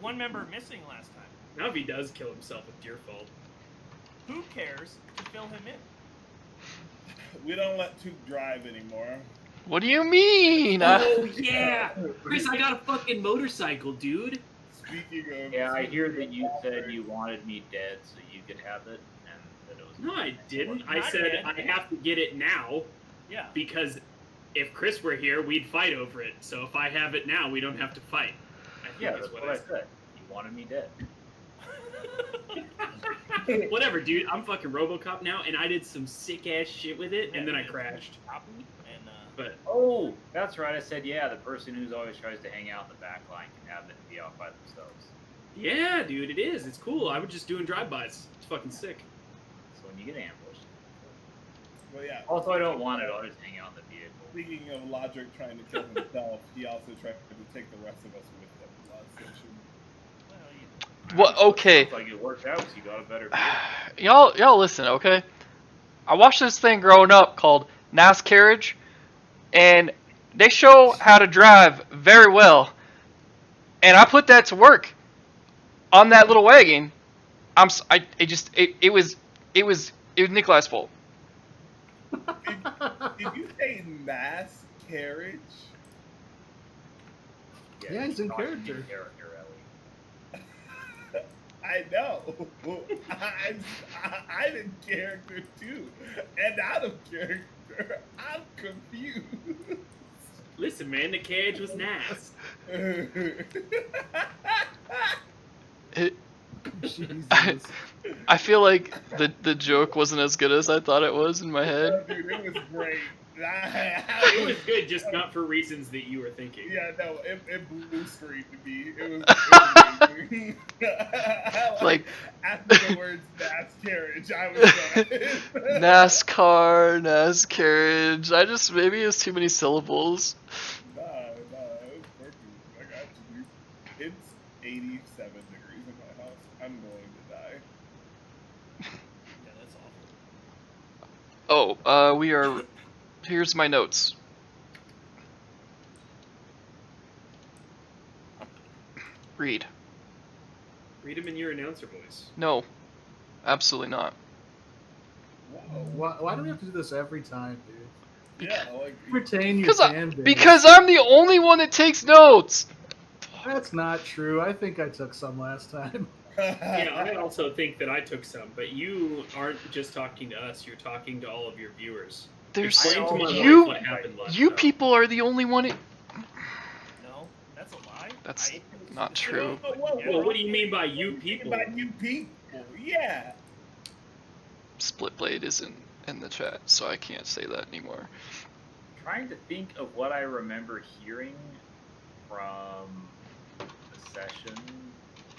one member missing last time. Now if he does kill himself, it's your fault. Who cares to fill him in? We don't let Took drive anymore. What do you mean? Oh, yeah! Chris, I got a fucking motorcycle, dude. Speaking of... Yeah, I hear that you said you wanted me dead so you could have it, and that it was... No, I didn't. I Not said dead. I have to get it now, Yeah. because if Chris were here, we'd fight over it. So if I have it now, we don't have to fight. I think Yeah, is that's what I said. You wanted me dead. Whatever, dude. I'm fucking RoboCop now, and I did some sick-ass shit with it, and then I crashed. Copy, and, But Oh, that's right. I said, yeah, the person who's always tries to hang out in the back line can have it and be out by themselves. yeah, dude, it is. It's cool. I was just doing drive-bys. It's fucking sick. So when you get ambushed. Well, yeah. Also, I don't want it. I'll just hang out in the vehicle. Speaking of Logic trying to kill himself, he also tried to take the rest of us with him last session. well, you What? Okay. Looks like it worked out because you got a better vehicle. Y'all listen, okay? I watched this thing growing up called NASCARriage, and they show how to drive very well. And I put that to work on that little wagon. It was Nikolai's fault. Did you say mass carriage? Yeah, he's in not character. Ellie. I know. I'm in character too. And out of character, I'm confused. Listen, man, the carriage was nice. Jesus. I feel like the joke wasn't as good as I thought it was in my head. Dude, it was great. It was good, just not for reasons that you were thinking. Yeah, no, it blue screened me. It was amazing. Like after the words mass carriage, I was done. NASCARriage. Maybe it's too many syllables. Nah, it was working. I got you. It's 87 degrees in my house. I'm going to die. yeah, that's awful. Oh, we are. Here's my notes. Read. Read them in your announcer voice. No, absolutely not. Why do we have to do this every time, dude? Yeah, like Retain your Because I'm the only one that takes notes. That's not true. I think I took some last time. Yeah, I also think that I took some, but you aren't just talking to us, you're talking to all of your viewers. There's Explain to my you. wife what happened last You time. people are the only one. No, that's a lie. That's not true. Well, what do you mean by you people? By you people, yeah. Split Blade isn't in the chat, so I can't say that anymore. Trying to think of what I remember hearing from the session.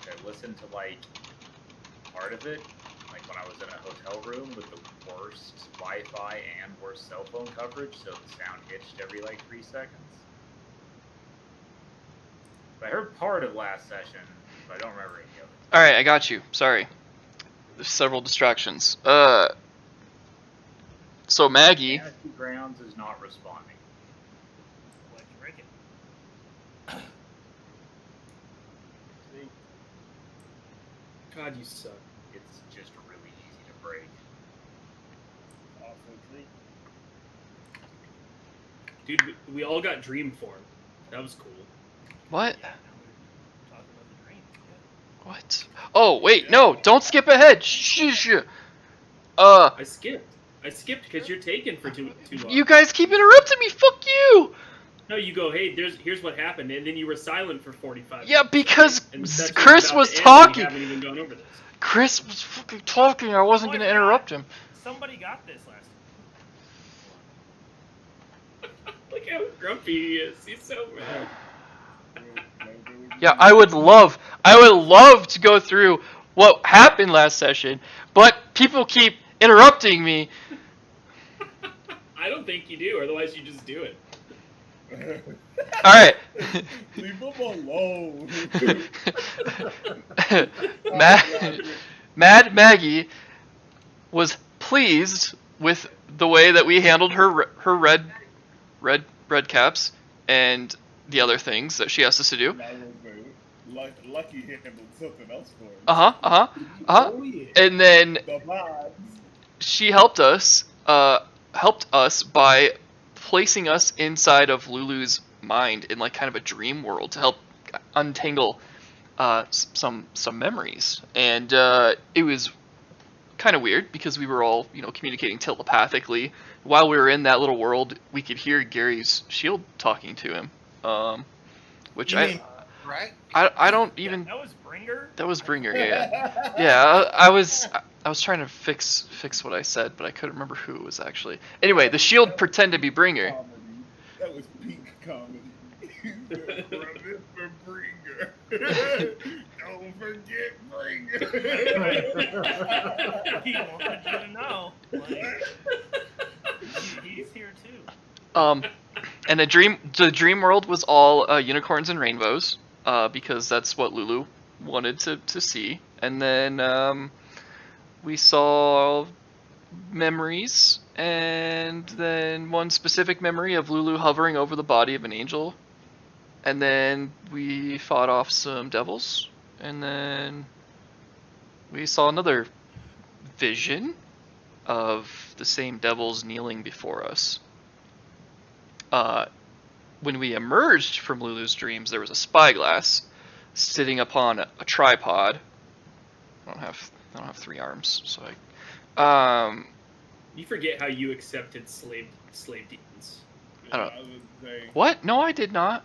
I listened to like part of it, like when I was in a hotel room with the worst Wi-Fi and worst cell phone coverage, so the sound hitched every like 3 seconds. But I heard part of last session, but I don't remember any of it. All right, I got you. Sorry. There's several distractions. So Maggie. Fantasy Grounds is not responding. Why'd you break it? God, you suck. It's just really easy to break. Also true. Dude, we all got Dream Form. That was cool. What? Yeah, now we're talking about the dreams. Yeah. What? Oh wait, no! Don't skip ahead. Shh. I skipped because you're taking for too long. You guys keep interrupting me. Fuck you. No, you go, hey, here's what happened, and then you were silent for 45 minutes. Yeah, because And the session's Chris about was to end, and talking. We haven't even gone over this. Chris was fucking talking. I wasn't Oh, I gonna forgot. interrupt him. Somebody got this last time. Look how grumpy he is. He's so mad. Yeah, I would love to go through what happened last session, but people keep interrupting me. I don't think you do, otherwise you just do it. All right. Leave him alone. Mad Maggie was pleased with the way that we handled her red caps and the other things that she asked us to do. Lucky handled something else for him. Oh yeah. And then The vibes. she helped us by placing us inside of Lulu's mind in like kind of a dream world to help untangle some memories. And it was kind of weird because we were all, communicating telepathically. While we were in that little world, we could hear Gary's shield talking to him. Which right? I don't even. That was Bringer. That was Bringer. Yeah. I was trying to fix what I said, but I couldn't remember who it was actually. Anyway, the shield pretended to be Bringer. Comedy. That was peak comedy. Remember Bringer. Don't forget Bringer. He wanted you to know. Like, he's here too. And the dream world was all unicorns and rainbows, because that's what Lulu wanted to see. And then we saw memories, and then one specific memory of Lulu hovering over the body of an angel. And then we fought off some devils, and then we saw another vision of the same devils kneeling before us. When we emerged from Lulu's dreams, there was a spyglass sitting upon a tripod. I don't have 3 arms, so You forget how you accepted slave demons. I don't. I would say, What? No, I did not.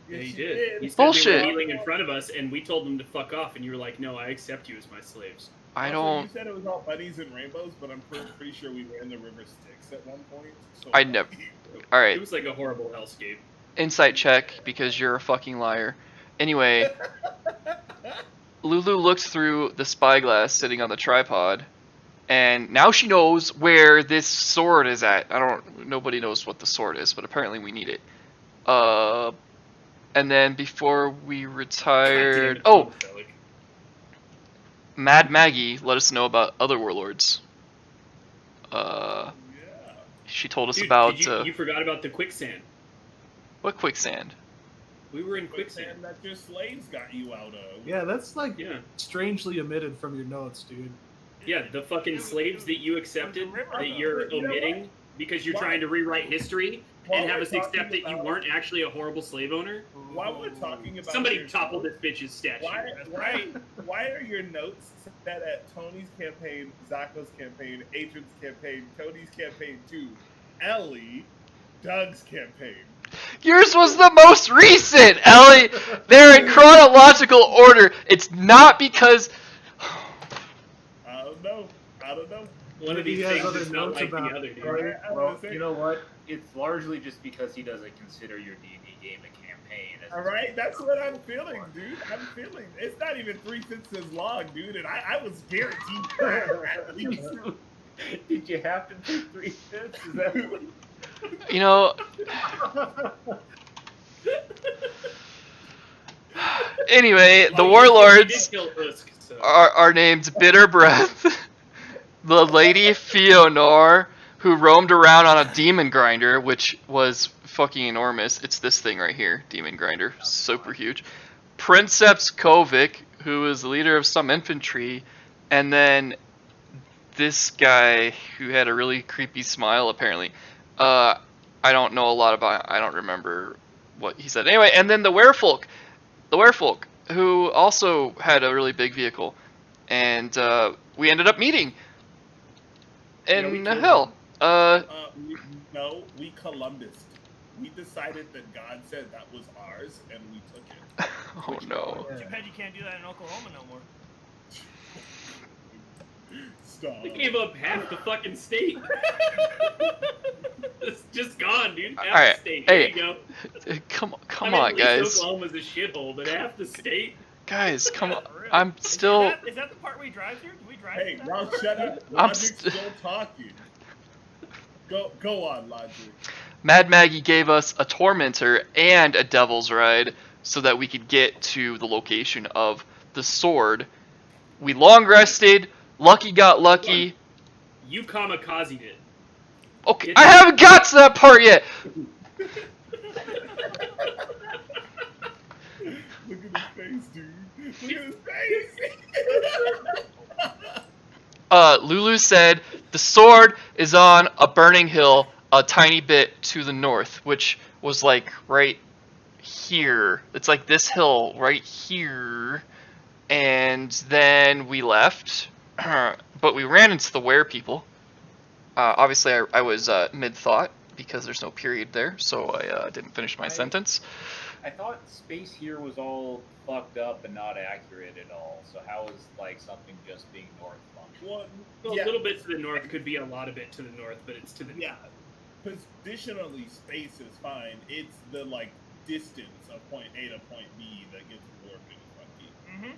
Yeah, yes, you you did. You said Bullshit. they were kneeling in front of us, and we told them to fuck off, and you were like, "No, I accept you as my slaves." I Also, don't. You said it was all bunnies and rainbows, but I'm pretty sure we ran the river Styx at one point. So I never- All It right. was like a horrible hellscape. Insight check because you're a fucking liar. Anyway, Lulu looked through the spyglass sitting on the tripod, and now she knows where this sword is at. Nobody knows what the sword is, but apparently we need it. And then before we retired, God damn it, Pelic. Mad Maggie let us know about other warlords. Yeah. She told us Dude, about you forgot about the quicksand. what quicksand? We were in quicksand. Quicksand that your slaves got you out of. Yeah, that's like Yeah, strangely omitted from your notes, dude. yeah. The fucking slaves that you accepted that you're You know omitting because you're Why- trying to rewrite history While and have we're us accept talking that you about- weren't actually a horrible slave owner. While we're talking about Somebody your toppled notes, this bitch's statue. Why are your notes set at Tony's campaign, Zako's campaign, Adrian's campaign, Tony's campaign 2, Ellie, Doug's campaign? Yours was the most recent, Ellie. They're in chronological order. It's not because. I don't know. One of Maybe these he has things other is not notes like the about other, it, dude. right? Well, you know what? It's largely just because he doesn't consider your D&D game a campaign. All right, that's what I'm feeling, dude. It's not even 3 sentences long, dude, and I was guaranteed at least. Did you have to do 3 cents? Is that what You know. Anyway, the Oh, warlords you did kill Usk, so. are named Bitter Breath, the Lady Fionor, who roamed around on a demon grinder, which was fucking enormous. It's this thing right here, demon grinder, super huge. Princeps Kovic, who is the leader of some infantry, and then this guy who had a really creepy smile, apparently. I don't know a lot about. I don't remember what he said. Anyway, and then the Werefolk, who also had a really big vehicle, and we ended up meeting Yeah, we in killed hell. We Columbused. We decided that God said that was ours, and we took it. Oh no. Too bad you can't do that in Oklahoma no more. Stop. We gave up half the fucking state. It's just gone, dude. Half Alright, the state. hey, There you go. Come I mean, on, at least guys. Oklahoma's a shithole, but half the state. Guys, come on. For real. I'm still. Is that the part we drive through? Do we drive Hey, through that Rob, part? shut up. I'm Logic's st- still talking. Go on, Logic. Mad Maggie gave us a tormentor and a devil's ride so that we could get to the location of the sword. We long rested. Lucky got lucky. You kamikazed it. Okay, I haven't got to that part yet. Look at his face, dude. Look at his face. Lulu said the sword is on a burning hill a tiny bit to the north, which was like right here. It's like this hill right here. And then we left, but we ran into the were people. Obviously, I was mid-thought because there's no period there, so I didn't finish my sentence. I thought space here was all fucked up and not accurate at all. So how is like something just being north functional? Well, A little bit to the north could be a lot of bit to the north, but it's to the yeah. Positionally, space is fine. It's the like distance of point A to point B that gets warped and funky. Mm-hmm.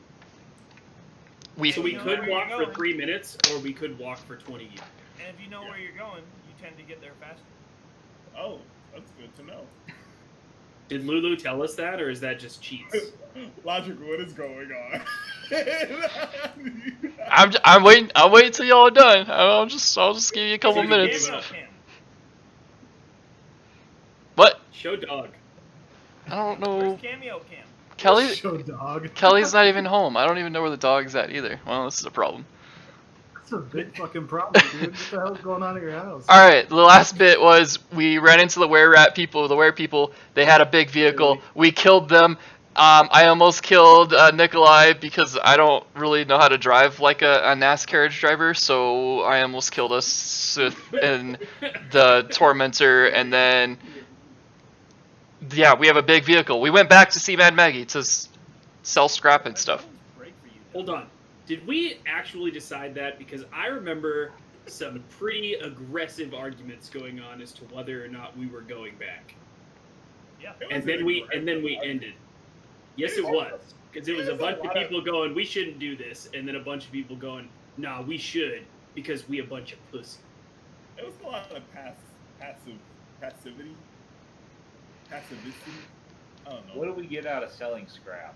So we know could where walk you're for going. 3 minutes, or we could walk for 20 years. And if you know where you're going, you tend to get there faster. Oh, that's good to know. Did Lulu tell us that, or is that just cheats? Logic, what is going on? I'm waiting. I'll wait till y'all are done. I'll just give you a couple Take a minutes. game. Cameo cam. What? Show dog. I don't Where's know. cameo cam? Kelly. Show dog. Kelly's not even home. I don't even know where the dog's at either. Well, this is a problem. That's a big fucking problem, dude. What the hell's going on at your house? All right, the last bit was we ran into the were people. The were people, they had a big vehicle. We killed them. I almost killed Nikolai because I don't really know how to drive like a NAS carriage driver, so I almost killed us and the tormentor, and then yeah, we have a big vehicle. We went back to see Mad Maggie to sell scrap and stuff. Great for you. Hold on. Did we actually decide that? Because I remember some pretty aggressive arguments going on as to whether or not we were going back. Yeah. And then we ended. Yes, it was. Because it was a bunch of people going, we shouldn't do this, and then a bunch of people going, nah, we should, because we a bunch of pussy. It was a lot of passivity. Passivity. I don't know. What do we get out of selling scrap?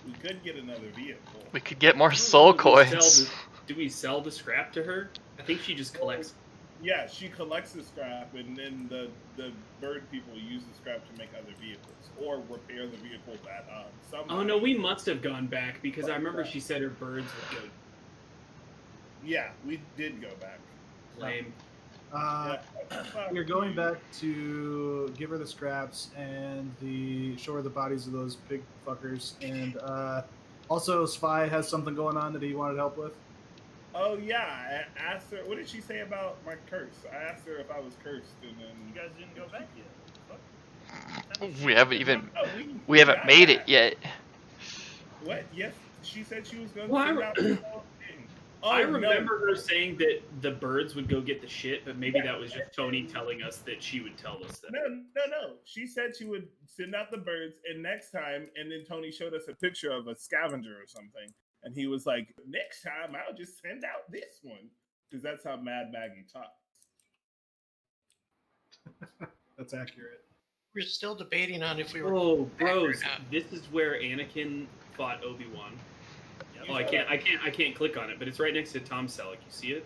We could get another vehicle. We could get more soul Do we sell coins. Do we sell the scrap to her? I think she just collects. Yeah, she collects the scrap, and then the bird people use the scrap to make other vehicles or repair the vehicle that some. Oh no, we must have gone back because I remember she said her birds would go Yeah, we did go back. lame. We're going back to give her the scraps and show her the bodies of those big fuckers. And also, Spy has something going on that he wanted help with. Oh yeah, I asked her. What did she say about my curse? I asked her if I was cursed, and then You guys didn't go back yet. Fuck. We haven't even. No, We haven't got made that. it yet. What? Yes, she said she was going Well, to send out the whole thing. Oh, I no. remember her saying that the birds would go get the shit, but maybe that was just Tony telling us that she would tell us that. No. She said she would send out the birds, and next time, and then Tony showed us a picture of a scavenger or something, and he was like, "Next time, I'll just send out this one," because that's how Mad Maggie talks. That's accurate. We're still debating on if we were. Oh, bros, Accurate, huh? this is where Anakin fought Obi-Wan. Yep. Oh, I can't click on it, but it's right next to Tom Selleck. You see it?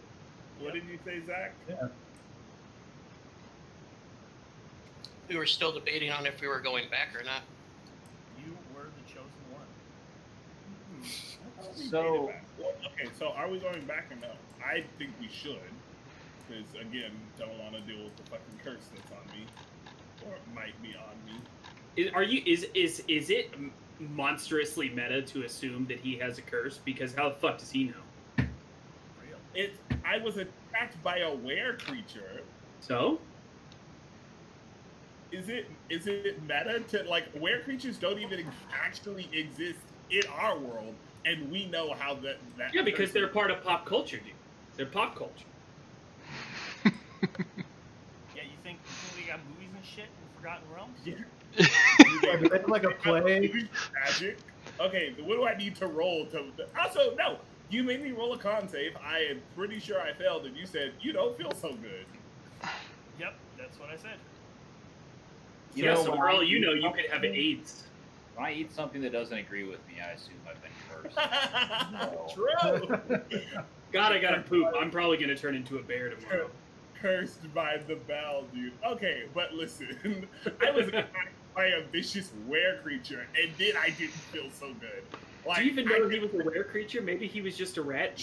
What did you say, Zach? Yeah. We were still debating on if we were going back or not. You were the chosen one. So- Okay, so are we going back or no? I think we should, because again, don't want to deal with the fucking curse that's on me, or it might be on me. Is it monstrously meta to assume that he has a curse? Because how the fuck does he know? Real. I was attacked by a were creature. So Is it meta to like were creatures don't even actually exist in our world, and we know how that yeah, because they're part of pop culture, dude. They're pop culture. Yeah, you think we got movies and shit in Forgotten Realms? Yeah. Do they have like a play? Magic. Okay, what do I need to roll to? Also, no, you made me roll a con save. I am pretty sure I failed, and you said you don't feel so good. Yep, that's what I said. You Yeah, know, so when for I all you eat know, you could have something- AIDS. When I eat something that doesn't agree with me, I assume I've been cursed. No. True. God, I gotta poop. I'm probably gonna turn into a bear tomorrow. Cursed by the bell, dude. Okay, but listen, I was attacked by a vicious were creature, and then I didn't feel so good. Like, Do you even know he was a rare creature? Maybe he was just a rat.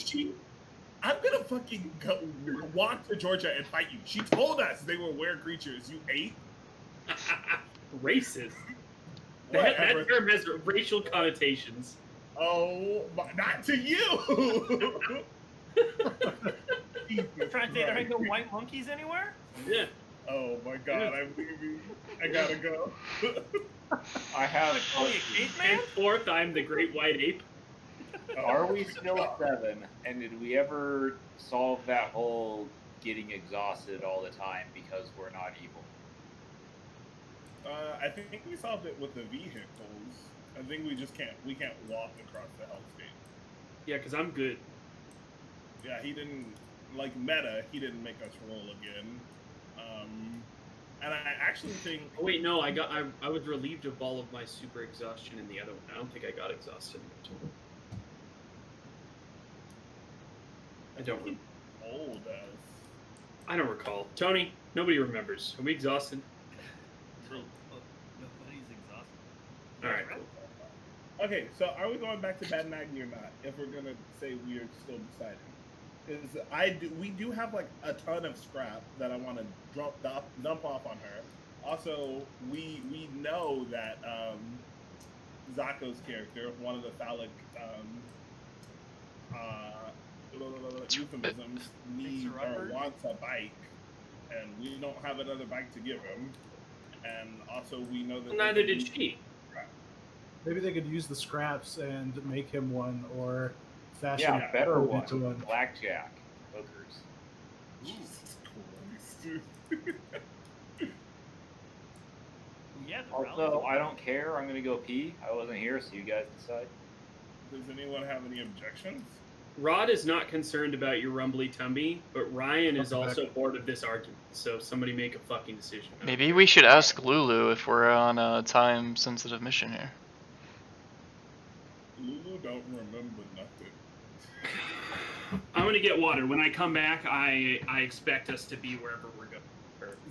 I'm gonna fucking go walk to Georgia and fight you. She told us they were were creatures. You ape. Racist. That term has racial connotations. Oh, not to you. You're trying to say there ain't no white monkeys anywhere? Yeah. Oh my god, I'm leaving. I gotta go. I have. Like, only a caveman? Henceforth, I'm the great white ape. Are we still 7? And did we ever solve that whole getting exhausted all the time because we're not evil? I think we solved it with the vehicles. I think we can't walk across the hellscape. Yeah, because I'm good. Yeah, he didn't like meta. He didn't make us roll again. And I actually think. Oh wait, no, I was relieved of all of my super exhaustion in the other one. I don't think I got exhausted. I don't. He told us. I don't recall. Tony, nobody remembers. Are we exhausted? Nobody's exhausted. All right. Cool. Okay, so are we going back to Mad Maggie or not? If we're gonna say we are still deciding, because we do have like a ton of scrap that I want to dump off on her. Also, we know that Zako's character, one of the phallic euphemisms, needs or wants a bike, and we don't have another bike to give him. And also, we know that neither did she. Maybe they could use the scraps and make him one, or fashion Yeah, better Toby one. to one. Blackjack. Hookers. Jesus Christ. Yeah, the Also, I don't care. I'm gonna go pee. I wasn't here, so you guys decide. Does anyone have any objections? Rod is not concerned about your rumbly tummy, but Ryan is Welcome also bored of this argument. So somebody make a fucking decision. Maybe we should ask Lulu if we're on a time-sensitive mission here. Lulu don't remember nothing. I'm gonna get water. When I come back, I expect us to be wherever we're going.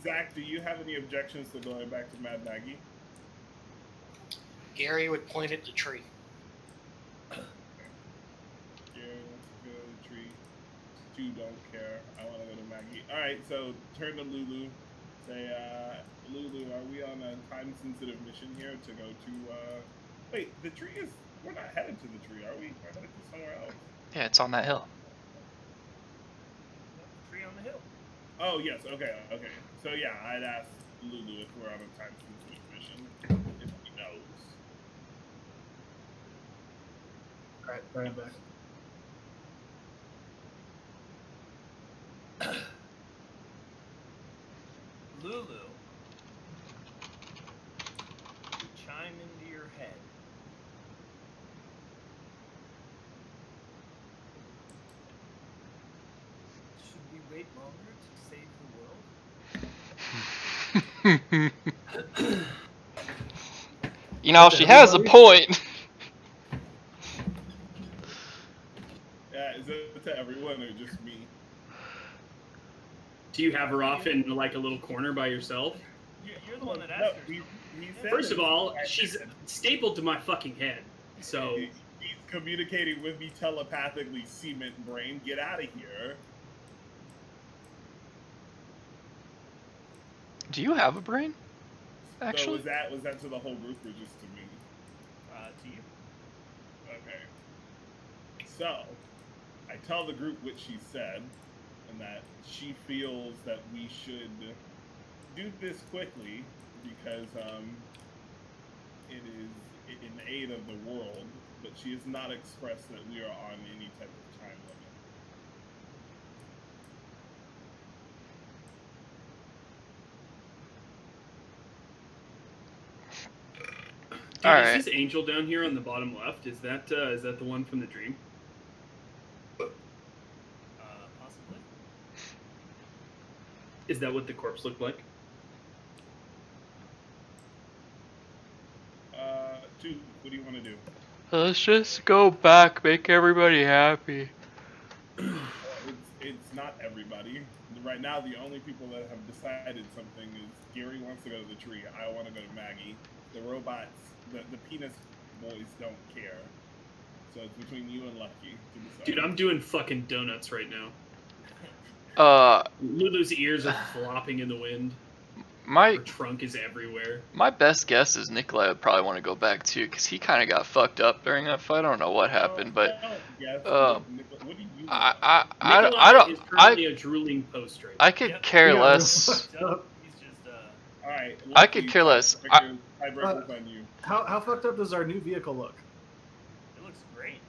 Zach, do you have any objections to going back to Mad Maggie? Gary would point at the tree. Yeah, go to the tree. 2 don't care. I want to go to Maggie. All right, so turn to Lulu. Say, Lulu, are we on a time-sensitive mission here to go to? Wait, the tree is. We're not headed to the tree, are we? We're headed to somewhere else. Yeah, it's on that hill. tree on the hill. Oh yes. Okay. Okay. So yeah, I'd ask Lulu if we're on a time-sensitive mission. If he knows. Alright, I'm back. Lulu, you chime into your head. Should we wait longer to save the world? You know, she has a point. Yeah, is it to everyone or just me? Do you have her off in like a little corner by yourself? You're the one that No, asked her. he said First that of all, she's stapled to my fucking head. So he's communicating with me telepathically, cement brain. Get out of here. Do you have a brain? So Actually? was that to the whole group or just to me? To you. Okay. So, I tell the group what she said, and that she feels that we should do this quickly because it is in aid of the world, but she has not expressed that we are on any type of time limit. Dude, Alright. is this angel down here on the bottom left? Is that the one from the dream? Possibly. Is that what the corpse looked like? Dude, what do you want to do? Let's just go back, make everybody happy. It's not everybody. right now, the only people that have decided something is Gary wants to go to the tree. I want to go to Maggie. The robots, the penis boys don't care. So it's between you and Lucky to decide. Dude, I'm doing fucking donuts right now. Lulu's ears are flopping in the wind. Her trunk is everywhere. My best guess is Nikolai would probably want to go back too, because he kind of got fucked up during that fight. I don't know what happened, but what do you Nikolai is currently a drooling post right now. I could care less. He's just All right, I could care less. Tiebreakers on you. How fucked up does our new vehicle look? it looks great.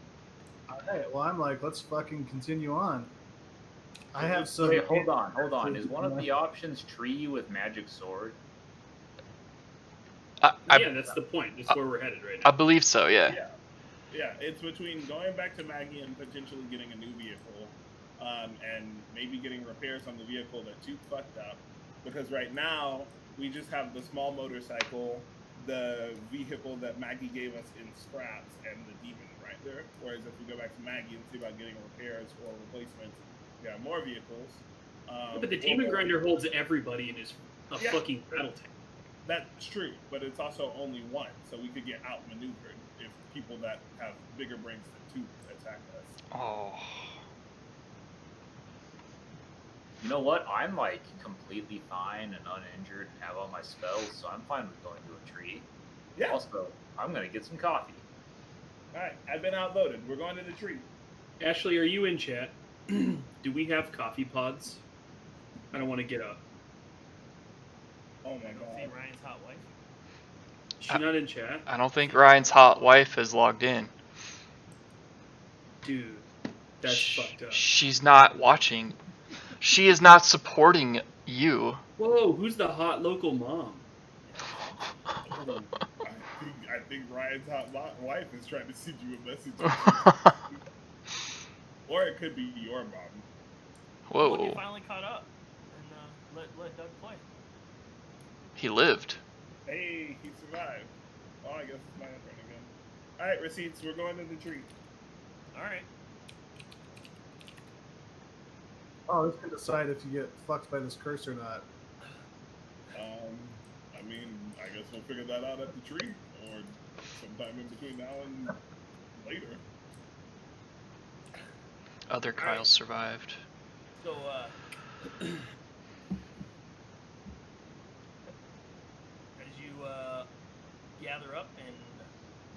Alright, well I'm like, let's fucking continue on. I have some. Okay, hold on. Is one of the options tree with magic sword? Yeah, that's the point. That's where we're headed right I now. believe so, yeah. Yeah, it's between going back to Maggie and potentially getting a new vehicle, and maybe getting repairs on the vehicle that you fucked up. Because right now we just have the small motorcycle, the vehicle that Maggie gave us in scraps, and the demon right there. Whereas if we go back to Maggie and see about getting repairs or replacements, we got more vehicles. But the demon grinder holds everybody in his fucking battle tank. That's true, but it's also only one, so we could get outmaneuvered if people that have bigger brains than two attack us. Oh. You know what? I'm like completely fine and uninjured and have all my spells, so I'm fine with going to a tree. Yeah. Also, I'm gonna get some coffee. All right, I've been outvoted. We're going to the tree. Ashley, are you in chat? Do we have coffee pods? I don't want to get up. Oh my I don't see god. Ryan's hot wife. She not in chat? I don't think Ryan's hot wife is logged in. Dude, that's fucked up. She's not watching. She is not supporting you. Whoa, who's the hot local mom? I think Ryan's hot wife is trying to send you a message. Or it could be your mom. Whoa. Look, you finally caught up and let Doug play. He lived. Hey, he survived. Oh, I guess it's my turn again. All right, receipts. We're going to the tree. All right. Oh, this can decide if you get fucked by this curse or not. I mean, I guess we'll figure that out at the tree, or sometime in between now and later. Other Kyle survived. So, as you gather up and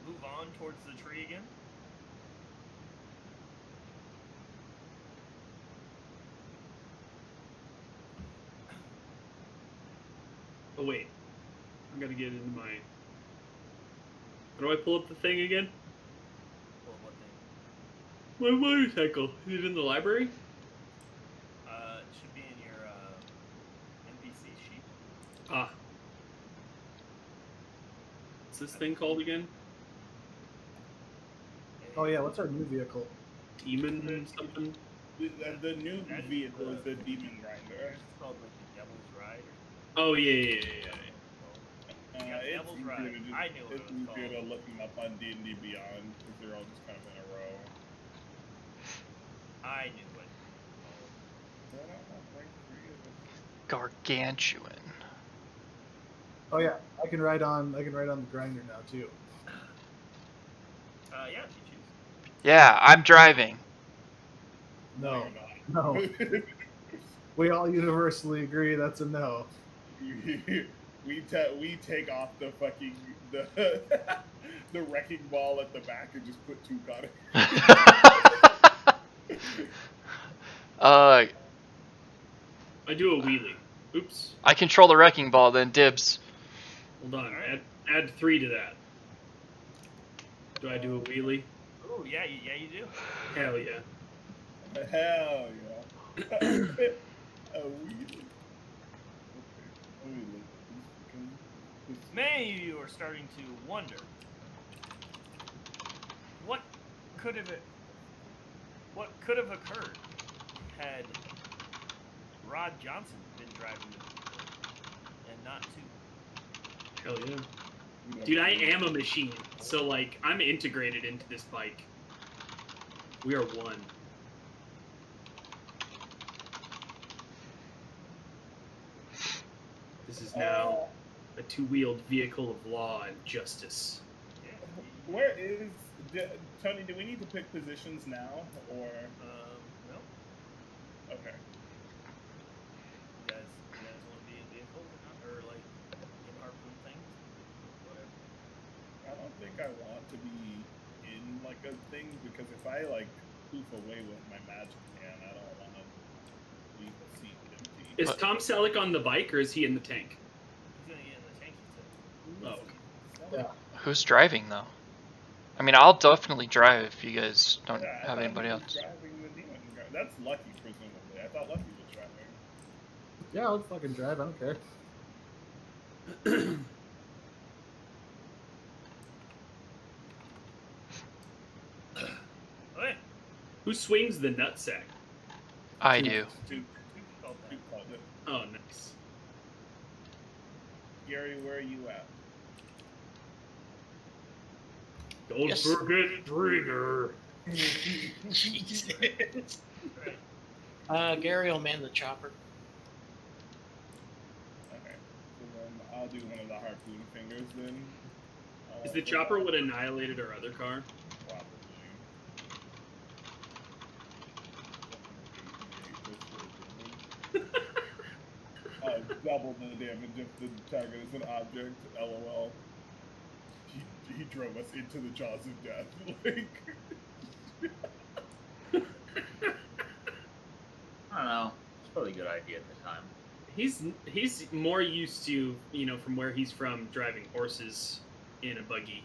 move on towards the tree again, Oh wait, I gotta get into my. How do I pull up the thing again? well, what thing? My motorcycle. Is it in the library? It should be in your NPC sheet. Ah. What's this thing called again? Oh yeah, what's our new vehicle? Demon something? The new vehicle is the demon grinder. It's called like the Devil's Ride. Oh yeah. Yeah, It's Devil's easier Ride. to just- I knew what it's it was easier to called. look them up on D&D Beyond because they're all just kind of in a row. I knew it. Gargantuan. Oh yeah, I can ride on the grinder now too. Yeah, if you choose. Yeah, I'm driving. No, you're not. no. We all universally agree that's a no. we take off the fucking the the wrecking ball at the back and just put two on it. I do a wheelie. Oops. I control the wrecking ball, then dibs. Hold on. Add 3 to that. Do I do a wheelie? Oh yeah, you do. Hell yeah. Hell yeah. A wheelie. Many of you are starting to wonder what could have occurred had Rod Johnson been driving the vehicle and not two. Hell yeah. Dude, I am a machine. So, like, I'm integrated into this bike. We are one. This is now a two-wheeled vehicle of law and justice. Where is Tony? Do we need to pick positions now, or No. okay? You guys want to be in vehicles or not, or like in harpoon things, whatever. I don't think I want to be in like a thing because if I like poof away with my magic hand, I don't want to leave the seat empty. Is Tom Selleck on the bike or is he in the tank? He's gonna get in the tank. He said. Oh, okay. Yeah. Who's driving though? I mean, I'll definitely drive if you guys don't Yeah, I have thought anybody he was else. driving the demon guy. That's Lucky, presumably. I thought Lucky was driving. Yeah, I'll fucking drive. I don't care. Okay. Who swings the nutsack? I do. Duke Called that. called it. Oh, nice. Gary, where are you at? Don't Yes. forget Trigger. Jesus. Right. Gary will man the chopper. Okay. So then I'll do one of the harpoon fingers then. Is the chopper what annihilated our other car? Probably. Double the damage if the target is an object. LOL. He drove us into the jaws of death. Like, I don't know. It's probably a good idea at the time. He's more used to, from where he's from, driving horses in a buggy.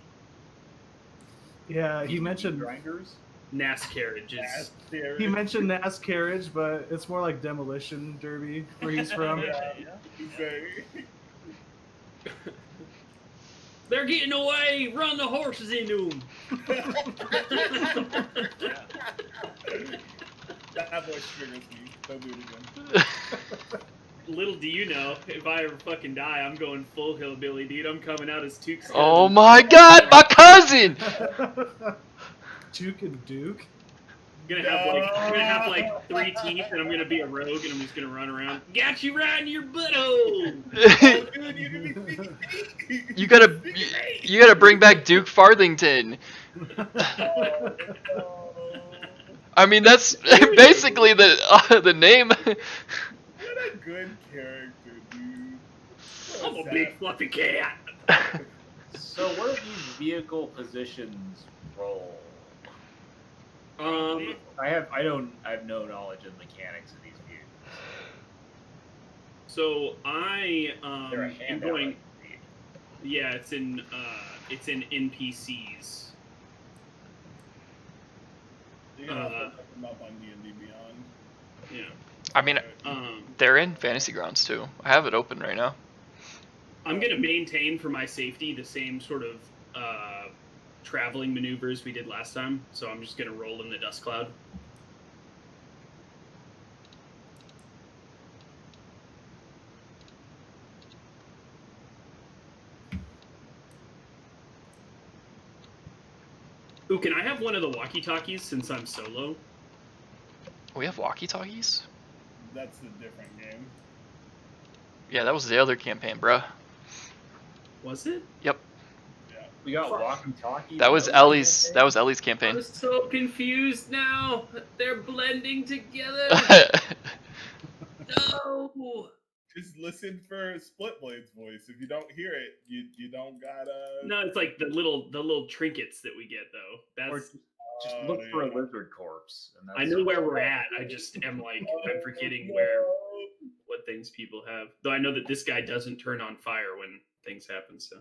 Yeah, he mentioned grinders. NAS carriages. he mentioned NAS carriage, but it's more like demolition derby where he's from. He's saying, They're getting away! Run the horses into them! that voice triggers me. Don't do it again. Little do you know, if I ever fucking die, I'm going full hillbilly, dude. I'm coming out as Tuke's Oh my God, my cousin! Duke and Duke. I'm gonna have like 3 teeth, and I'm gonna be a rogue, and I'm just gonna run around. Got you right in your butthole! you gotta bring back Duke Farthington. I mean, that's basically the name. What a good character, dude. I'm a big fluffy cat. So what are these vehicle positions role? I have no knowledge of the mechanics of these vehicles. So I They're a am handout, going. I believe. Yeah, it's in NPCs. You can also look them up on D&D Beyond. Yeah. I mean, Um, they're in Fantasy Grounds too. I have it open right now. I'm gonna maintain for my safety the same sort of traveling maneuvers we did last time. So I'm just gonna roll in the dust cloud. Ooh, can I have one of the walkie-talkies since I'm solo? We have walkie-talkies? That's a different game. Yeah, that was the other campaign, bruh. Was it? Yep. Yeah. We got walkie-talkies. That was Ellie's. That was Ellie's campaign. I'm so confused now. They're blending together. No. Just listen for Splitblade's voice. If you don't hear it, you don't gotta. No, it's like the little trinkets that we get though. Or That's just look for a yeah. lizard corpse. And that's I know where we're at. I just am like I'm forgetting what things people have. Though I know that this guy doesn't turn on fire when things happen. So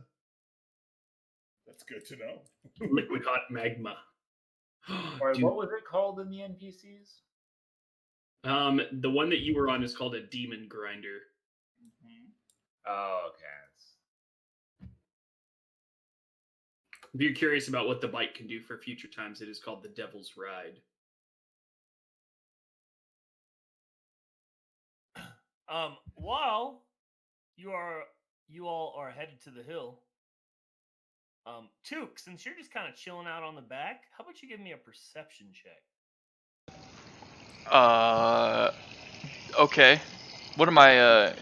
That's good to know. liquid hot magma. Or Dude, what was it called in the NPCs? the one that you were on is called a demon grinder. Oh, okay. If you're curious about what the bike can do for future times, it is called the Devil's Ride. While you all are headed to the hill, Took, since you're just kind of chilling out on the back, how about you give me a perception check? Okay. What am I?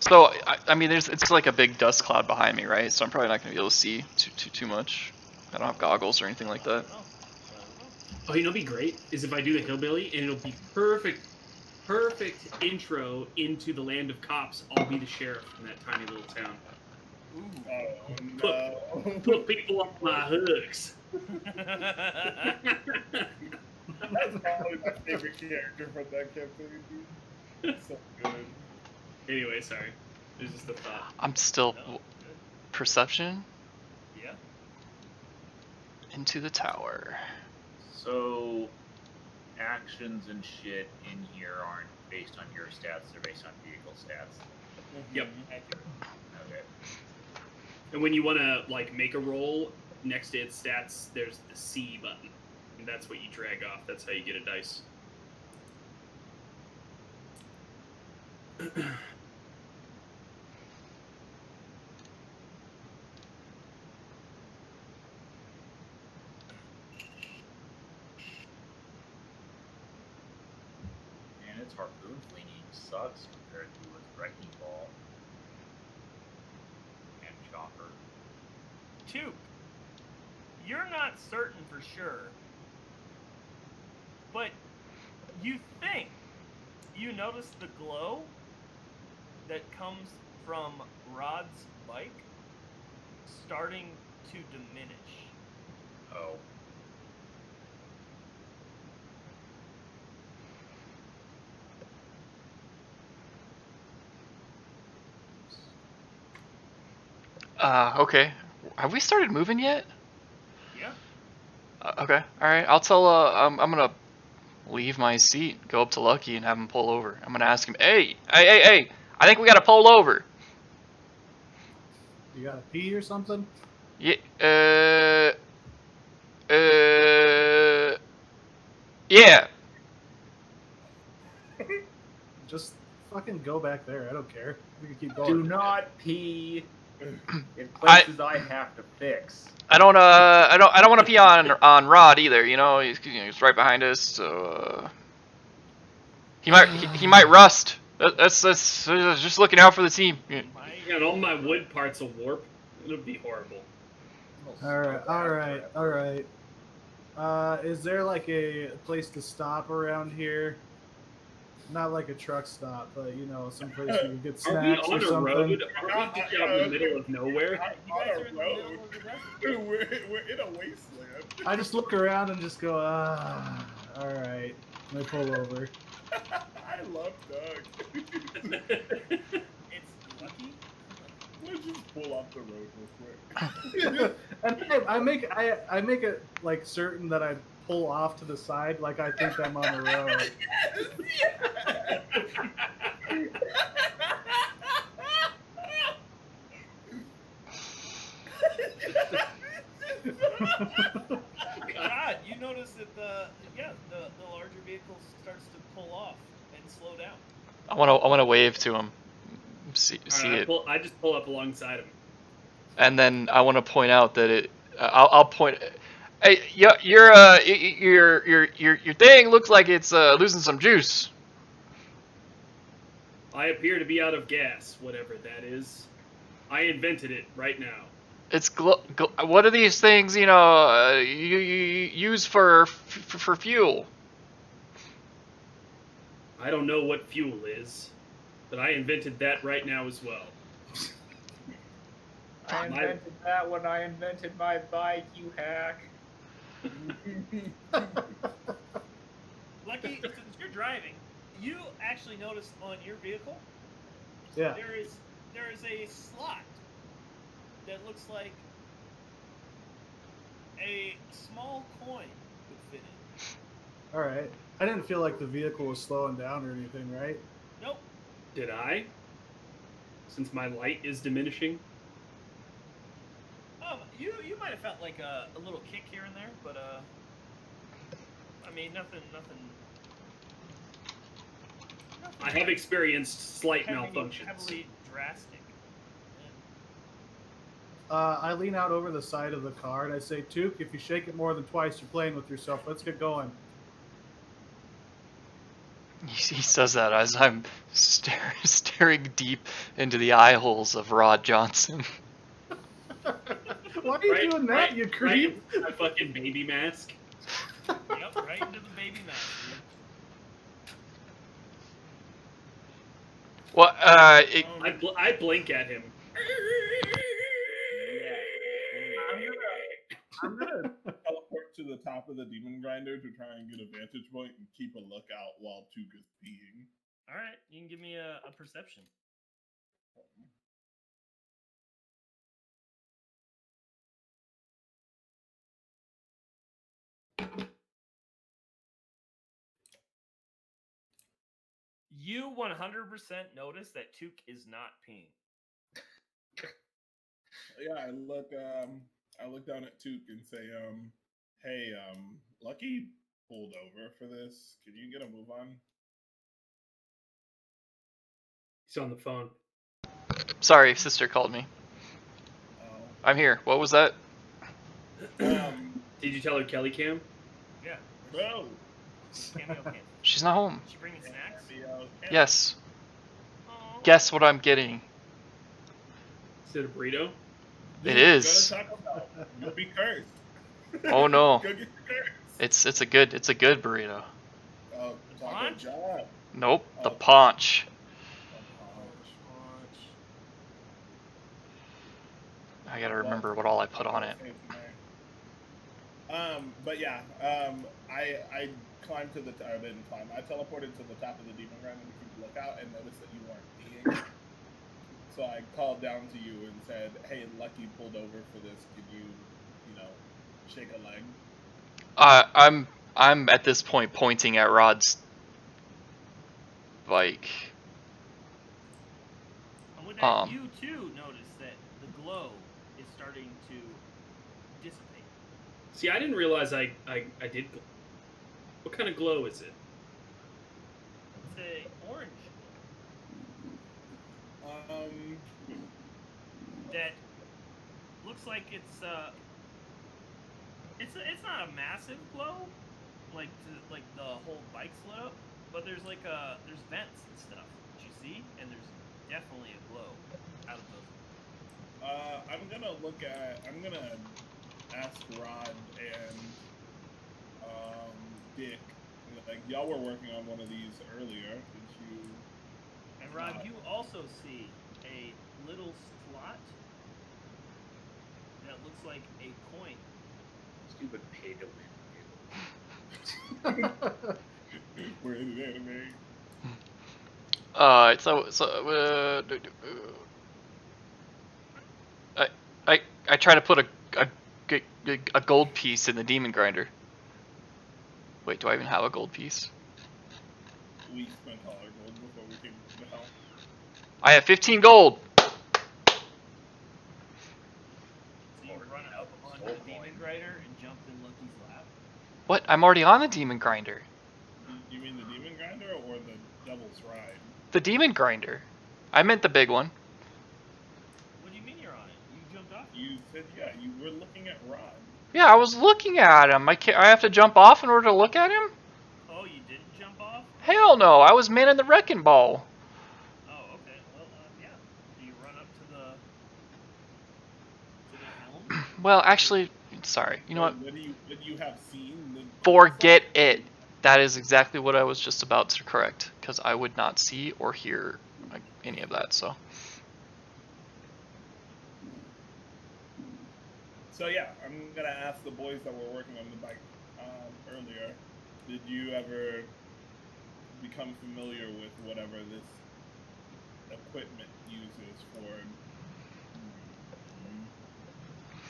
So I mean, it's like a big dust cloud behind me, right? So I'm probably not gonna be able to see too much. I don't have goggles or anything like that. Oh, you know, what'd be great is if I do the hillbilly, and it'll be perfect intro into the land of cops. I'll be the sheriff in that tiny little town. Oh no! Put people off my hooks. That's probably my favorite character from that campaign, dude. So good. Anyway, sorry. It was just a thought. I'm still No, good. perception Yeah. into the tower. So, actions and shit in here aren't based on your stats; they're based on vehicle stats. Yep. Accurate. Okay. And when you want to like make a roll, next to its stats, there's the C button, and that's what you drag off. That's how you get a dice. And its harpoon flinging sucks compared to its wrecking ball and chopper. Two. You're not certain for sure, but you think you notice the glow that comes from Rod's bike starting to diminish. Oh. Okay. Have we started moving yet? Yeah. Okay. All right. I'll tell. I'm gonna leave my seat, go up to Lucky, and have him pull over. I'm gonna ask him, hey. I think we gotta pull over. You got to pee or something? Yeah. Yeah. Just fucking go back there. I don't care. We can keep going. Do not pee in places I have to fix. I don't want to pee on Rod either. You know, he's right behind us, so he might rust. That's just looking out for the team. Yeah. Yeah, and all my wood parts will warp. It'll be horrible. All right. Is there like a place to stop around here? Not like a truck stop, but you know, some place where you get Are we snacks on or a something. road? Are we just out in the middle of nowhere? You guys are in the middle of the desert. Dude, we're in a wasteland. I just look around and just go, all right. And I pull over. I love Doug. It's Lucky. Let's just pull off the road real quick. And I make it like certain that I pull off to the side, like I think I'm on the road. God, you notice that the larger vehicle starts to pull off and slow down. I wanna wave to him. See Right, it. I just pull up alongside him. And then I want to point out that it. I'll point. Hey, your thing looks like it's losing some juice. I appear to be out of gas, whatever that is. I invented it right now. It's what are these things? You know, you use for fuel. I don't know what fuel is, but I invented that right now as well. I invented that when I invented my bike, you hack. Lucky, since you're driving, you actually notice on your vehicle Yeah. there is a slot that looks like a small coin would fit in. All right. I didn't feel like the vehicle was slowing down or anything, right? Nope. Did I? Since my light is diminishing? You might have felt like a little kick here and there, but I mean nothing. I have experienced slight heavily malfunctions. drastic. I lean out over the side of the car and I say, Took, if you shake it more than twice, you're playing with yourself. Let's get going. He says that as I'm staring deep into the eye holes of Rod Johnson. Why are you doing that, you creep? A fucking baby mask. Yep, right into the baby mask, dude. Well, I blink at him. I'm gonna teleport to the top of the demon grinder to try and get a vantage point and keep a lookout while Tuka's peeing. All right, you can give me a perception. You 100% notice that Took is not peeing. Yeah, I look down at Took and say, hey, Lucky pulled over for this. Can you get a move on? He's on the phone. sorry, sister called me. Oh. I'm here. What was that? Did you tell her Kelly Cam? Yeah. Bro. Cameo can. She's not home. She bringing snacks? Yes. Aw. Guess what I'm getting? Is it a burrito? It is. You'll be cursed. Oh no. Go get your curse. It's a good burrito. Oh, Taco Punch? Job. Nope, the Oh. paunch. I gotta remember what all I put on it. But yeah, I climbed to the I didn't climb. I teleported to the top of the demon grinder to keep a lookout and noticed that you weren't peeing. So I called down to you and said, "Hey, Lucky pulled over for this. Can you shake a leg?" I'm at this point pointing at Rod's bike. And with that, you too notice that the glow is starting to dissipate. See, I didn't realize I did. What kind of glow is it? It's a orange that looks like it's not a massive glow, like the whole bike's lit up, but there's there's vents and stuff that you see, and there's definitely a glow out of those. I'm gonna ask Rod and Dick. Like, y'all were working on one of these earlier. Did you? And Rod, you also see a little slot that looks like a coin. Stupid pay to win. We're in an anime. I try to put a gold piece in the demon grinder. Wait, do I even have a gold piece? We spent all our gold before we came to the house. I have 15 gold. So you run up on the demon grinder and jump in Lucky's lap. What? I'm already on the demon grinder. You mean the demon grinder or the devil's ride? The demon grinder. I meant the big one. What do you mean you're on it? You jumped off? You said, yeah, you were looking at Rod. Yeah, I was looking at him. I have to jump off in order to look at him? Oh, you didn't jump off? Hell no, I was manning the wrecking ball. Oh, okay. Well, yeah. Do you run up to the helm? Well, actually, sorry. You know what? What do you have seen? Forget it. That is exactly what I was just about to correct, because I would not see or hear any of that, so. So yeah, I'm gonna ask the boys that were working on the bike earlier. Did you ever become familiar with whatever this equipment uses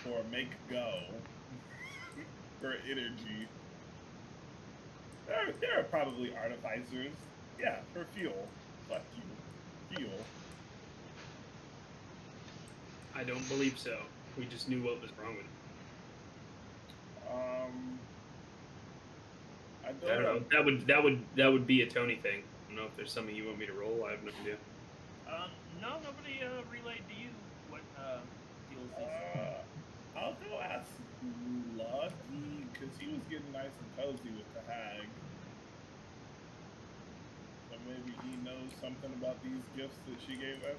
for make go for energy? There are probably artificers. Yeah, for fuel. Fuck you, fuel. I don't believe so. We just knew what was wrong with it. I I don't know. That would be a Tony thing. I don't know if there's something you want me to roll. I have no idea. No, nobody relayed to you what deals these. I'll go ask Lucky, because he was getting nice and cozy with the hag. Maybe he knows something about these gifts that she gave us.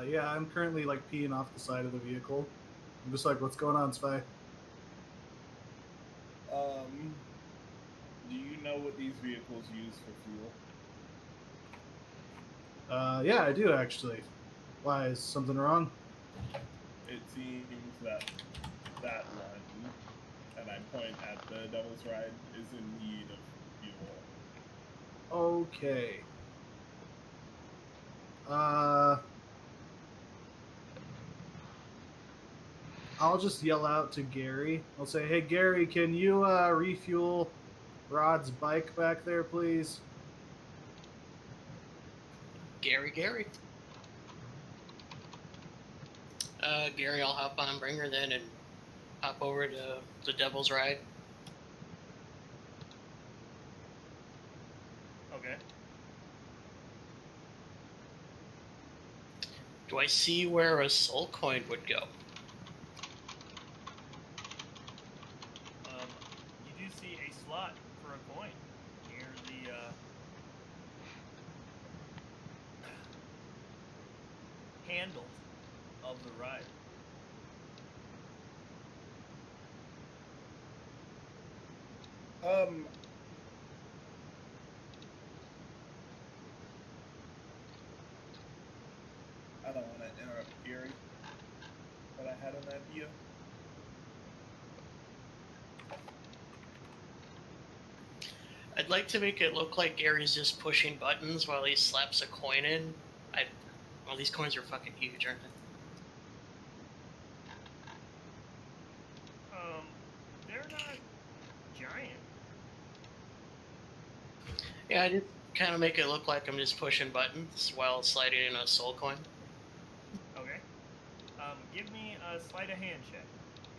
Yeah, I'm currently like peeing off the side of the vehicle. I'm just like, what's going on, Spy? Do you know what these vehicles use for fuel? Yeah, I do actually. Why, is something wrong? It seems that one, and I point at the Devil's Ride, is in need of fuel. Okay. I'll just yell out to Gary. I'll say, hey, Gary, can you refuel Rod's bike back there, please? Gary. Gary, I'll hop on Bringer then and hop over to the Devil's Ride. Okay. Do I see where a soul coin would go? You do see a slot for a coin near the handle of the ride. I don't want to interrupt Gary, but I had an idea. I'd like to make it look like Gary's just pushing buttons while he slaps a coin in. Well, these coins are fucking huge, aren't they? They're not giant. Yeah, I just kind of make it look like I'm just pushing buttons while sliding in a soul coin. Okay. Give me a sleight of hand check.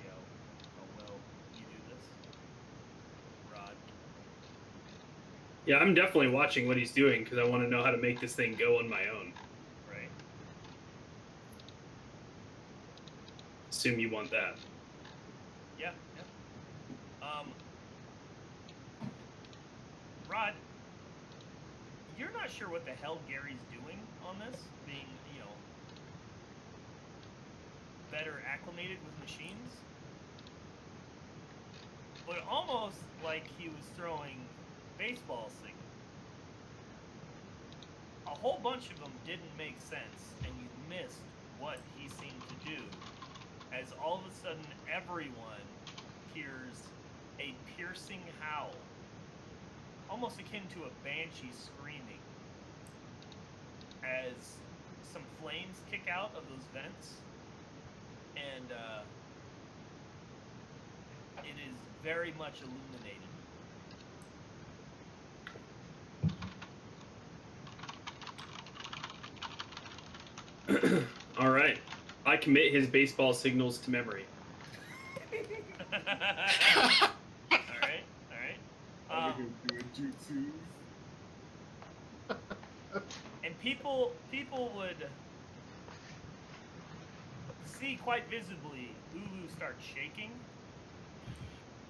How well you do this, Rod. Yeah, I'm definitely watching what he's doing because I want to know how to make this thing go on my own. Right. Assume you want that. Yeah. Rod, you're not sure what the hell Gary's doing on this, being, better acclimated with machines. But almost like he was throwing baseball signals. A whole bunch of them didn't make sense, and you missed what he seemed to do, as all of a sudden everyone hears a piercing howl, almost akin to a banshee screaming, as some flames kick out of those vents, and it is very much illuminated. All right. I commit his baseball signals to memory. All right. Are we doing jutsus? And people would see quite visibly Lulu start shaking,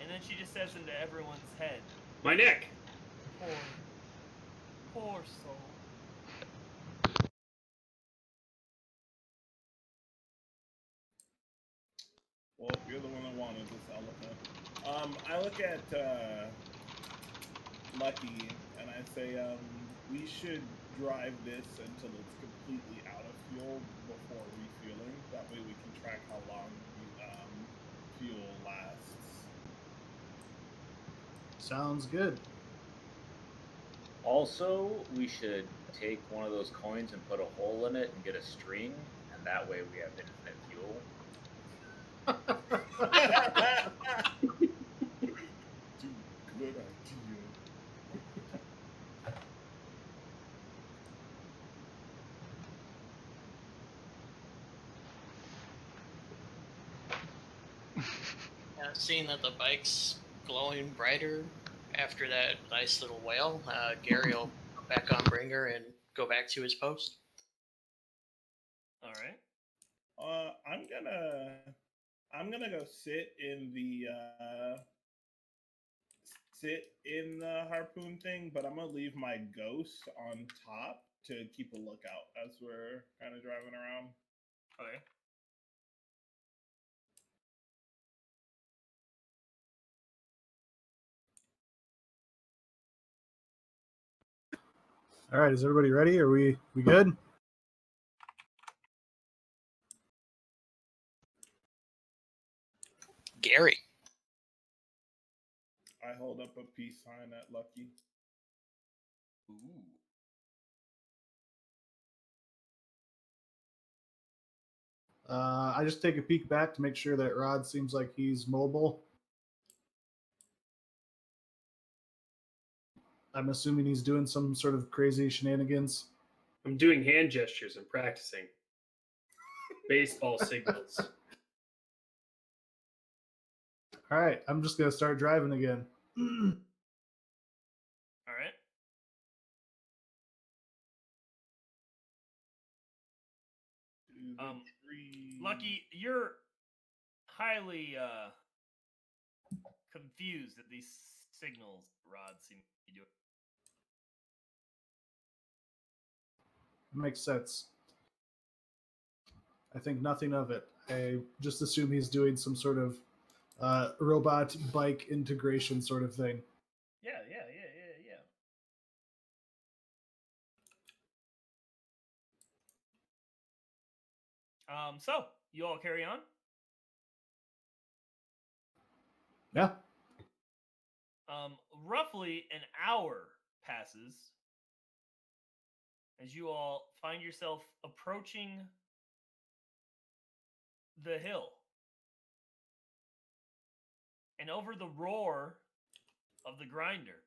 and then she just says into everyone's head, My neck. Poor soul. Well, you're the one that wanted this elephant. I look at Lucky and I say, we should drive this until it's completely out of fuel before refueling. That way we can track how long fuel lasts. Sounds good. Also, we should take one of those coins and put a hole in it and get a string, and that way we have infinite fuel. Dude, good idea. Seeing that the bike's glowing brighter after that nice little wail, Gary will go back on Bringer and go back to his post. All right. I'm gonna go sit in the sit in the harpoon thing, but I'm gonna leave my ghost on top to keep a lookout as we're kind of driving around. Okay. All right, is everybody ready? Are we good? Gary. I hold up a peace sign at Lucky. Ooh. I just take a peek back to make sure that Rod seems like he's mobile. I'm assuming he's doing some sort of crazy shenanigans. I'm doing hand gestures and practicing baseball signals. All right, I'm just gonna start driving again. All right. Lucky, you're highly confused at these signals Rod seems to be doing. Makes sense. I think nothing of it. I just assume he's doing some sort of robot bike integration sort of thing. Yeah. So you all carry on. Yeah. Roughly an hour passes as you all find yourself approaching the hill. And over the roar of the grinder,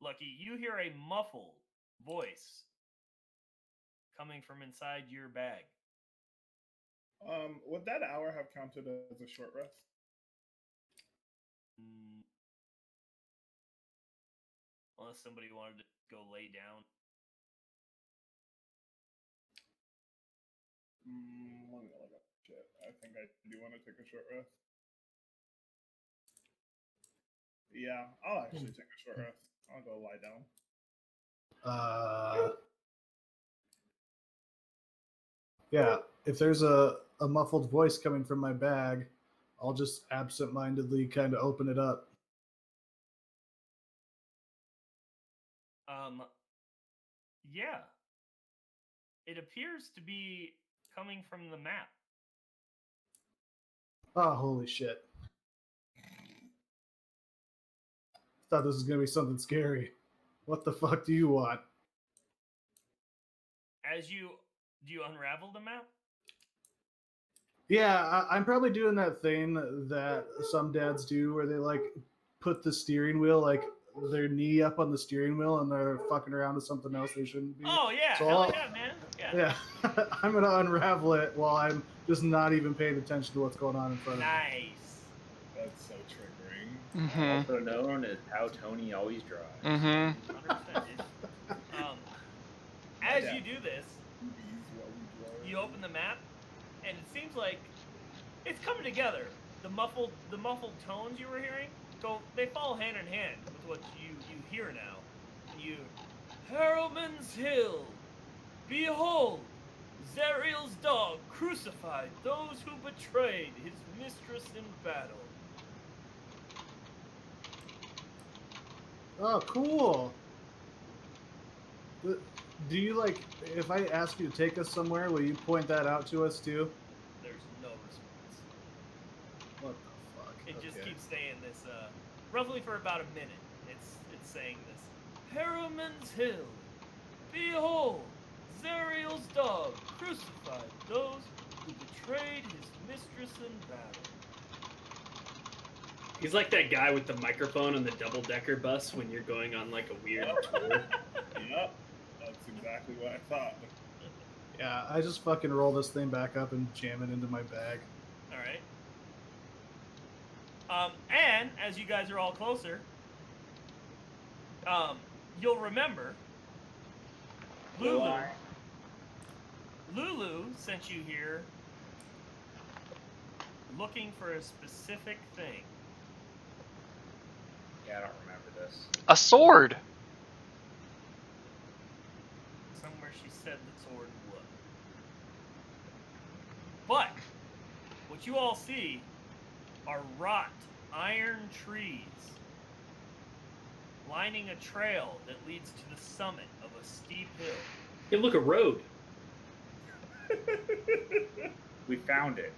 Lucky, you hear a muffled voice coming from inside your bag. Would that hour have counted as a short rest? Unless somebody wanted to go lay down. Let me look up shit. I think I do want to take a short rest. Yeah, I'll actually take a short rest. I'll go lie down. Yeah, if there's a muffled voice coming from my bag, I'll just absentmindedly kind of open it up. Yeah. It appears to be coming from the map. Oh, holy shit. Thought this was going to be something scary. What the fuck do you want? Do you unravel the map? Yeah, I'm probably doing that thing that some dads do where they like put the steering wheel, like their knee up on the steering wheel and they're fucking around with something else they shouldn't be. Oh, yeah. So Hell yeah, man. Yeah. Yeah. I'm going to unravel it while I'm just not even paying attention to what's going on in front of me. Nice. That's so triggering. Mm-hmm. Also known as how Tony always drives. Mm-hmm. 100%, dude. As you do this, you open the map, and it seems like it's coming together. The muffled tones you were hearing, they fall hand in hand with what you hear now. You, Harrowman's Hill, behold, Zariel's dog crucified those who betrayed his mistress in battle. Oh, cool. Do you like, if I ask you to take us somewhere, will you point that out to us too? There's no response. What the fuck? It just keeps saying this, roughly for about a minute. It's saying this. Harrowman's Hill, behold, Zariel's dog crucified those who betrayed his mistress in battle. He's like that guy with the microphone on the double-decker bus when you're going on like a weird tour. Yep, that's exactly what I thought. Yeah, I just fucking roll this thing back up and jam it into my bag. All right. And as you guys are all closer, you'll remember Lulu sent you here looking for a specific thing. Yeah, I don't remember this. A sword. Somewhere she said the sword would. But what you all see are wrought iron trees lining a trail that leads to the summit of a steep hill. Hey, look, a road. We found it.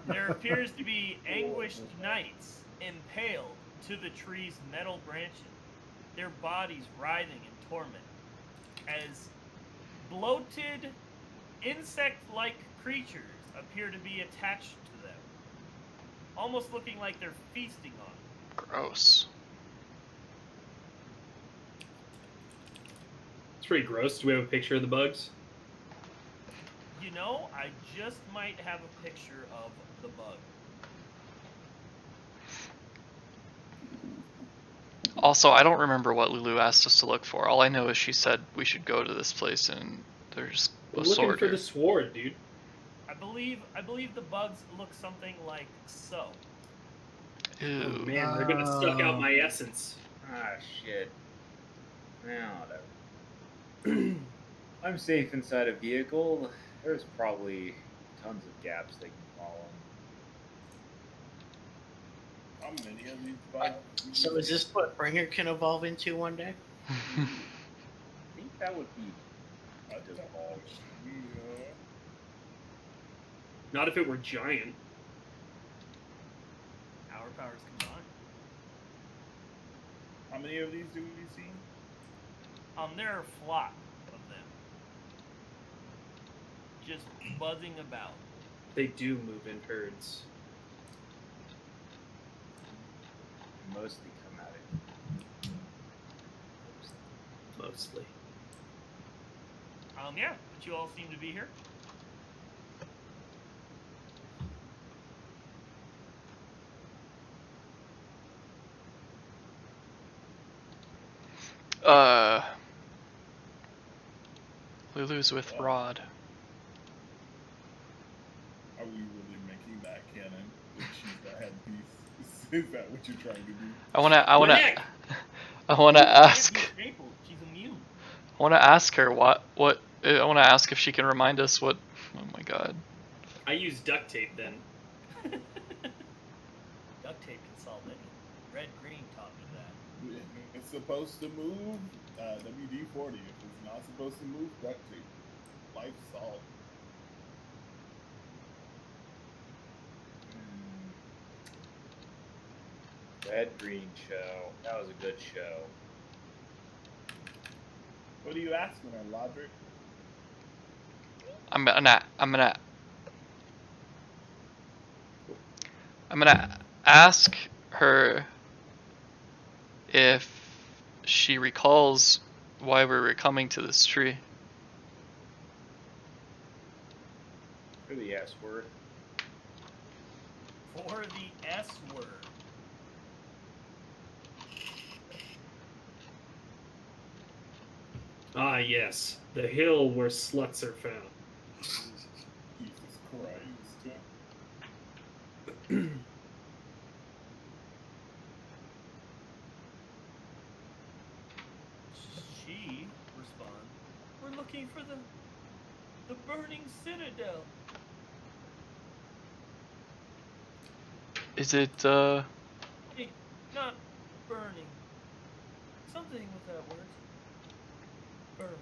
There appears to be anguished knights impaled to the tree's metal branches, their bodies writhing in torment, as bloated, insect-like creatures appear to be attached to them, almost looking like they're feasting on them. Gross. It's pretty gross. Do we have a picture of the bugs? You know, I just might have a picture of the bug. Also, I don't remember what Lulu asked us to look for. All I know is she said we should go to this place and there's We're a looking sword for here. the sword, dude. I believe the bugs look something like so. Oh Ew. man, they're gonna suck out my essence. Ah, shit. Now, whatever. I'm safe inside a vehicle. There's probably tons of gaps they can fall in. How many of these bugs? So is this what Bringer can evolve into one day? I think that would be. I just all Not if it were giant. Our powers combined. How many of these do we see? There are a flock of them, just buzzing about. They do move in herds. Mostly come out of. Mostly. Yeah, but you all seem to be here. Lulu's with Rod. Are we really making that canon? That she's the headpiece? Is that what you're trying to do? I wanna neck. I wanna ask She's immune. I wanna ask her what I wanna ask if she can remind us what. Oh my god. I use duct tape then. Duct tape can solve anything. Red Green taught me that. It's supposed to move WD-40. If it's not supposed to move, duct tape. Life solved. Red Green show. That was a good show. What are you asking her, Lodric? I'm gonna ask her if she recalls why we were coming to this tree. For the S word. For the S word. Ah, yes. The hill where sluts are found. Jesus Christ. She responds, "We're looking for the burning citadel." Is it Hey, not burning. Something with that word. Burn.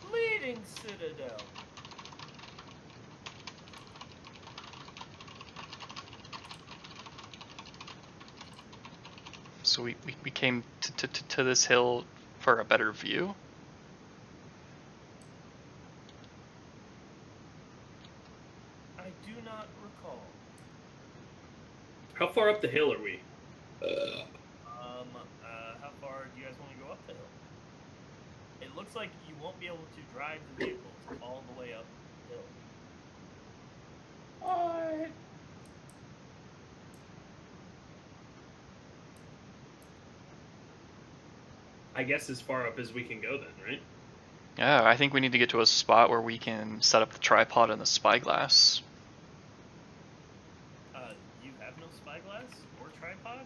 Bleeding citadel. so we came to this hill for a better view? I do not recall. How far up the hill are we? How far do you guys want to go up the hill? It looks like you won't be able to drive the vehicles all the way up the hill. What? I guess as far up as we can go then, right? Yeah, I think we need to get to a spot where we can set up the tripod and the spyglass. You have no spyglass or tripod?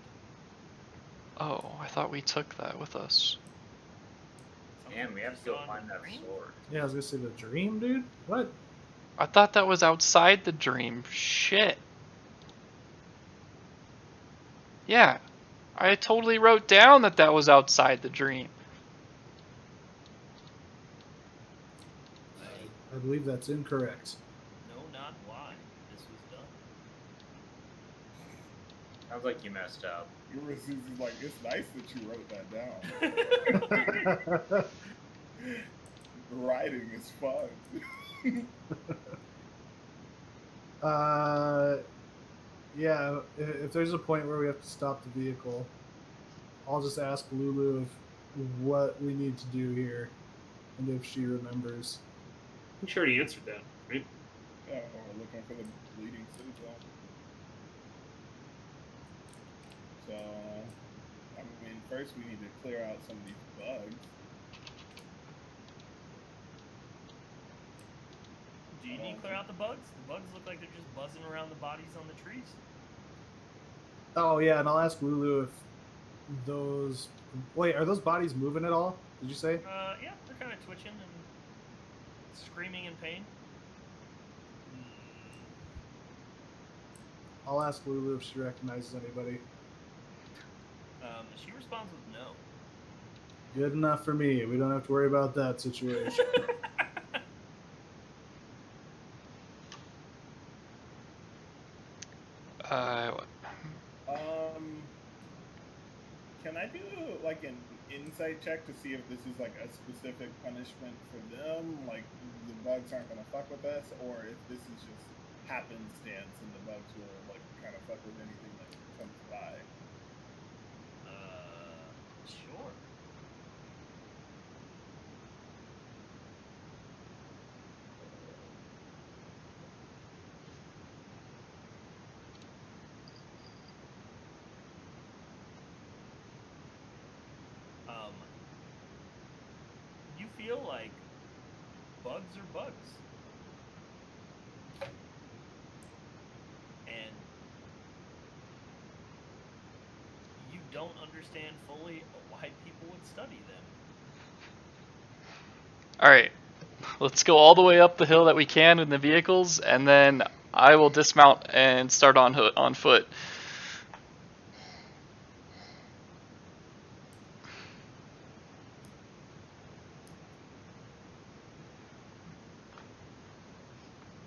Oh, I thought we took that with us. And we have to go find that Dream? sword. Yeah, I was gonna say the dream, dude. What? I thought that was outside the dream. Shit. Yeah, I totally wrote down that that was outside the dream. I believe that's incorrect. No, not why this was done. Sounds like you messed up. Ulysses is like, it's nice that you wrote that down. Writing is fun. Yeah. If there's a point where we have to stop the vehicle, I'll just ask Lulu what we need to do here, and if she remembers. I'm sure he answered that, right? Yeah, we're looking for the bleeding citadel. So, I mean, first we need to clear out some of these bugs. Do you need to clear out the bugs? The bugs look like they're just buzzing around the bodies on the trees. Oh yeah, and I'll ask Lulu if those. Wait, are those bodies moving at all? Did you say? Yeah, they're kind of twitching and screaming in pain. I'll ask Lulu if she recognizes anybody. She responds with no. Good enough for me. We don't have to worry about that situation. What? Can I do like an insight check to see if this is like a specific punishment for them? Like the bugs aren't gonna fuck with us, or if this is just happenstance and the bugs will like kind of fuck with anything that comes by. Sure. You feel like bugs are bugs. And you don't understand fully why people would study them. Alright, let's go all the way up the hill that we can in the vehicles, and then I will dismount and start on foot.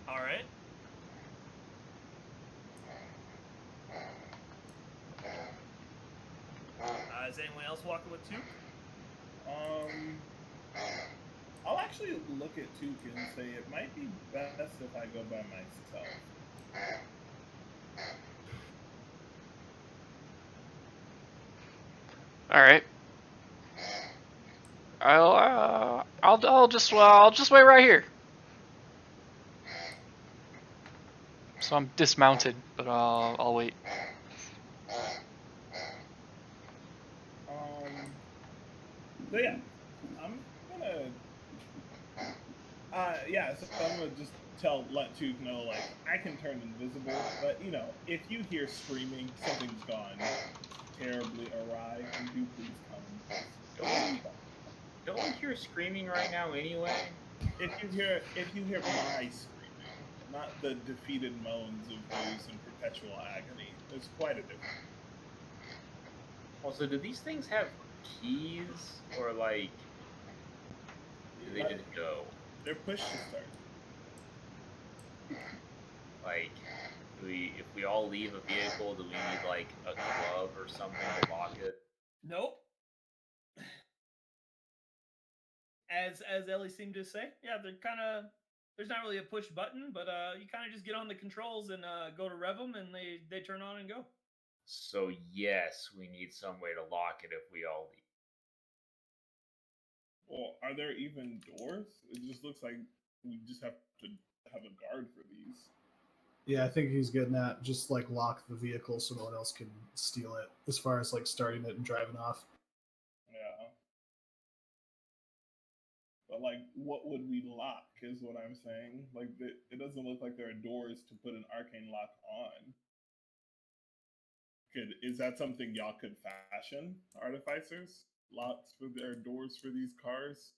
Alright. Is anyone else walking with Took? I'll actually look at Took and say it might be best if I go by myself. Alright. I'll just wait right here. So I'm dismounted, but I'll wait. So yeah, I'm gonna. So I'm gonna just let Took know like I can turn invisible, but you know if you hear screaming, something's gone terribly awry, and do please come. Don't we hear screaming right now anyway? If you hear my screaming, not the defeated moans of those in perpetual agony, there's quite a difference. Also, do these things have keys, or like, do they just go? They're push to start. Like, if we all leave a vehicle, do we need like a glove or something to lock it? Nope. As Ellie seemed to say, yeah, they're kind of. There's not really a push button, but you kind of just get on the controls and go to rev them, and they turn on and go. So yes, we need some way to lock it if we all leave. Well, are there even doors? It just looks like we just have to have a guard for these. Yeah, I think he's getting at just like lock the vehicle so no one else can steal it. As far as like starting it and driving off. Yeah. But like, what would we lock? Is what I'm saying. Like, it doesn't look like there are doors to put an arcane lock on. Is that something y'all could fashion? Artificers, locks for their doors for these cars.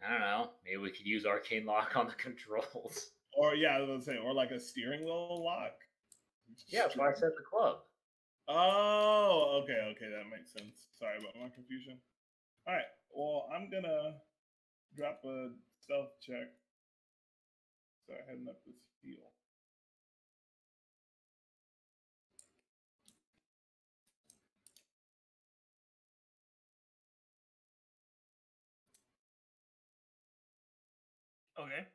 I don't know. Maybe we could use arcane lock on the controls. Or yeah, I was gonna say, or like a steering wheel lock. Yeah, that's why I said the club. Oh, okay, that makes sense. Sorry about my confusion. All right, well, I'm gonna drop a stealth check. Start heading up this hill. Okay.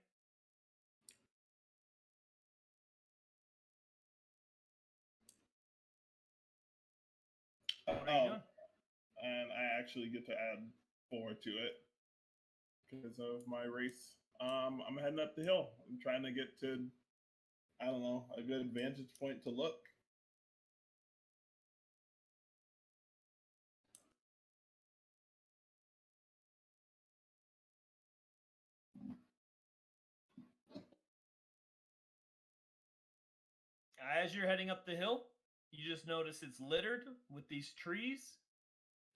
What are you doing? And I actually get to add 4 to it because of my race. I'm heading up the hill. I'm trying to get to, I don't know, a good vantage point to look. As you're heading up the hill, you just notice it's littered with these trees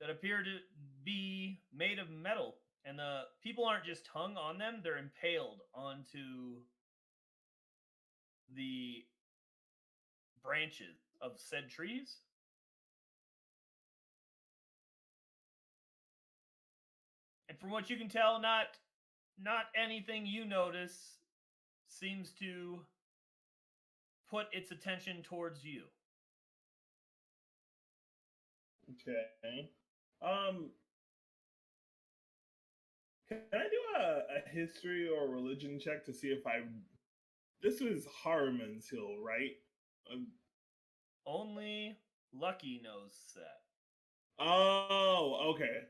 that appear to be made of metal. And the people aren't just hung on them, they're impaled onto the branches of said trees. And from what you can tell, not anything you notice seems to put its attention towards you. Okay. Can I do a history or religion check to see if I? This was Harmon's Hill, right? Only Lucky knows that. Oh, okay.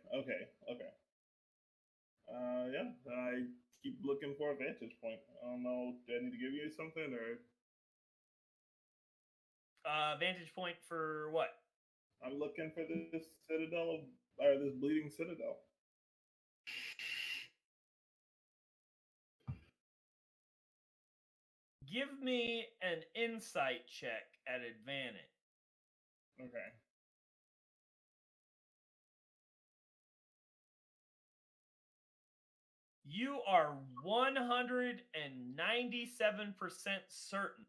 Yeah. I keep looking for a vantage point. I don't know. Do I need to give you something or? Vantage point for what? I'm looking for this citadel or this bleeding citadel. Give me an insight check at advantage. Okay. You are 197% certain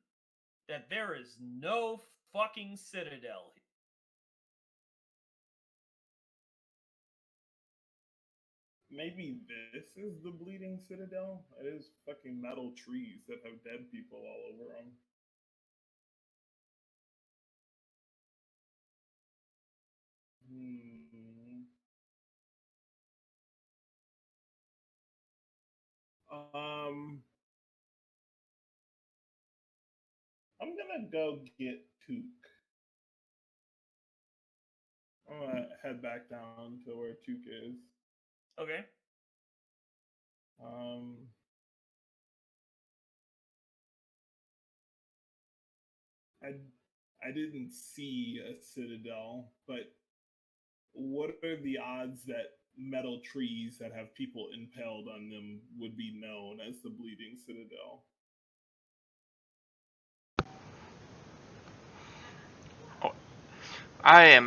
that there is no fucking citadel. Maybe this is the bleeding citadel. It is fucking metal trees that have dead people all over them. I'm gonna go get Took. I'm gonna head back down to where Took is. Okay. I didn't see a citadel, but what are the odds that metal trees that have people impaled on them would be known as the bleeding citadel? I am,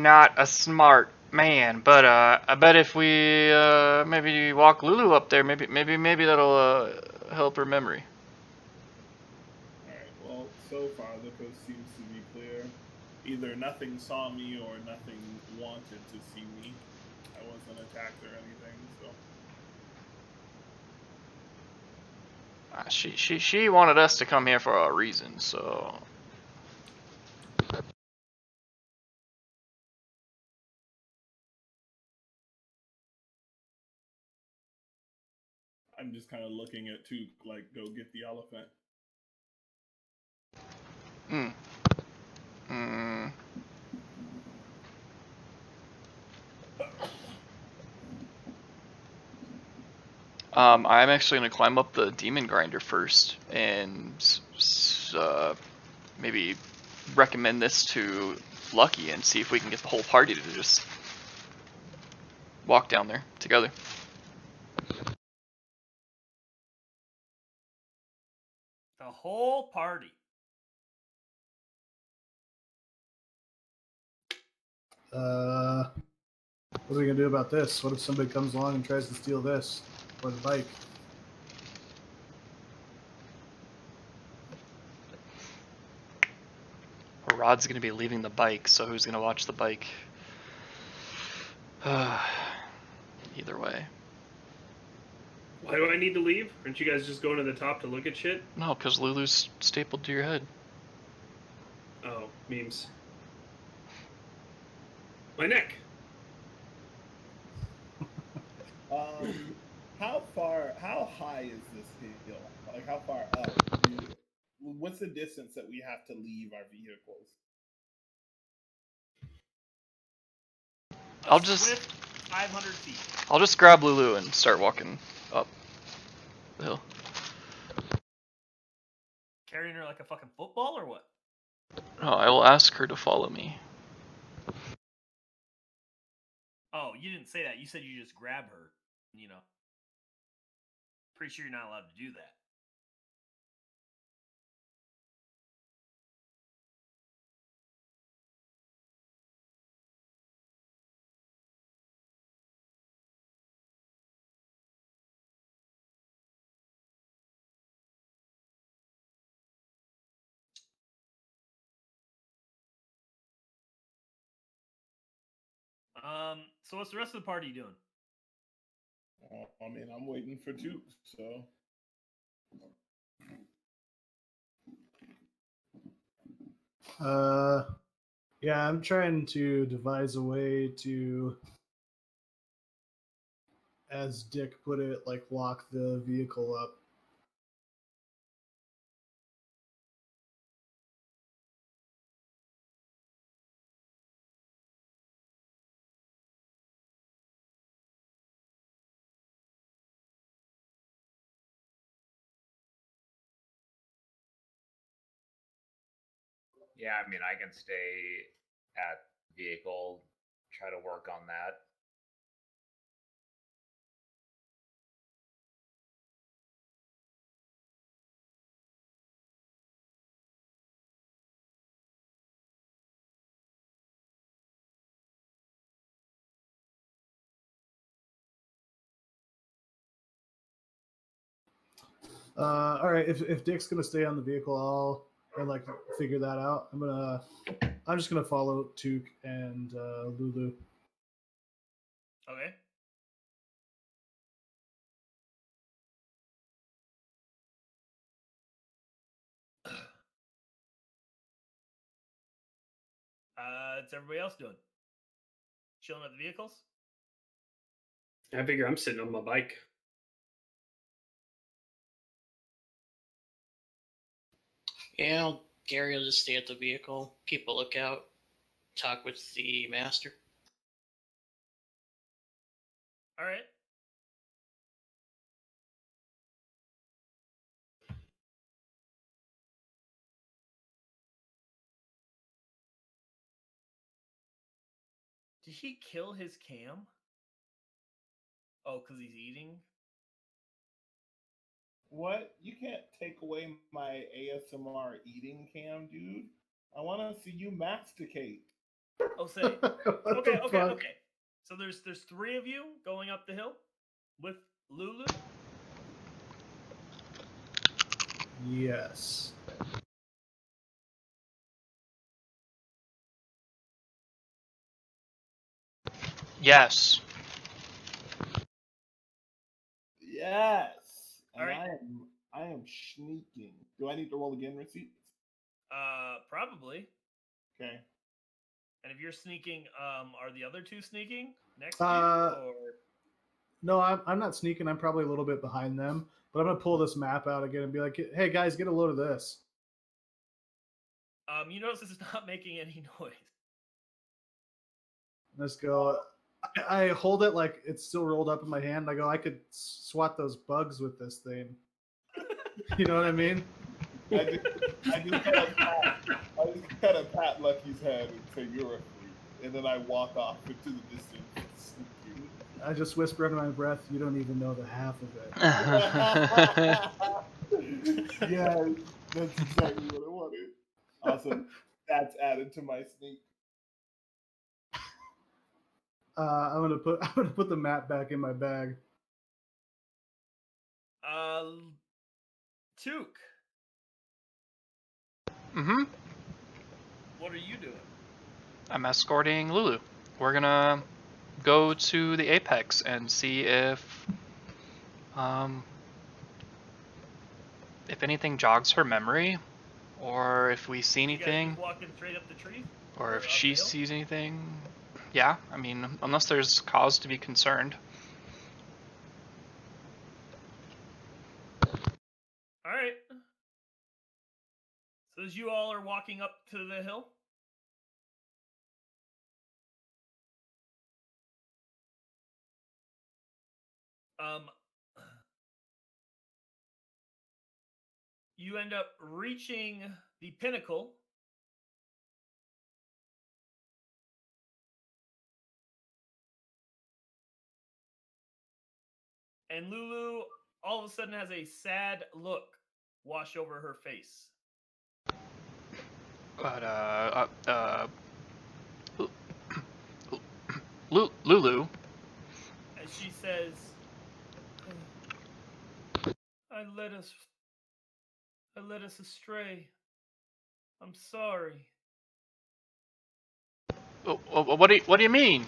not a smart man, but I bet if we maybe walk Lulu up there, maybe that'll help her memory. All right. Well, so far the coast seems to be clear. Either nothing saw me or nothing wanted to see me. I wasn't attacked or anything, so. She wanted us to come here for a reason, so. I'm just kind of looking at Took, like, go get the elephant. I'm actually gonna climb up the demon grinder first and maybe recommend this to Lucky and see if we can get the whole party to just walk down there together. The whole party. What are we gonna do about this? What if somebody comes along and tries to steal this or the bike? Rod's gonna be leaving the bike, so who's gonna watch the bike? Either way. Why do I need to leave? Aren't you guys just going to the top to look at shit? No, because Lulu's stapled to your head. Oh, memes. My neck. How high is this hill? Like, how far up? What's the distance that we have to leave our vehicles? I'll just- Swift 500 feet. I'll just grab Lulu and start walking up the hill. Carrying her like a fucking football or what? No, I will ask her to follow me. Oh, you didn't say that. You said you just grab her. You know. Pretty sure you're not allowed to do that. So what's the rest of the party doing? I mean, I'm waiting for Duke, so. Yeah, I'm trying to devise a way to, as Dick put it, like lock the vehicle up. Yeah, I mean, I can stay at vehicle, try to work on that. All right, if Dick's gonna stay on the vehicle, I'll like figure that out. I'm just gonna follow Took and Lulu. Okay. What's everybody else doing? Chilling at the vehicles? I figure I'm sitting on my bike. Yeah, Gary will just stay at the vehicle, keep a lookout, talk with the master. All right. Did he kill his cam? Oh, because he's eating? What? You can't take away my ASMR eating cam, dude. I want to see you masticate. Oh, say. What Okay, the okay, fuck? okay. So there's 3 of you going up the hill with Lulu? Yes. Yes. Yes. And All right. I am sneaking. Do I need to roll again, receipts? Probably. Okay. And if you're sneaking, are the other 2 sneaking next to you? Or No, I'm not sneaking. I'm probably a little bit behind them, but I'm gonna pull this map out again and be like, "Hey guys, get a load of this." you notice it's not making any noise. Let's go. I hold it like it's still rolled up in my hand. I go, I could swat those bugs with this thing. You know what I mean? I just kind of pat Lucky's head and say, "You're a freak," and then I walk off into the distance. I just whisper under my breath, "You don't even know the half of it." Yeah, that's exactly what I wanted. Awesome. That's added to my sneak. I'm gonna put the map back in my bag. Took, Mm-hmm. what are you doing? I'm escorting Lulu. We're gonna go to the apex and see if anything jogs her memory, or if we see You guys anything, just walking straight up the trees? or if up she the hill? sees anything. Yeah, I mean, unless there's cause to be concerned. All right. So as you all are walking up to the hill, you end up reaching the pinnacle. And Lulu all of a sudden has a sad look wash over her face. But Lulu, As she says, I led us astray. I'm sorry. what do you mean?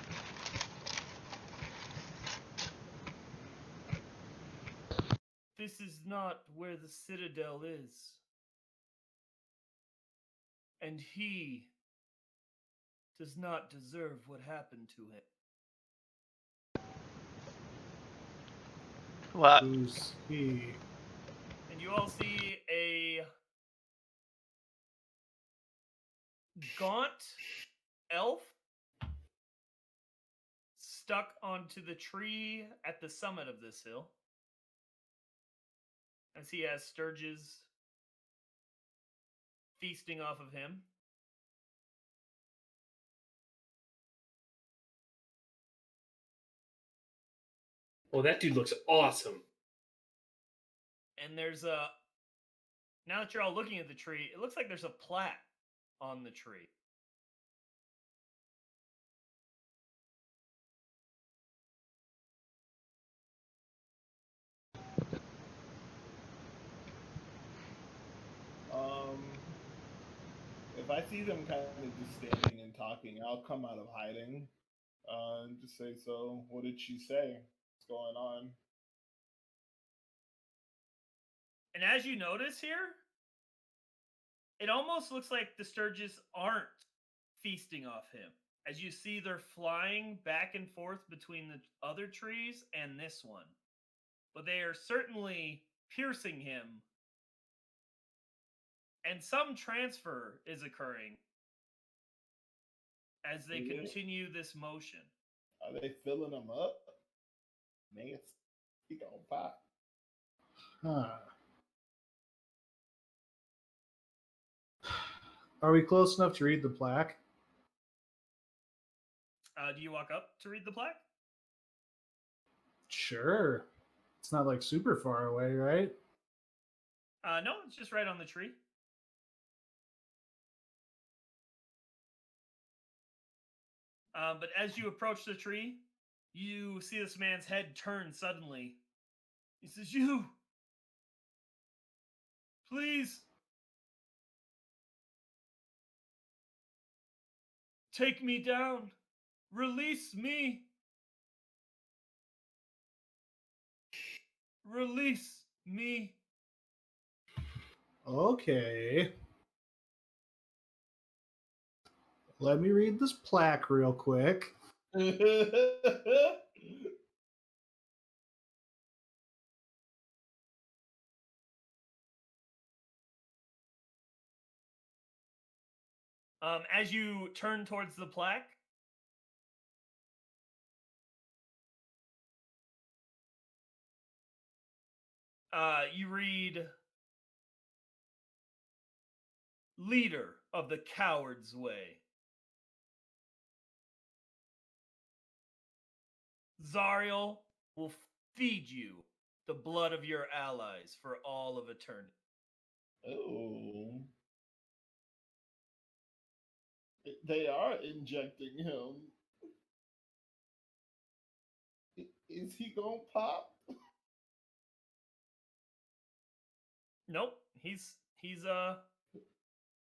This is not where the citadel is. And he does not deserve what happened to him. What? Who's he? And you all see a gaunt elf stuck onto the tree at the summit of this hill. As he has Sturges feasting off of him. Oh, that dude looks awesome. And there's now that you're all looking at the tree, it looks like there's a plaque on the tree. If I see them kind of just standing and talking, I'll come out of hiding and just say, "So, what did she say? What's going on?" And as you notice here, it almost looks like the Sturges aren't feasting off him. As you see, they're flying back and forth between the other trees and this one. But they are certainly piercing him. And some transfer is occurring as they Yeah. continue this motion. Are they filling them up? Man, he gonna pop. Huh. Are we close enough to read the plaque? Do you walk up to read the plaque? Sure. It's not like super far away, right? No, it's just right on the tree. But as you approach the tree, you see this man's head turn suddenly. He says, "You! Please! Take me down! Release me! Release me!" Okay. Let me read this plaque real quick. As you turn towards the plaque, you read, "Leader of the coward's way. Zariel will feed you the blood of your allies for all of eternity." Oh, they are injecting him. Is he gonna pop? Nope. He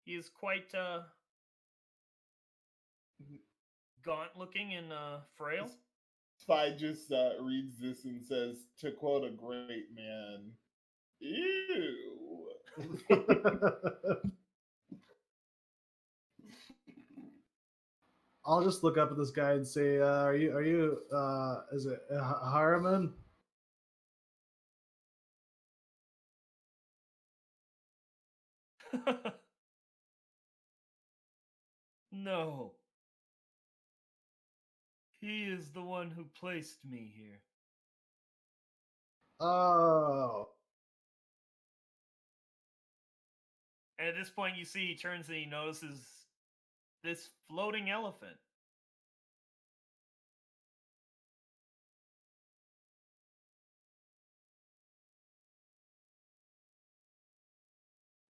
is quite gaunt looking and frail. Spy just reads this and says, to quote a great man, ew. I'll just look up at this guy and say, "Are you? Is it Harriman?" No. He is the one who placed me here. Oh, And at this point, you see he turns and he notices this floating elephant.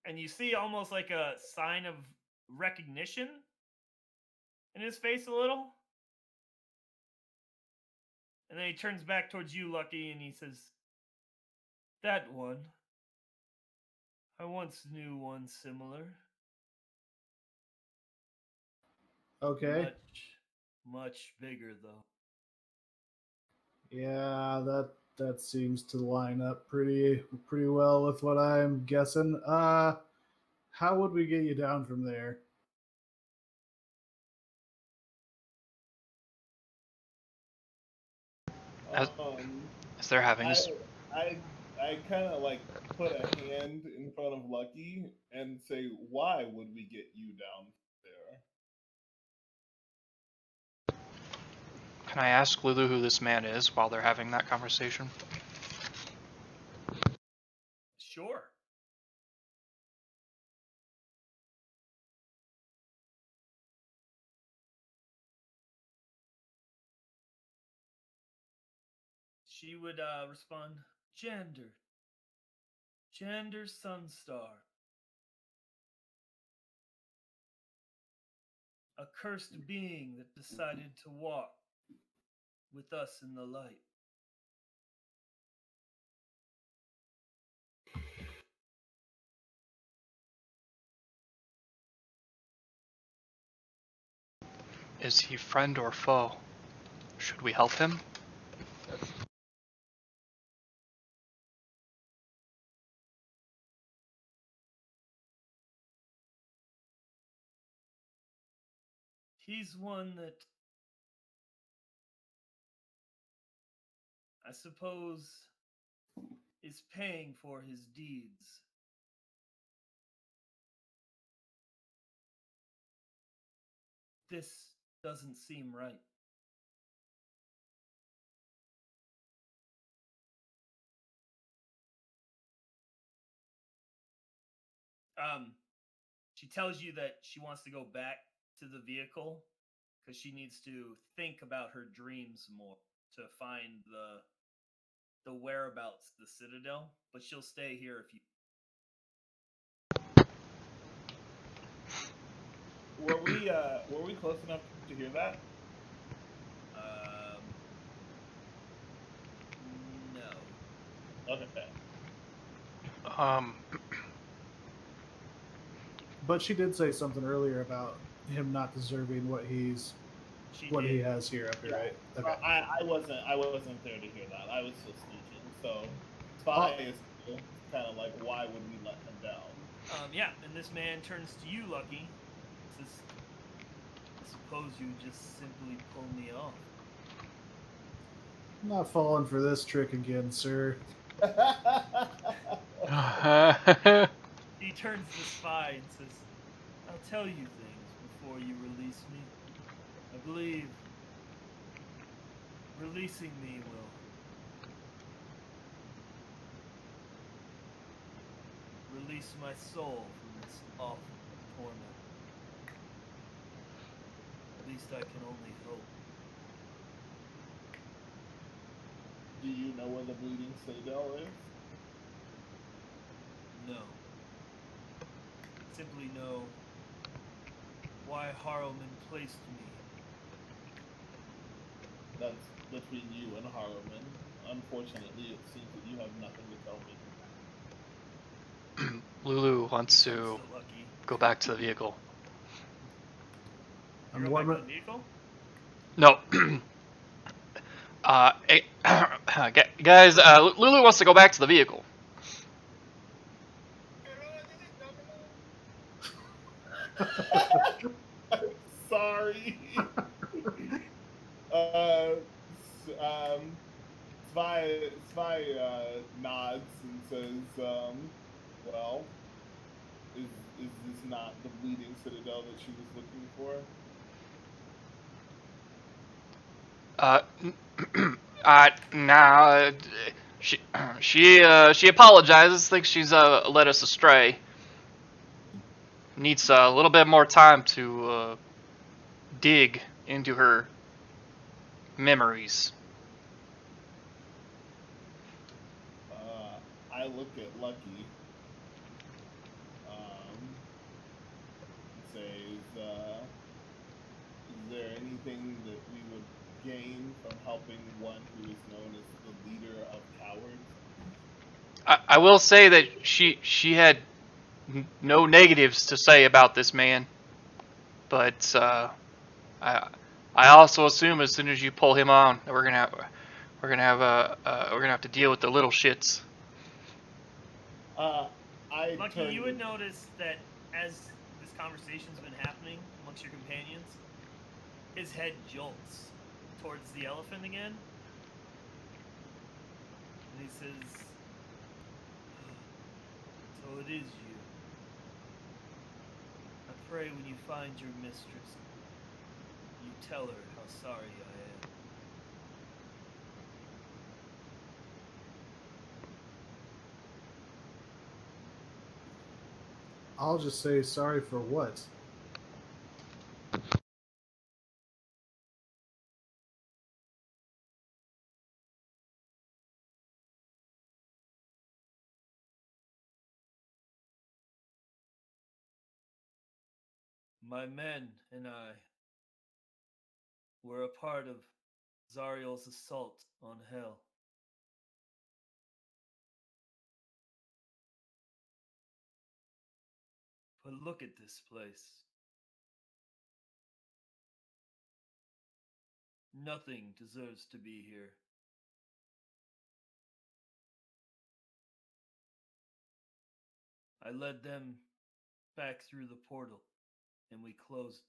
And you see almost like a sign of recognition in his face a little. And then he turns back towards you, Lucky, and he says, "That one. I once knew one similar. okay. Much bigger, though." Yeah, that seems to line up pretty well with what I'm guessing. How would we get you down from there? As, Um, as they're having I this, I kind of like put a hand in front of Lucky and say, "Why would we get you down there?" can I ask Lulu who this man is while they're having that conversation? Sure. She would respond, "Jander. Jander Sunstar. A cursed being that decided to walk with us in the light." Is he friend or foe? Should we help him? He's one that I suppose is paying for his deeds. This doesn't seem right. She tells you that she wants to go back to the vehicle because she needs to think about her dreams more to find the whereabouts of the Citadel, but she'll stay here if you. Were we close enough to hear that? No. Okay. But she did say something earlier about him not deserving what he has here up here, right? Okay. I wasn't there to hear that. I was still sneaking. So Spy is still kind of like, why would we let him down? Yeah, and this man turns to you, Lucky. Says, "I suppose you just simply pull me off." I'm not falling for this trick again, sir. He turns to Spy and says, "I'll tell you things before you release me. I believe releasing me will release my soul from this awful torment. At least I can only hope." Do you know where the Bleeding Citadel is? No. Simply know why Harleman placed me That's between you and Harleman. Unfortunately, it seems that you have nothing to tell me. Lulu wants He turns to to Lucky. go back to the vehicle. You I'm go back to warming. the vehicle? No. Hey, guys, Lulu wants to go back to the vehicle. Sorry. Svi nods and says, "Well, is this not the bleeding citadel that she was looking for?" Uh, nah. She apologizes. Thinks she's led us astray. Needs a little bit more time to dig into her memories. I look at Lucky. And says, "Is there anything that we would gain from helping one who is known as the leader of cowards?" I will say that she had no negatives to say about this man, but I I also assume as soon as you pull him on, we're gonna have to deal with the little shits. I Lucky, turn. you would notice that as this conversation's been happening amongst your companions, his head jolts towards the elephant again. And he says, "So it is you. I pray when you find your mistress, you tell her how sorry I am." I'll just say sorry for what? My men and I were a part of Zariel's assault on Hell. But look at this place. Nothing deserves to be here. I led them back through the portal, and we closed.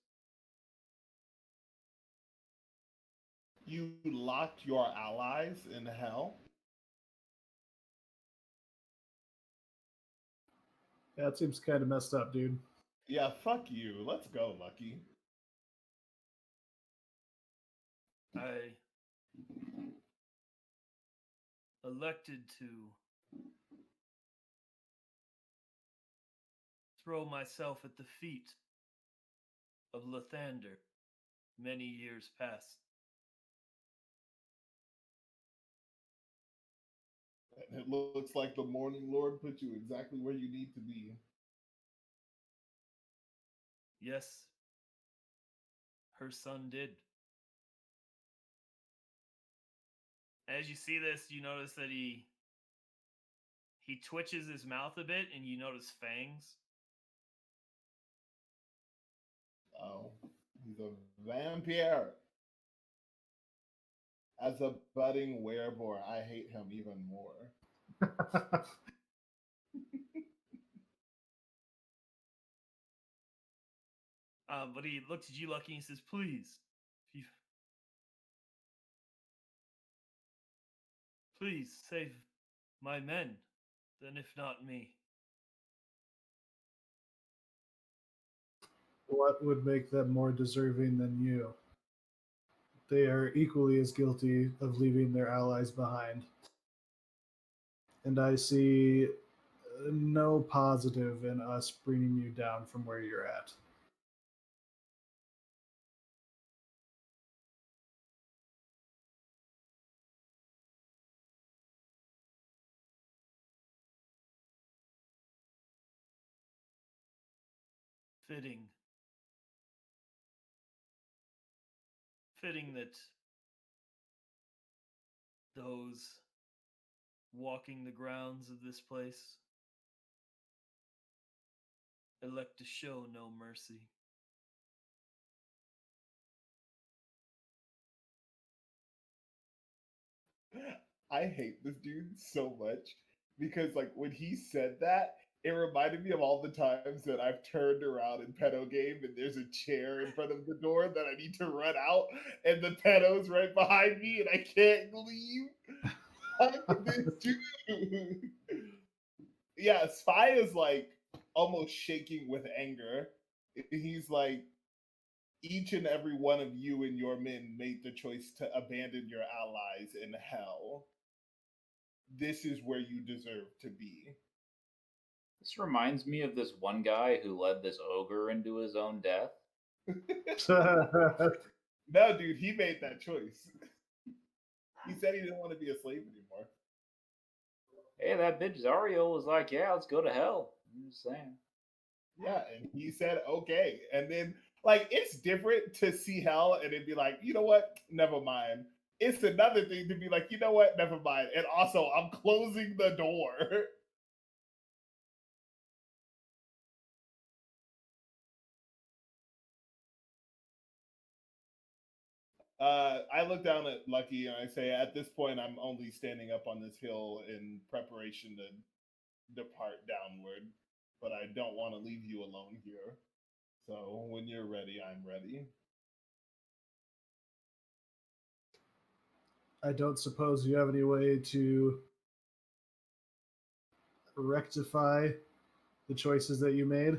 You locked your allies in hell? Yeah, it seems kind of messed up, dude. Yeah, fuck you. Let's go, Lucky. I elected to throw myself at the feet of Lathander many years past. It looks like the Morning Lord put you exactly where you need to be. Yes, her son did. As you see this, you notice that he twitches his mouth a bit, and you notice fangs. Oh, he's a vampire. As a budding werebore, I hate him even more. But he looks at you, Lucky, and he says, "Please, please save my men, then if not me." What would make them more deserving than you? They are equally as guilty of leaving their allies behind. And I see no positive in us bringing you down from where you're at. Fitting. Fitting that those walking the grounds of this place elect to show no mercy. I hate this dude so much because, like, when he said that, it reminded me of all the times that I've turned around in pedo game and there's a chair in front of the door that I need to run out, and the pedo's right behind me and I can't leave. How could this dude? Yeah, Spy is like almost shaking with anger. He's like, each and every one of you and your men made the choice to abandon your allies in hell. This is where you deserve to be. This reminds me of this one guy who led this ogre into his own death. No, dude, he made that choice. He said he didn't want to be a slave anymore. Hey, that bitch Zariel was like, yeah, let's go to hell. I'm just saying. Yeah, and he said okay. And then, like, it's different to see hell and then be like, you know what? Never mind. It's another thing to be like, you know what? Never mind. And also, I'm closing the door. I look down at Lucky and I say, at this point, I'm only standing up on this hill in preparation to depart downward, but I don't want to leave you alone here. So when you're ready, I'm ready. I don't suppose you have any way to rectify the choices that you made?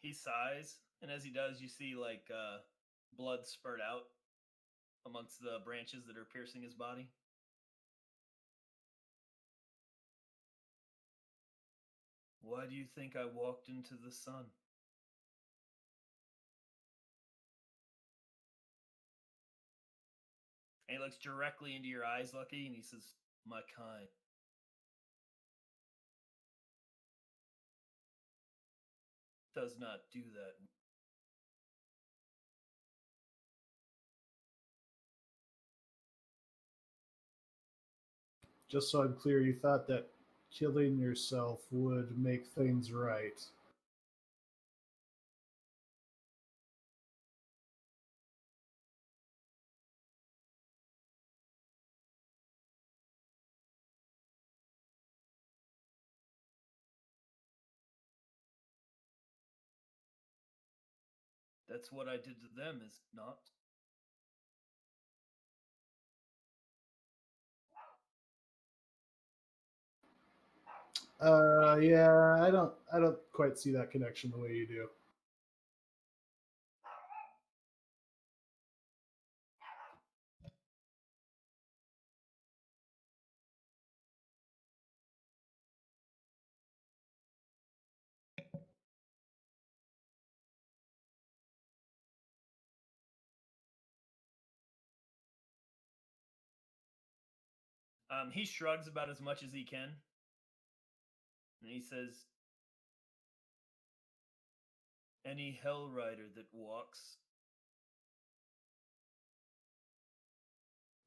He sighs, and as he does, you see like blood spurt out amongst the branches that are piercing his body. Why do you think I walked into the sun? And he looks directly into your eyes, Lucky, and he says, my kind. Does not do that. Just so I'm clear, you thought that killing yourself would make things right. That's what I did to them, is it not? Yeah, I don't quite see that connection the way you do. He shrugs about as much as he can. And he says, any hell rider that walks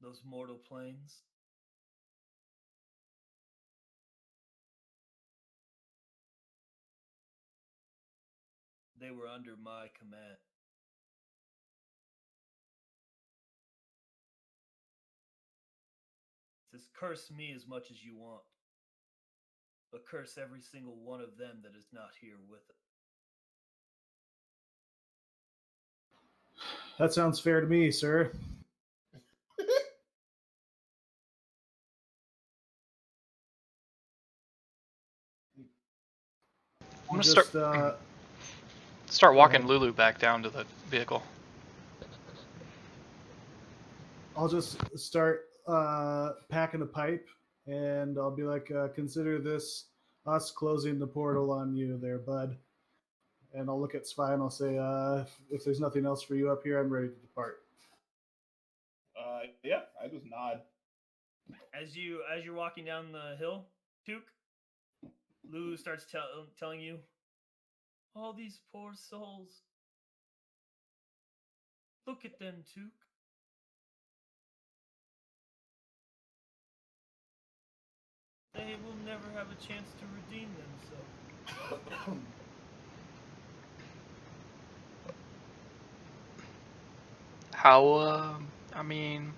those mortal planes they were under my command. It says, curse me as much as you want, but curse every single one of them that is not here with us. That sounds fair to me, sir. I'm gonna Just, start walking ahead. Lulu back down to the vehicle. I'll just start packing a pipe, and I'll be like, consider this us closing the portal on you there, bud. And I'll look at Spy and I'll say, if there's nothing else for you up here, I'm ready to depart. Yeah, I just nod. As you're walking down the hill, Took. Lulu starts telling you, all these poor souls. Look at them, Took. They will never have a chance to redeem themselves. How? I mean,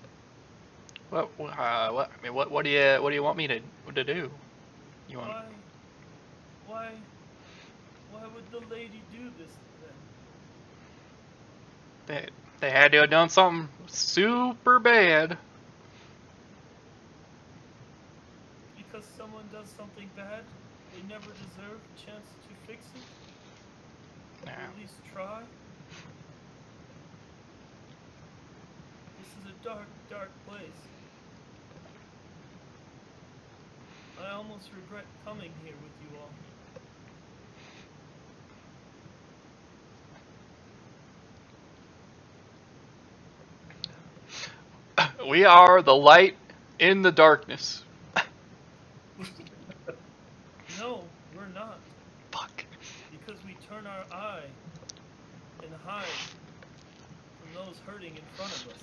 what? I mean, what do you want me to do? You want? Why would the lady do this then? They had to have done something super bad. Because someone does something bad, they never deserve a chance to fix it? Or Nah. at least try? This is a dark, dark place. I almost regret coming here with you all. We are the light in the darkness. No, we're not. Fuck. Because we turn our eye and hide from those hurting in front of us.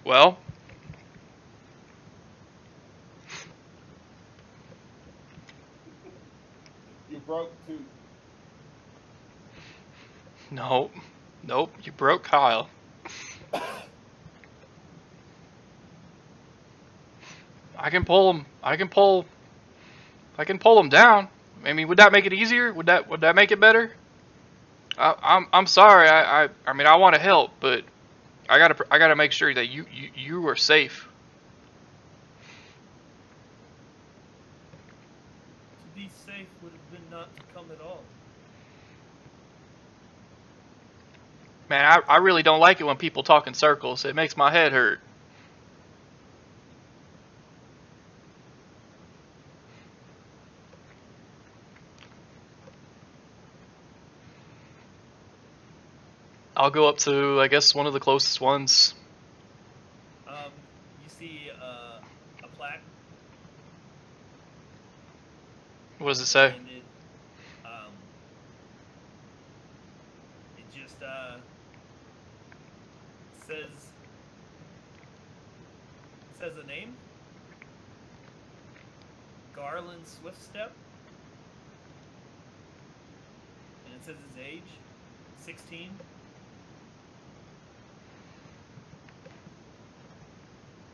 Well, You broke too. nope, you broke Kyle. I can pull him down. I mean, would that make it easier? Would that make it better? I'm sorry. I mean, I want to help, but I gotta make sure that you are safe. To be safe would have been not to come at all. Man, I really don't like it when people talk in circles. It makes my head hurt. I'll go up to, I guess, one of the closest ones. You see a plaque. What does it say? And it just says a name. Garland Swiftstep. And it says his age, 16.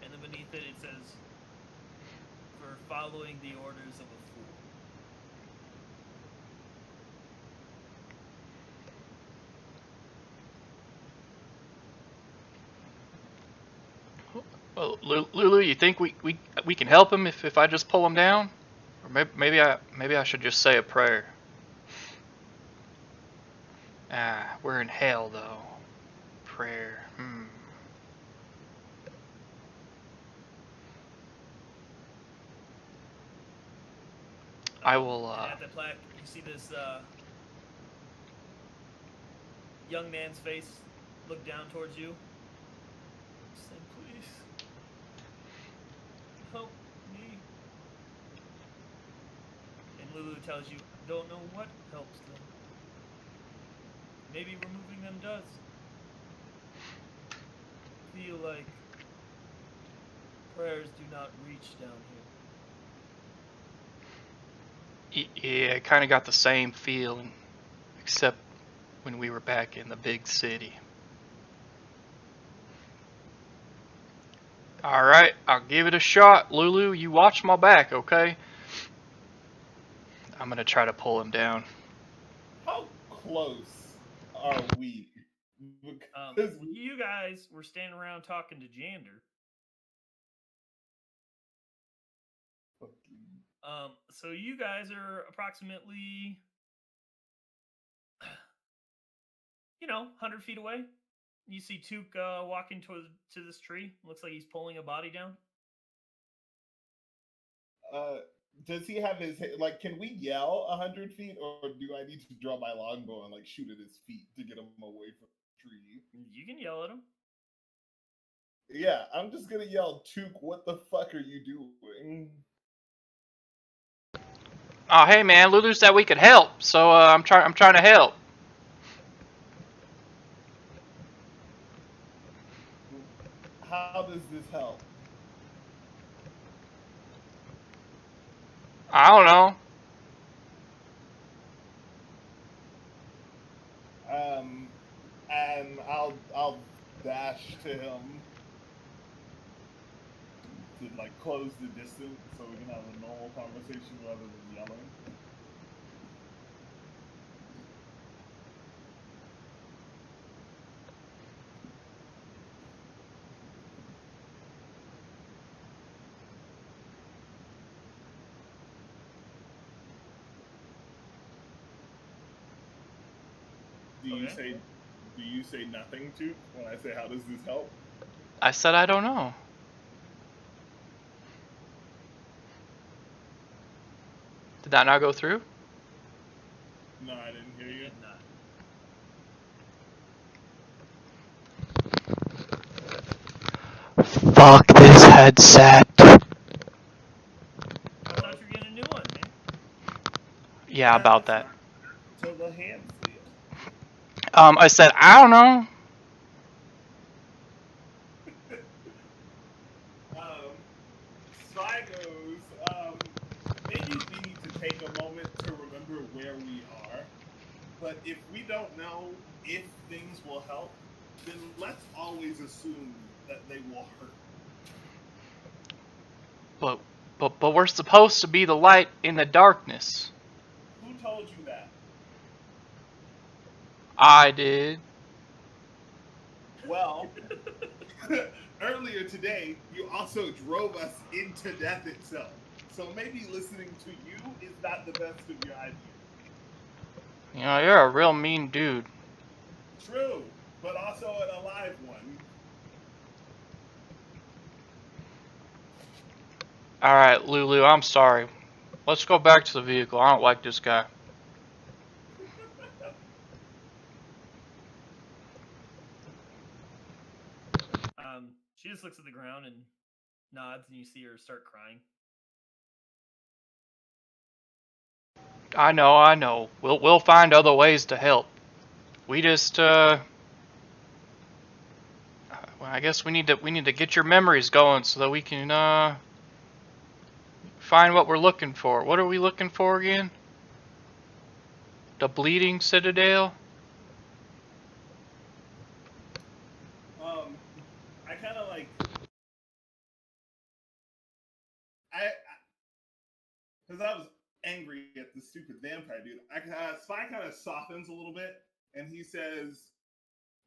And then beneath it, it says, for following the orders of a fool. Well, Lulu, you think we can help him if I just pull him down? Or maybe I should just say a prayer. Ah, we're in hell though. Prayer. I will. And at the plaque, you see this young man's face look down towards you. Saying, please, help me. And Lulu tells you, don't know what helps them. Maybe removing them does. Feel like prayers do not reach down here. Yeah, I kind of got the same feeling, except when we were back in the big city. All right, I'll give it a shot, Lulu. You watch my back, okay? I'm gonna try to pull him down. How close are we? Because You guys were standing around talking to Jander. So you guys are approximately, 100 feet away. You see Took walking to this tree. Looks like he's pulling a body down. Does he have his like? Can we yell 100 feet, or do I need to draw my longbow and like shoot at his feet to get him away from the tree? You can yell at him. Yeah, I'm just gonna yell, Took, what the fuck are you doing? Oh, hey man, Lulu said we could help, so I'm trying to help. How does this help? I don't know. And I'll dash to him to like close the distance so we can have a normal conversation rather than yelling. Okay. Do you say nothing to when I say how does this help? I said I don't know. Did that not go through? No, I didn't hear you. Did not. Fuck this headset. I thought you were getting a new one, man. Yeah, about It's that. not till the hands feel. I said I don't know. Spy goes, maybe we need to take a moment to remember where we are. But if we don't know if things will help, then let's always assume that they will hurt. But we're supposed to be the light in the darkness. Who told you that? I did. Well, earlier today, you also drove us into death itself. So maybe listening to you is not the best of your ideas. You know, you're a real mean dude. True, but also an alive one. Alright, Lulu, I'm sorry. Let's go back to the vehicle. I don't like this guy. She just looks at the ground and nods, and you see her start crying. I know. We'll find other ways to help. We just well, I guess we need to get your memories going so that we can find what we're looking for. What are we looking for again? The Bleeding Citadel? I kind of like because I was angry at the stupid vampire dude. Spy kind of softens a little bit, and he says,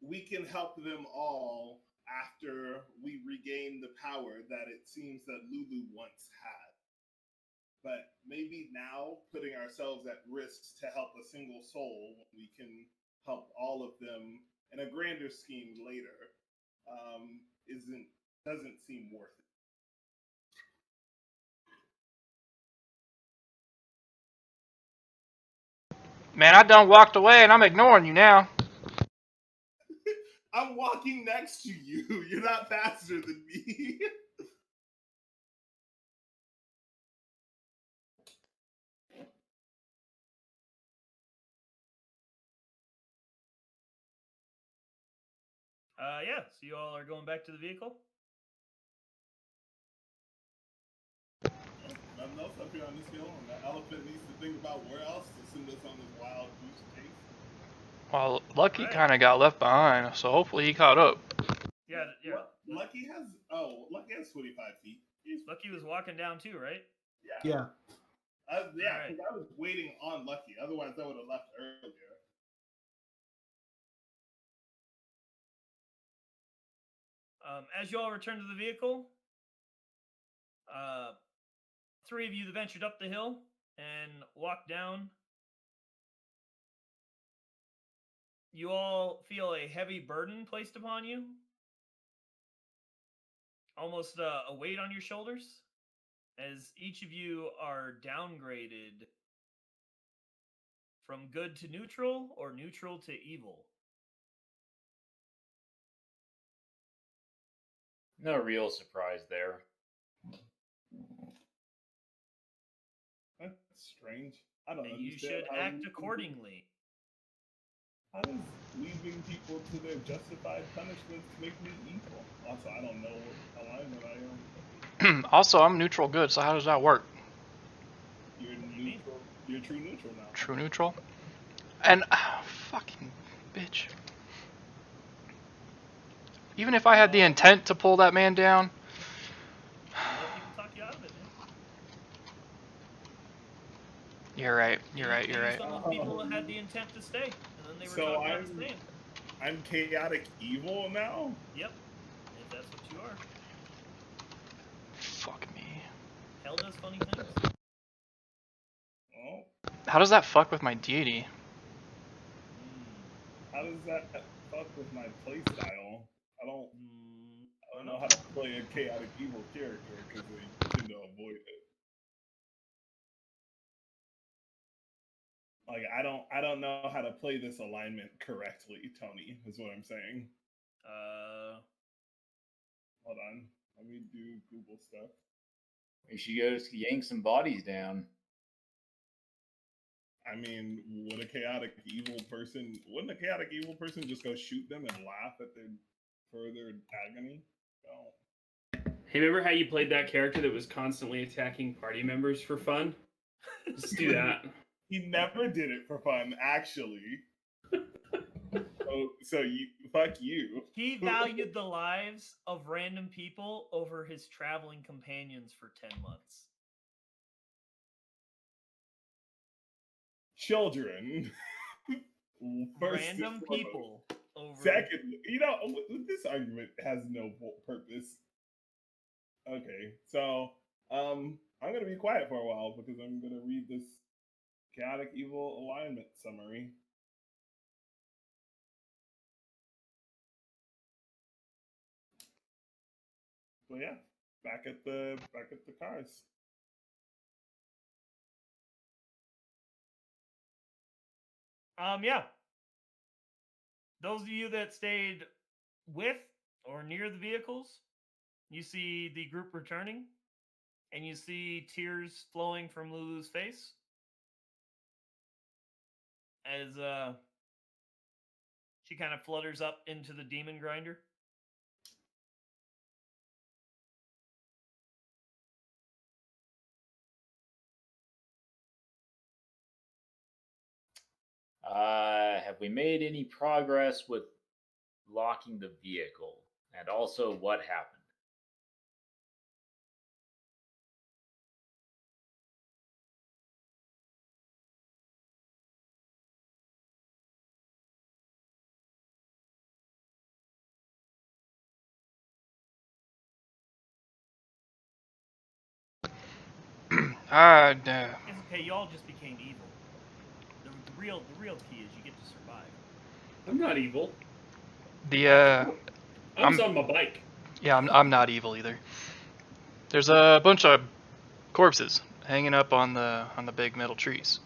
"We can help them all after we regain the power that it seems that Lulu once had. But maybe now, putting ourselves at risk to help a single soul when we can help all of them in a grander scheme later, doesn't seem worth it." Man, I done walked away and I'm ignoring you now. I'm walking next to you. You're not faster than me. Yeah. So you all are going back to the vehicle. Nothing else up here on this hill, and the elephant needs to think about where else to send us on this wild goose chase. Well, Lucky Right. kind of got left behind, so hopefully he caught up. Yeah. Lucky has 25 feet. Lucky was walking down too, right? Yeah. Yeah. Because I was waiting on Lucky. Otherwise, I would have left earlier. As you all return to the vehicle, three of you ventured up the hill and walked down. you all feel a heavy burden placed upon you, almost a weight on your shoulders, as each of you are downgraded from good to neutral or neutral to evil. No real surprise there. That's strange. I don't And you understand should how act accordingly. How does leaving people to their justified punishments make me evil? Also, I don't know what alignment I am. Also, I'm neutral good, so how does that work? You're do you mean? neutral. You're true neutral now. True neutral? And, fucking bitch. Even if I had the intent to pull that man down, You let people talk you out of it, man. you're right. You're right. Some of those people had the intent to stay, and then they were So talked out of staying. I'm chaotic evil now? Yep, if that's what you are. Fuck me. Hell does funny things. Well, How does that fuck with my deity? how does that fuck with my playstyle? I don't know how to play a chaotic evil character because they tend to avoid it. Like I don't know how to play this alignment correctly, Tony, is what I'm saying. Hold on. Let me do Google stuff. We should go yank some bodies down. I mean, wouldn't a chaotic evil person just go shoot them and laugh at their further agony? No. Hey, remember how you played that character that was constantly attacking party members for fun? Just do that. He never did it for fun, actually. So you fuck you. He valued the lives of random people over his traveling companions for 10 months. Children. First Random people over. Second, this argument has no purpose. Okay, so I'm gonna be quiet for a while because I'm gonna read this chaotic evil alignment summary. So yeah, back at the cars. Yeah. Those of you that stayed with or near the vehicles, you see the group returning, and you see tears flowing from Lulu's face as she kind of flutters up into the demon grinder. Have we made any progress with locking the vehicle? And also, what happened? It's okay, y'all just became evil. The real key is you get to survive. I'm not evil. The I was on my bike. yeah, I'm not evil either. There's a bunch of corpses hanging up on the big metal trees.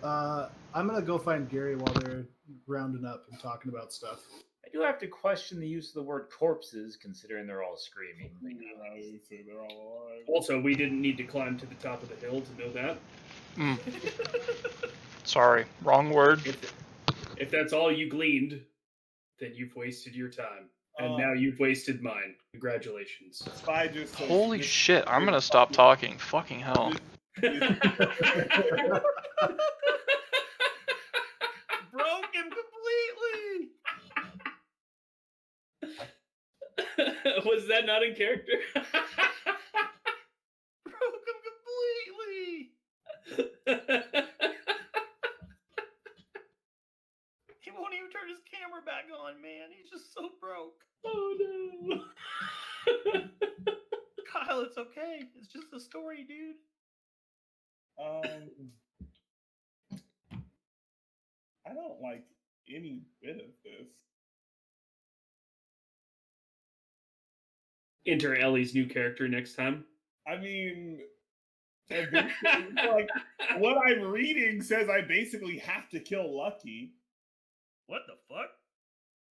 I'm gonna go find Gary while they're rounding up and talking about stuff. I do have to question the use of the word corpses, considering they're all screaming. I would say they're all alive. Also, we didn't need to climb to the top of the hill to know that. Sorry, wrong word. If that's all you gleaned, then you've wasted your time. And now you've wasted mine. Congratulations. Spy just says, Holy shit, I'm gonna stop talking. Fucking hell. Broke him completely. Was that not in character? Broke him completely. He won't even turn his camera back on, man. He's just so broke. Oh no. Kyle, it's okay. It's just a story, dude. I I don't like any bit of this. Enter Ellie's new character next time. I mean, like what I'm reading says I basically have to kill Lucky. What the fuck?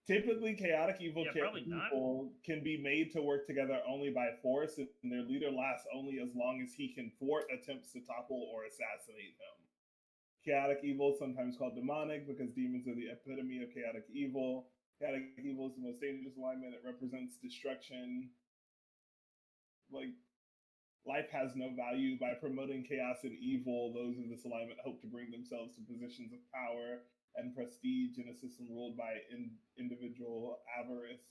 Typically, chaotic evil Yeah, probably not. people can be made to work together only by force, and their leader lasts only as long as he can thwart attempts to topple or assassinate him. Chaotic evil is sometimes called demonic because demons are the epitome of chaotic evil. Chaotic evil is the most dangerous alignment. It represents destruction. Like, life has no value. By promoting chaos and evil, those in this alignment hope to bring themselves to positions of power and prestige in a system ruled by individual avarice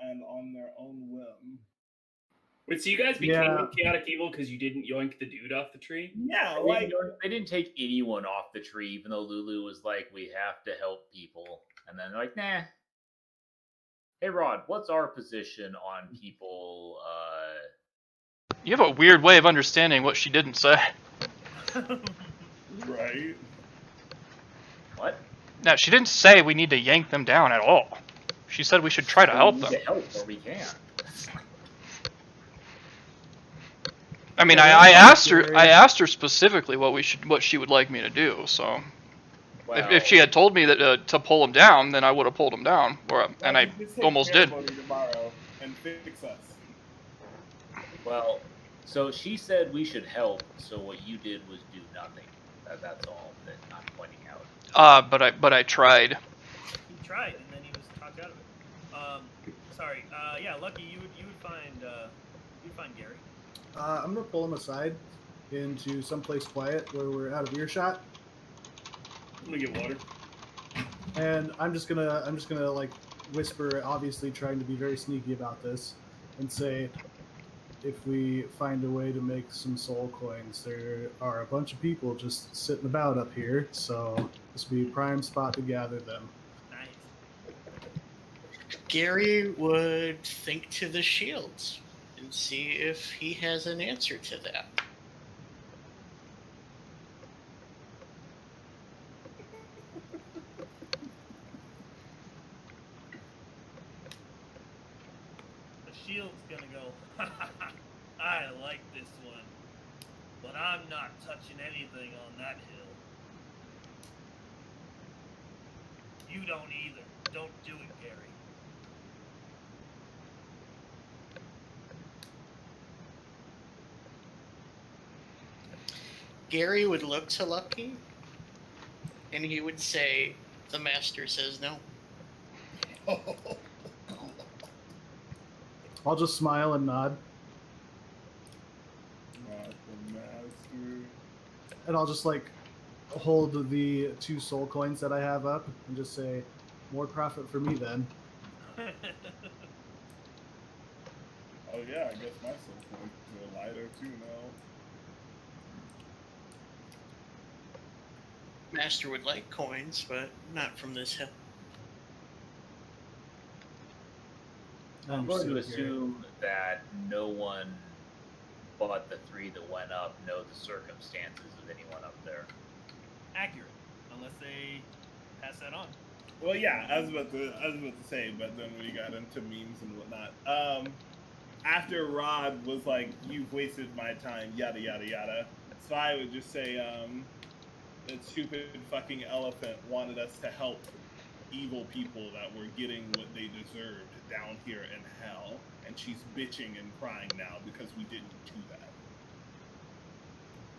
and on their own whim. Wait, so you guys became Yeah. chaotic evil because you didn't yoink the dude off the tree? Yeah, They didn't take anyone off the tree, even though Lulu was like, "We have to help people," and then they're like, "Nah." Hey, Rod, what's our position on people? You have a weird way of understanding what she didn't say. right. What? Now, she didn't say we need to yank them down at all. She said we should try to help We them. need to help where we can. I mean, Yeah, I asked her. very- I asked her specifically what she would like me to do. So, Well, if she had told me that to pull them down, then I would have pulled them down. And I Just take almost care did. of Bodhi tomorrow and fix us. well, so she said we should help. So what you did was do nothing. That's all that I'm pointing out. But I tried. He tried, and then he was talked out of it. Sorry. Yeah, Lucky, you would find Gary. I'm gonna pull him aside into someplace quiet where we're out of earshot, Let me get water. and I'm just gonna like whisper, obviously trying to be very sneaky about this, and say, if we find a way to make some soul coins, there are a bunch of people just sitting about up here, so this would be a prime spot to gather them. Nice. Gary would think to the shields and see if he has an answer to that. The shield's gonna go, I like this one, but I'm not touching anything on that hill. You don't either. Don't do it, Gary. Gary would look to Lucky and he would say, the master says no. I'll just smile and nod, Not the master. and I'll just like hold the 2 soul coins that I have up and just say, more profit for me then. Oh yeah, I guess my soul points are lighter too now. Master would like coins, but not from this hill. I'm going to assume that no one but the 3 that went up know the circumstances of anyone up there. Accurate, unless they pass that on. Well, yeah, I was about to say, but then we got into memes and whatnot. After Rod was like, "You've wasted my time," yada yada yada. So I would just say, that stupid fucking elephant wanted us to help evil people that were getting what they deserved down here in hell, and she's bitching and crying now because we didn't do that.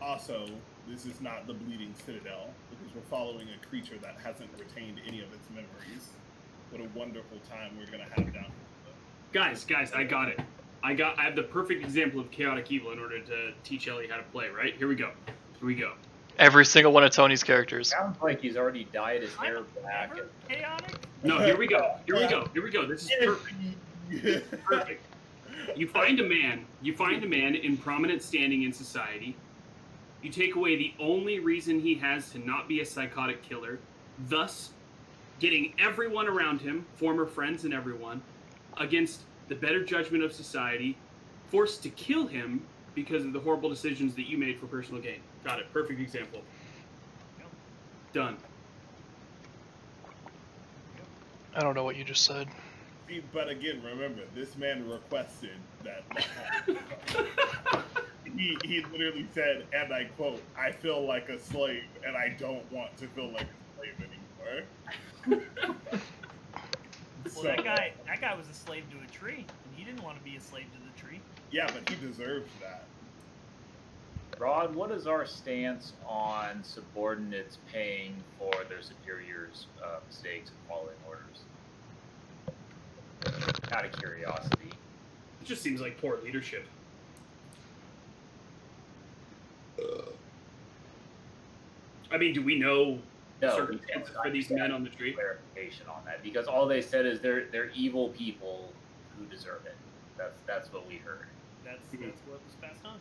Also, this is not the Bleeding Citadel, because we're following a creature that hasn't retained any of its memories. What a wonderful time we're gonna have down here. Guys, I got it. I have the perfect example of chaotic evil in order to teach Ellie how to play, right? Here we go. Every single one of Tony's characters. Sounds like he's already dyed his hair I'm black. never chaotic. No, here we go. This is perfect. Perfect. You find a man in prominent standing in society. You take away the only reason he has to not be a psychotic killer, thus getting everyone around him, former friends and everyone, against the better judgment of society, forced to kill him because of the horrible decisions that you made for personal gain. Got it. Perfect example. Done. I don't know what you just said. See, but again, remember, this man requested that. He literally said, and I quote, "I feel like a slave, and I don't want to feel like a slave anymore." Well, that guy was a slave to a tree, and he didn't want to be a slave to the tree. Yeah, but he deserves that. Rod, what is our stance on subordinates paying for their superiors' mistakes and following orders? Out of curiosity. It just seems like poor leadership. I mean, do we know No, circumstances for these men on the tree? Clarification on that, because all they said is they're evil people who deserve it. That's what we heard. That's what was passed on.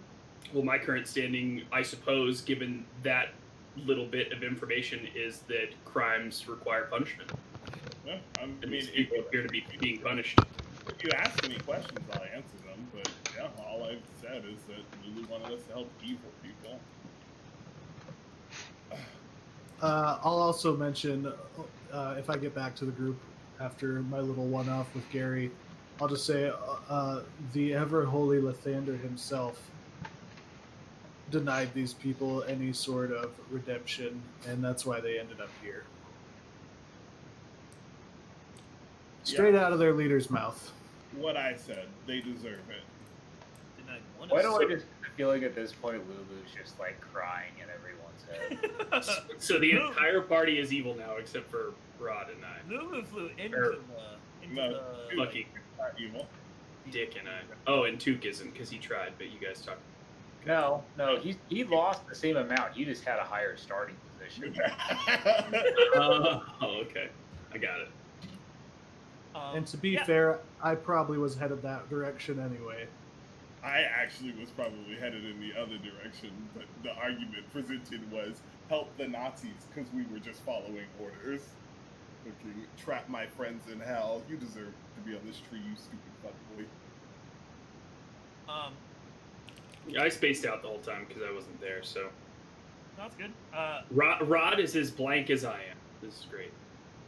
Well, my current standing, I suppose, given that little bit of information, is that crimes require punishment. Yeah, I And mean, these people appear to be being punished. if you ask any questions, I'll answer them. But yeah, all I've said is that Lulu wanted us to help evil people. I'll also mention, if I get back to the group after my little one-off with Gary, I'll just say the ever-holy Lathander himself denied these people any sort of redemption, and that's why they ended up here. Straight out of their leader's mouth. What I said, they deserve it. Denied one Why of do I just feel like at this point Lulu's just like crying in everyone's head? So the entire party is evil now, except for Rod and I. Lulu flew into Or- No, the Lucky Not evil. Dick and I. Oh, and Took isn't because he tried, but you guys talked. No, he lost the same amount. He just had a higher starting position. Oh, okay. I got it. And to be yeah. fair, I probably was headed that direction anyway. I actually was probably headed in the other direction, but the argument presented was help the Nazis because we were just following orders. Fucking trap my friends in hell. You deserve to be on this tree, you stupid fuckboy. Yeah, I spaced out the whole time because I wasn't there. So That's good. Rod is as blank as I am. This is great.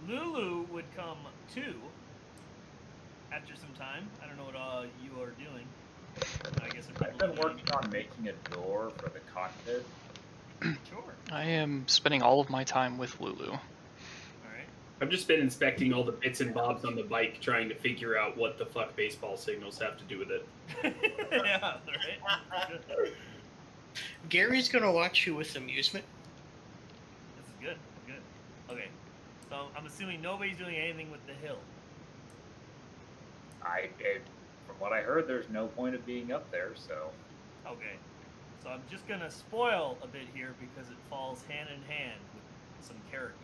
Lulu would come too after some time. I don't know what you are doing. I guess I've been working on making a door for the cockpit. Sure. I am spending all of my time with Lulu. All right. I've just been inspecting all the bits and bobs on the bike, trying to figure out what the fuck baseball signals have to do with it. Yeah. Right. Gary's gonna watch you with amusement. This is good. Good. Okay. So I'm assuming nobody's doing anything with the hill. From what I heard, there's no point of being up there. So Okay. So I'm just gonna spoil a bit here because it falls hand in hand with some characters.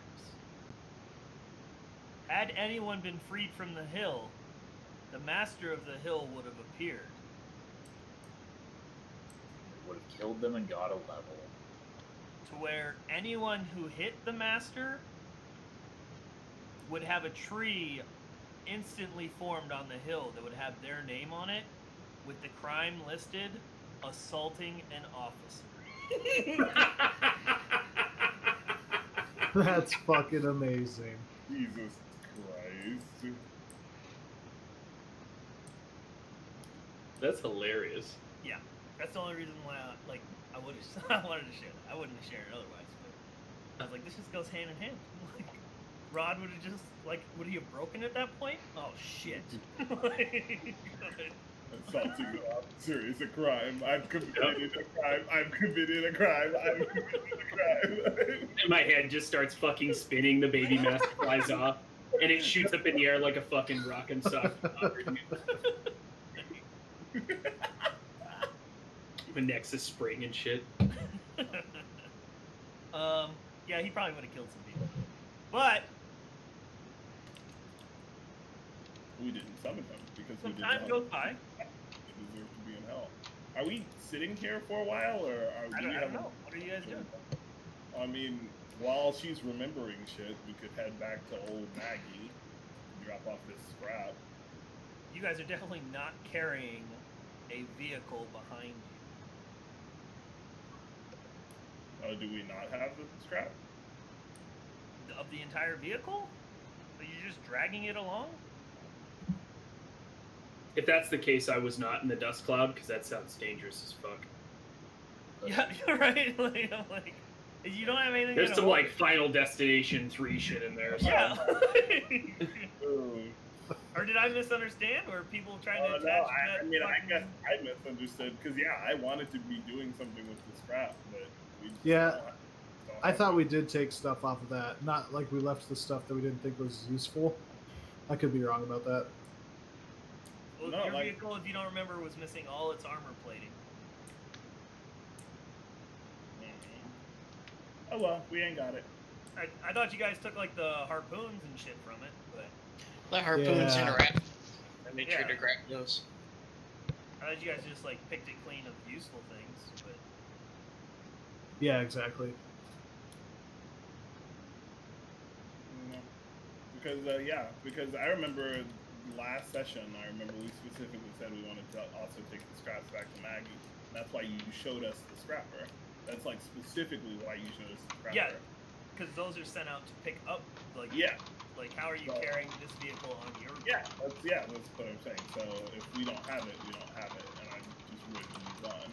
Had anyone been freed from the hill, the master of the hill would have appeared. it would have killed them and got a level. To where anyone who hit the master would have a tree instantly formed on the hill that would have their name on it with the crime listed, assaulting an officer. That's fucking amazing. Jesus Christ. That's hilarious. Yeah, that's the only reason why I would have I wanted to share that. I wouldn't have shared it otherwise, but I was like, this just goes hand in hand. Like, Rod would have just would he have broken at that point? Oh shit. Assaulting an officer is a crime. I've committed a crime. I've committed a crime. I've committed a crime. And my head just starts fucking spinning. The baby mask flies off, and it shoots up in the air like a fucking rockin' sock. The Nexus spring and shit. Yeah, he probably would have killed some people, but We didn't summon him because we some didn't time know goes by. he deserved to be in hell. Are we sitting here for a while, or I don't know. What are you guys doing? I mean, while she's remembering shit, we could head back to old Maggie, drop off this scrap. You guys are definitely not carrying a vehicle behind you. Do we not have the scrap? Of the entire vehicle? So you're just dragging it along? If that's the case, I was not in the dust cloud because that sounds dangerous as fuck. Yeah, you're right. Like, I'm like, you don't have anything. There's to some hold- like Final Destination 3 shit in there. So. Yeah. Ooh. Or did I misunderstand? Were people trying to Oh, attach no, that? I mean, I fucking- guess I misunderstood because I wanted to be doing something with the scrap, but we just Yeah, don't I have thought it. we did take stuff off of that. Not like we left the stuff that we didn't think was useful. I could be wrong about that. Well, No, your like- vehicle, if you don't remember, was missing all its armor plating. Oh well, we ain't got it. I thought you guys took like the harpoons and shit from it, but The harpoons Yeah. interact. I made sure Yeah. to grab those. I thought you guys just like picked it clean of useful things. But Yeah, exactly. Because I remember last session, I remember we specifically said we wanted to also take the scraps back to Maggie. That's why you showed us the scrapper. That's like specifically why you showed us the scrapper. yeah, because those are sent out to pick up. Like Yeah. Like how are you So- carrying this vehicle on your? That's what I'm saying. So if we don't have it, we don't have it, and I just wouldn't move on.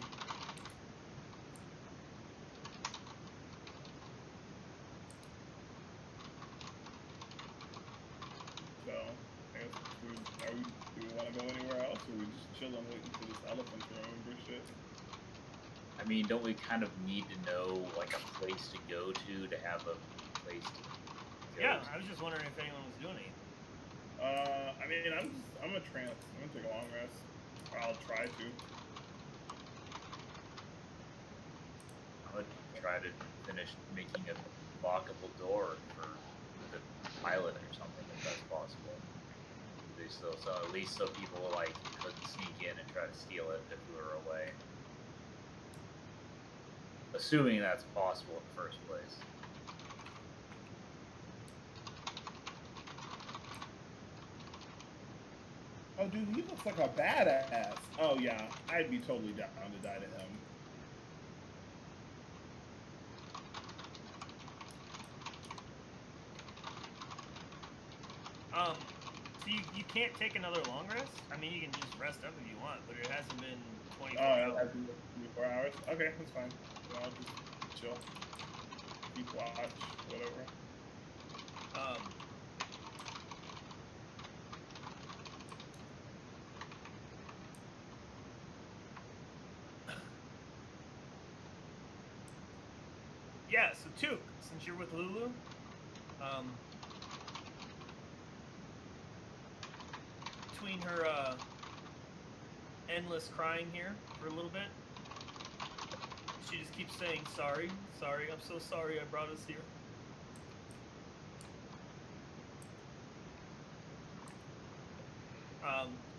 So I guess do we want to go anywhere else, or we just chilling waiting for this elephant to remember shit? I mean, don't we kind of need to know like a place to go to have a place to go Yeah, to? I was just wondering if anyone was doing anything. I mean, I'm a trance. I'm gonna take a long rest. Or I'll try to. I would try to finish making a lockable door for the pilot or something if that's possible. So at least so people like couldn't sneak in and try to steal it if we were away. Assuming that's possible in the first place. Oh, dude, he looks like a badass. Oh yeah, I'd be totally down to die to him. So you can't take another long rest? I mean, you can just rest up if you want, but it hasn't been 24 Oh, hours. it has to be 24 hours? Okay, that's fine. Then I'll just chill. Keep watch, whatever. Yeah, so Took, since you're with Lulu, between her endless crying here for a little bit, she just keeps saying, sorry, I'm so sorry I brought us here.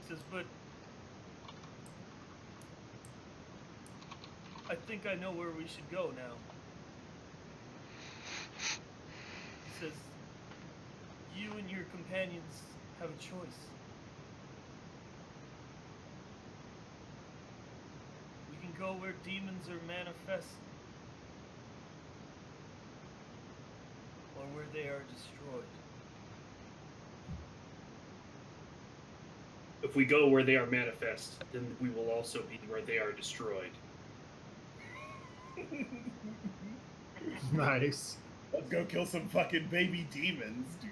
Says, but I think I know where we should go now. He says, you and your companions have a choice. We can go where demons are manifest, or where they are destroyed. If we go where they are manifest, then we will also be where they are destroyed. Nice. Let's go kill some fucking baby demons, dude.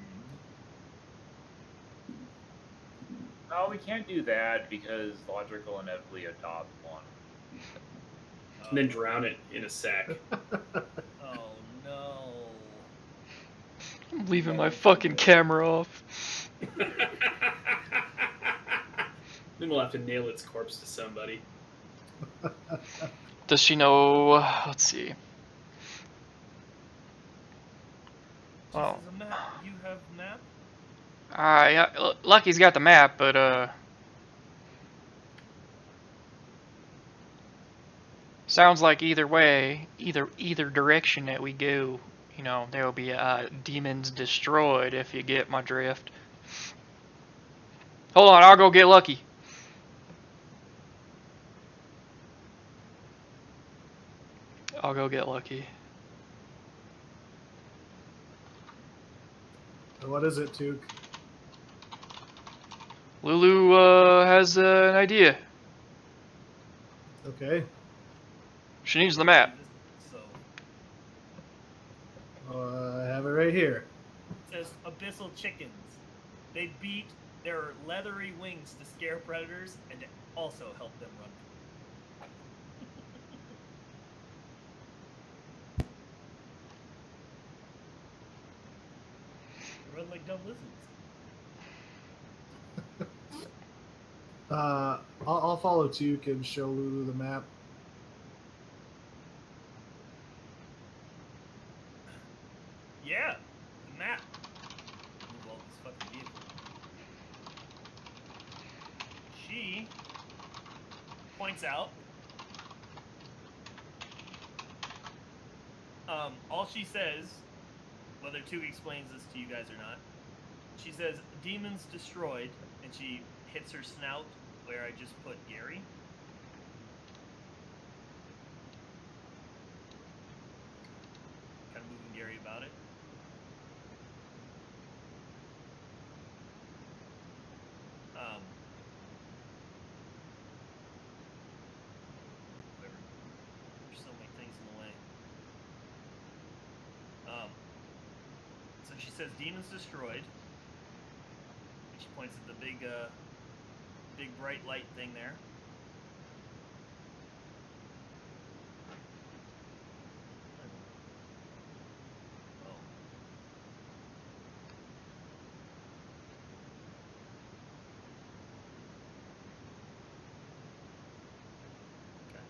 No, we can't do that because Logic will inevitably adopt one. And then drown it in a sack. Oh no. I'm leaving my fucking camera off. Then we'll have to nail its corpse to somebody. Does she know? Let's see. This Oh. is a map. You have map? Yeah, Lucky's got the map, but sounds like either way, either direction that we go, you know, there will be demons destroyed if you get my drift. Hold on, I'll go get Lucky. I'll go get Lucky. What is it, Took? Lulu has an idea. Okay. She needs the map. So I have it right here. it says abyssal chickens. They beat their leathery wings to scare predators and to also help them run. Run like dumb lizards. I'll follow Took and show Lulu the map. Yeah, the map. Move all this fucking vehicle. She points out. All she says, whether Took explains this to you guys or not, she says demons destroyed, and she hits her snout where I just put Gary. Kind of moving Gary about it. Whatever. There's so many things in the way. So she says demons destroyed. And she points at the big bright light thing there. Oh. Okay.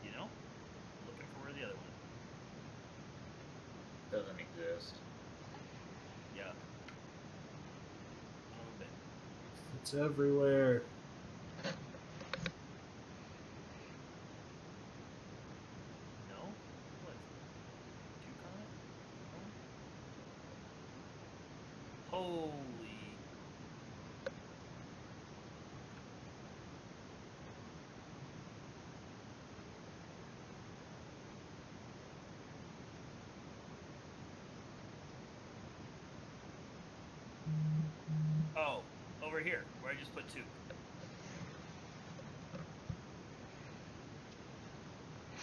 You know? Looking for where the other one. Doesn't exist. Yeah. A little bit. It's everywhere. No? What? Two comment? No? Holy. Oh, over here, where I just put two.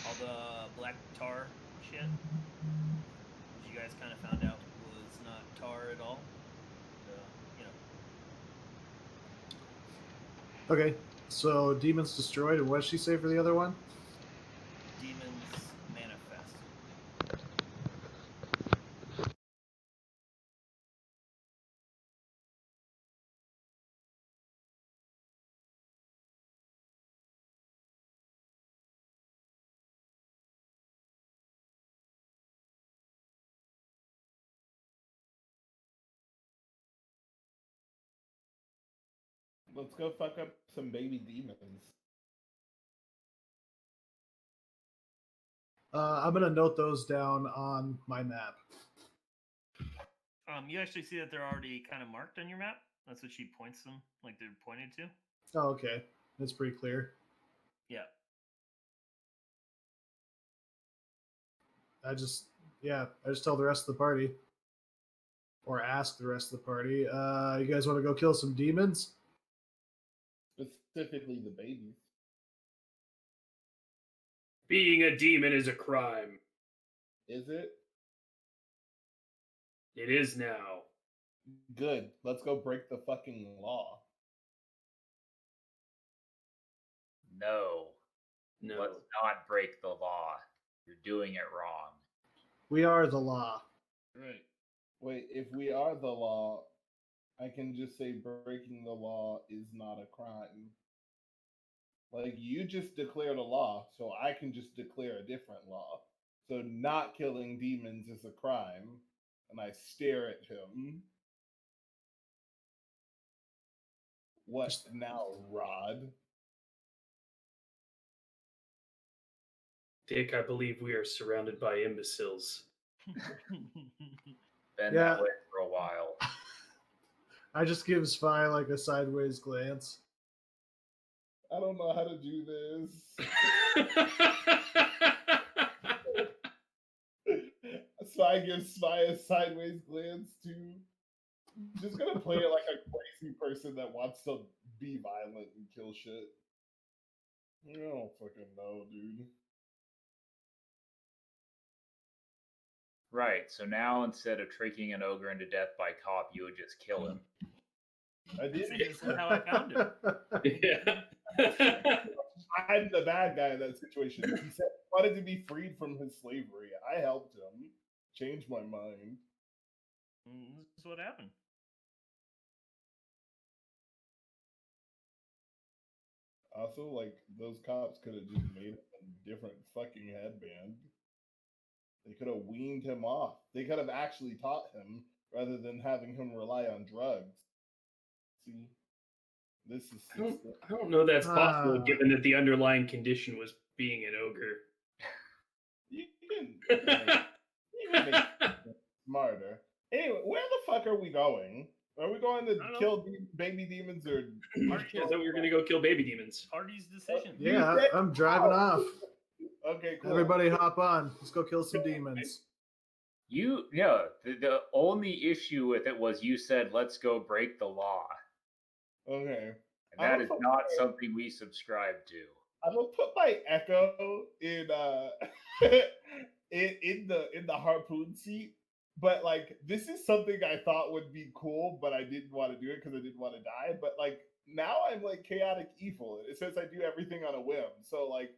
All the black tar shit, which you guys kind of found out was not tar at all. You know, Okay, so demons destroyed, and what did she say for the other one? demons manifest. Let's go fuck up some baby demons. I'm gonna note those down on my map. You actually see that they're already kind of marked on your map. That's what she points them, like they're pointed to. Oh, okay, that's pretty clear. Yeah. I just tell the rest of the party, or ask the rest of the party. You guys want to go kill some demons? Specifically the babies. Being a demon is a crime. Is it? It is now. Good. Let's go break the fucking law. No. No. Let's not break the law. You're doing it wrong. We are the law. Right. Wait, if we are the law, I can just say breaking the law is not a crime. Like, you just declared a law, so I can just declare a different law. So not killing demons is a crime, and I stare at him. What now, Rod? Dick, I believe we are surrounded by imbeciles. Been Yeah. that way for a while. I just give Spy like a sideways glance. I don't know how to do this. Spy gives Spy a sideways glance too. Just gonna play it like a crazy person that wants to be violent and kill shit. I don't fucking know, dude. Right. So now instead of tricking an ogre into death by cop, you would just kill him. I did. This is how I found him. Yeah. I'm the bad guy in that situation. He said he wanted to be freed from his slavery. I helped him. Changed my mind. This is what happened. Also, like, those cops could have just made a different fucking headband. They could have weaned him off. They could have actually taught him rather than having him rely on drugs. See? This is. I don't know that's possible, Ah. given that the underlying condition was being an ogre. You can make it smarter. Anyway, where the fuck are we going? Are we going to I don't know. kill baby demons or? I thought we were gonna go kill baby demons. Party's decision. Yeah, I'm driving off. Okay, cool. Everybody hop on. Let's go kill some demons. The only issue with it was you said, let's go break the law. Okay. And that is not something we subscribe to. I'm gonna put my echo in in the harpoon seat, but like this is something I thought would be cool, but I didn't want to do it because I didn't want to die. But like now I'm like chaotic evil. It says I do everything on a whim. So like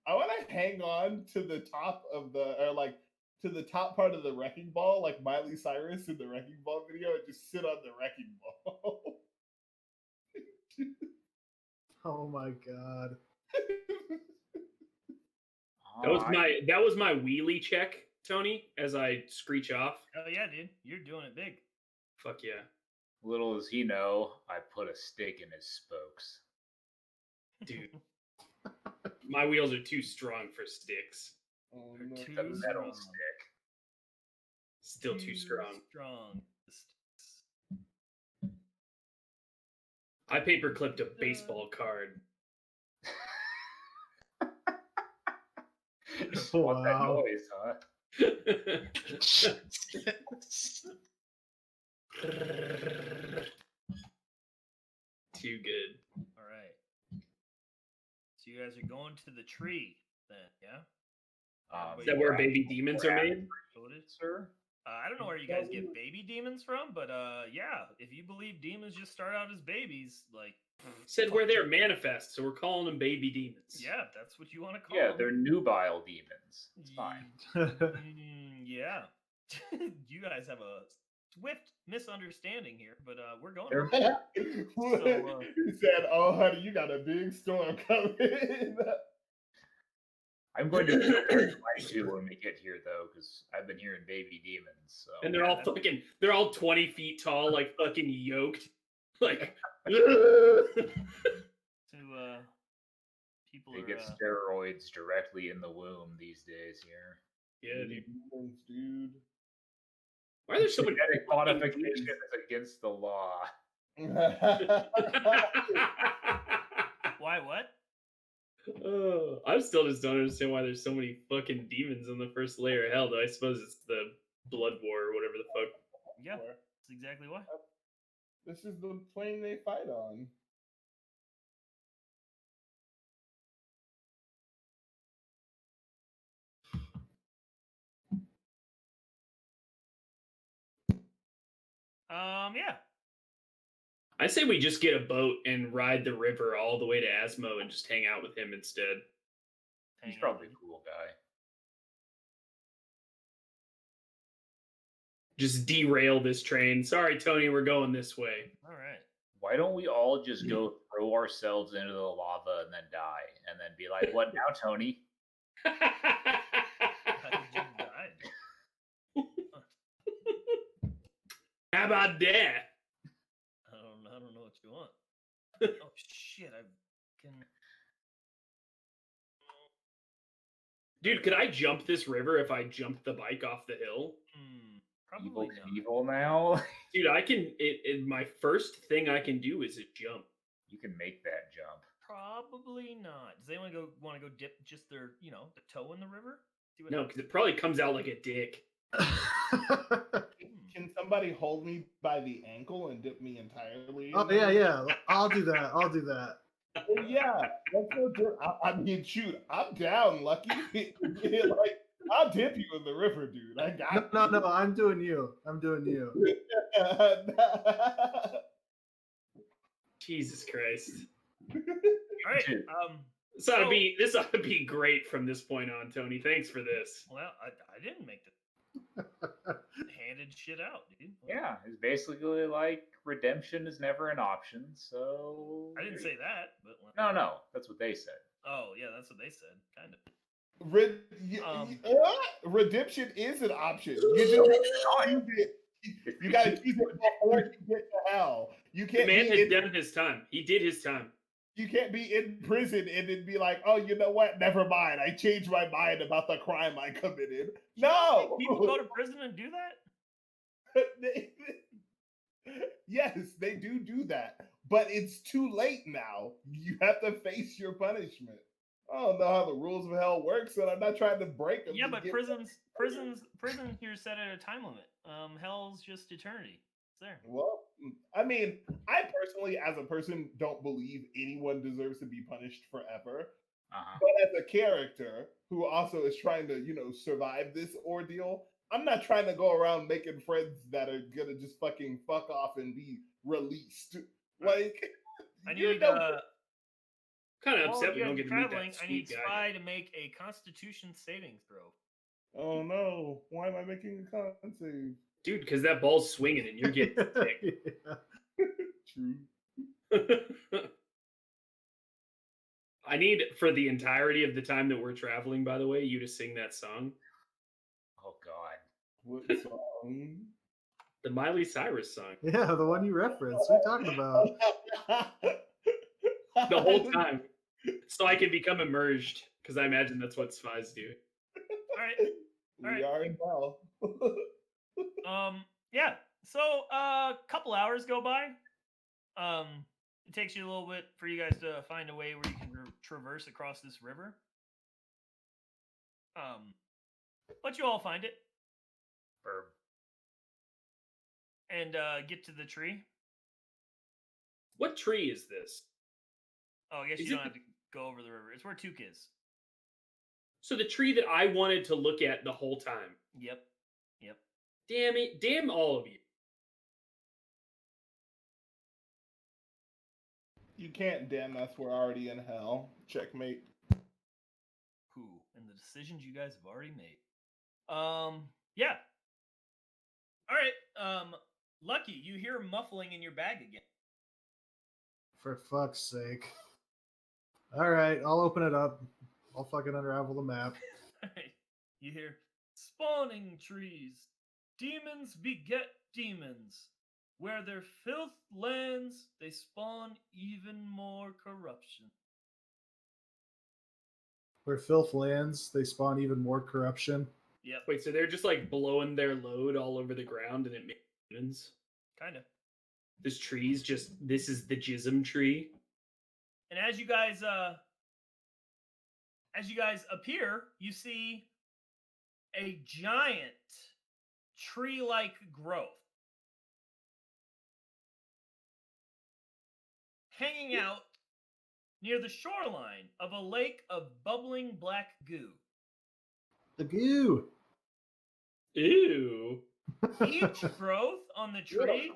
I want to hang on to the top of to the top part of the wrecking ball, like Miley Cyrus in the wrecking ball video, and just sit on the wrecking ball. Oh my god. That was my wheelie check, Tony, as I screech off. Oh yeah, dude, you're doing it big. Fuck yeah. Little does he know, I put a stick in his spokes. Dude. My wheels are too strong for sticks. Oh, You're no. too The metal strong. stick. Still too strong. I paper clipped a baseball card. Want that Wow. noise, huh? Too good. All right. So you guys are going to the tree then, yeah? Is that where baby demons are made? So it is? Sir? I don't know where you guys get baby demons from, but yeah, if you believe demons just start out as babies, like Said where they're manifest, so we're calling them baby demons. yeah, that's what you want to call Yeah, them. they're nubile demons. It's fine. Yeah. You guys have a swift misunderstanding here, but we're going. He said, "Oh, honey, you got a big storm coming." I'm going to fight too when we get here, though, because I've been hearing baby demons. So. And they're all 20 feet tall, like fucking yoked. Like, People they are, get steroids directly in the womb these days here. yeah, dude. Dude. Why are there so many Genetic modification is against the law. Why? What? I still just don't understand why there's so many fucking demons in the first layer of hell, though. I suppose it's the blood war or whatever the fuck. Yeah, that's exactly why. This is the plane they fight on. Yeah. I say we just get a boat and ride the river all the way to Asmo and just hang out with him instead. He's probably a cool guy. Just derail this train. Sorry, Tony, we're going this way. All right. Why don't we all just go throw ourselves into the lava and then die? And then be like, what now, Tony? I just died. How about that? I don't know what you want. Oh shit! I can. Dude, could I jump this river if I jumped the bike off the hill? Probably Evil not. evil now? Dude, I can. My first thing I can do is a jump. You can make that jump. Probably not. Does anyone want to go dip just their, the toe in the river? See what No, happens? because it probably comes out like a dick. Can somebody hold me by the ankle and dip me entirely? in Oh there? yeah. I'll do that. Well, yeah, let's go do. I mean, shoot, I'm down, Lucky. Like, I'll dip you in the river, dude. I got No. I'm doing you. you. Jesus Christ. All right. Dude. This ought to be great from this point on, Tony. Thanks for this. Well, I didn't make the handed shit out, dude. Yeah, it's basically like redemption is never an option. So I didn't say that, but No, that's what they said. Oh yeah, that's what they said, kind of. Redemption is an option. You just choose it. You gotta choose it before you get to hell. You The can't. man had done his time. He did his time. You can't be in prison and then be like, oh, you know what? Never mind. I changed my mind about the crime I committed. No. People go to prison and do that? Yes, they do that. But it's too late now. You have to face your punishment. I don't know how the rules of hell works, and I'm not trying to break them. Yeah, but prison here set at a time limit. Hell's just eternity. It's there. Well, I mean, I personally, as a person, don't believe anyone deserves to be punished forever. But as a character who also is trying to, survive this ordeal, I'm not trying to go around making friends that are gonna just fucking fuck off and be released. Like, I need kind of upset we you don't guys get are to meet traveling. that I need sweet guy. Spy to make a Constitution saving throw. Oh no! Why am I making a con save? Dude, because that ball's swinging and you're getting sick. True. I need, for the entirety of the time that we're traveling, by the way, you to sing that song. Oh God. What song? The Miley Cyrus song. Yeah, the one you referenced. What are you talking about? The whole time. So I can become immersed, because I imagine that's what spies do. All right. We are in hell. Yeah. So a couple hours go by. It takes you a little bit for you guys to find a way where you can traverse across this river. But you all find it Verb. and get to the tree. What tree is this? Oh, I guess Is you it don't have to go over the river. It's where Took is. So the tree that I wanted to look at the whole time. Yep. Damn it. Damn all of you. You can't damn us. We're already in hell. Checkmate. Who and the decisions you guys have already made. Yeah. All right. Lucky, you hear muffling in your bag again. For fuck's sake. Alright, I'll open it up. I'll fucking unravel the map. You hear spawning trees. Demons beget demons. Where their filth lands, they spawn even more corruption. Where filth lands, they spawn even more corruption. Yep, Wait, so they're just like blowing their load all over the ground and it makes demons? kind of. This tree's just, this is the jism tree. And as you guys appear, you see a giant tree-like growth hanging out near the shoreline of a lake of bubbling black goo. The goo! Ew. Each growth on the tree,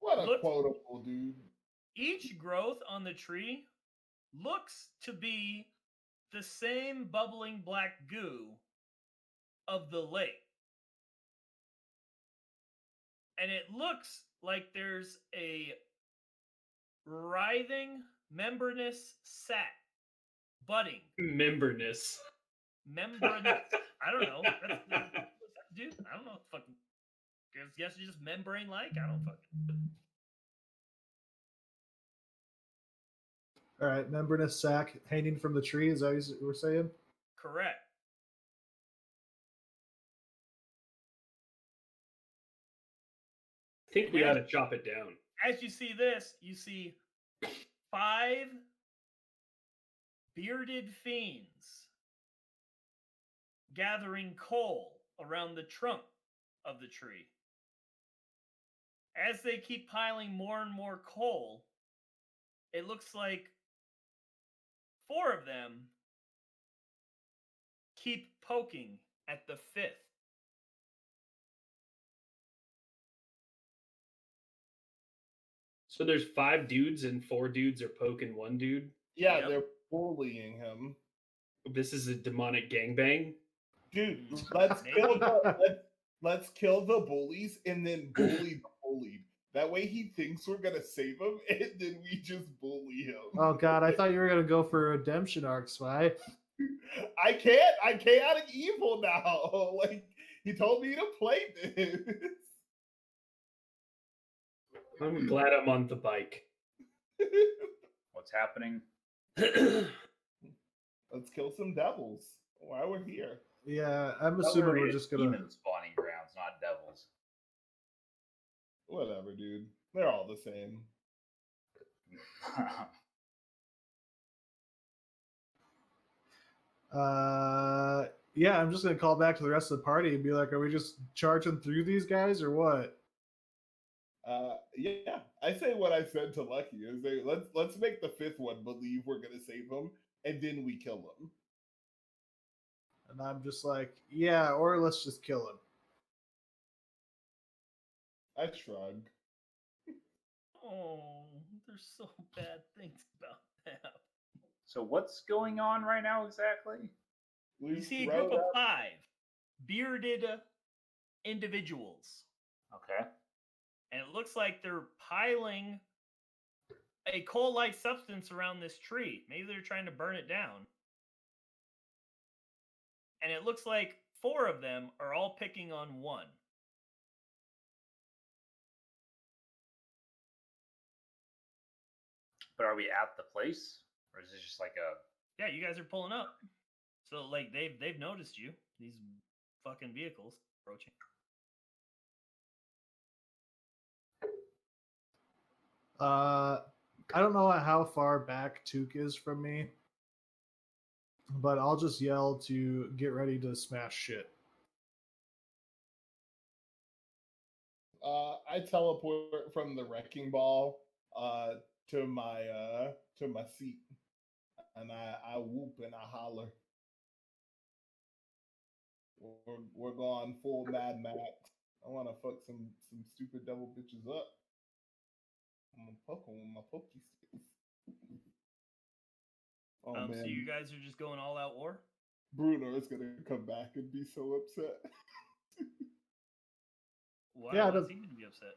What a Look- quotable dude. each growth on the tree looks to be the same bubbling black goo of the lake. And it looks like there's a writhing, membranous sac budding. Membranous. Membranous. I don't know. Dude, I don't know. Fucking. Guess it's just membrane like. I don't fucking. Alright, membranous sac hanging from the tree, is that what you were saying? Correct. I think we ought to chop it down. As you see this, you see 5 bearded fiends gathering coal around the trunk of the tree. As they keep piling more and more coal, it looks like 4 of them keep poking at the 5th. So there's 5 dudes and 4 dudes are poking one dude. Yeah, Yep. they're bullying him. This is a demonic gangbang. Dude, Mm, let's maybe. kill let's kill the bullies and then bully the bullied. That way he thinks we're gonna save him, and then we just bully him. Oh god, I thought you were gonna go for a redemption arc, Spy. I can't. I chaotic evil now. Like he told me to play this. I'm glad I'm on the bike. What's happening? Let's kill some devils while we're here. Yeah, I'm assuming we're just gonna. Demon spawning grounds, not devils. Whatever, dude. They're all the same. Yeah, I'm just gonna call back to the rest of the party and be like, are we just charging through these guys or what? Yeah. I say what I said to Lucky is let's make the 5th one believe we're gonna save him, and then we kill him. And I'm just like, yeah, or let's just kill him. I shrug. Oh, there's so bad things about that. So what's going on right now exactly? You see a group of 5 bearded individuals. Okay. And it looks like they're piling a coal-like substance around this tree. Maybe they're trying to burn it down. And it looks like 4 of them are all picking on 1. But are we at the place? Or is this just like a Yeah, you guys are pulling up. So like they've noticed you. These fucking vehicles approaching. I don't know how far back Took is from me, but I'll just yell to get ready to smash shit. I teleport from the wrecking ball to my seat, and I whoop and I holler. We're going full Mad Max. I want to fuck some stupid devil bitches up. I'm gonna poke them with my pokey sticks. Oh man, So you guys are just going all out war? Bruno is gonna come back and be so upset. Why Yeah, is he going to be upset?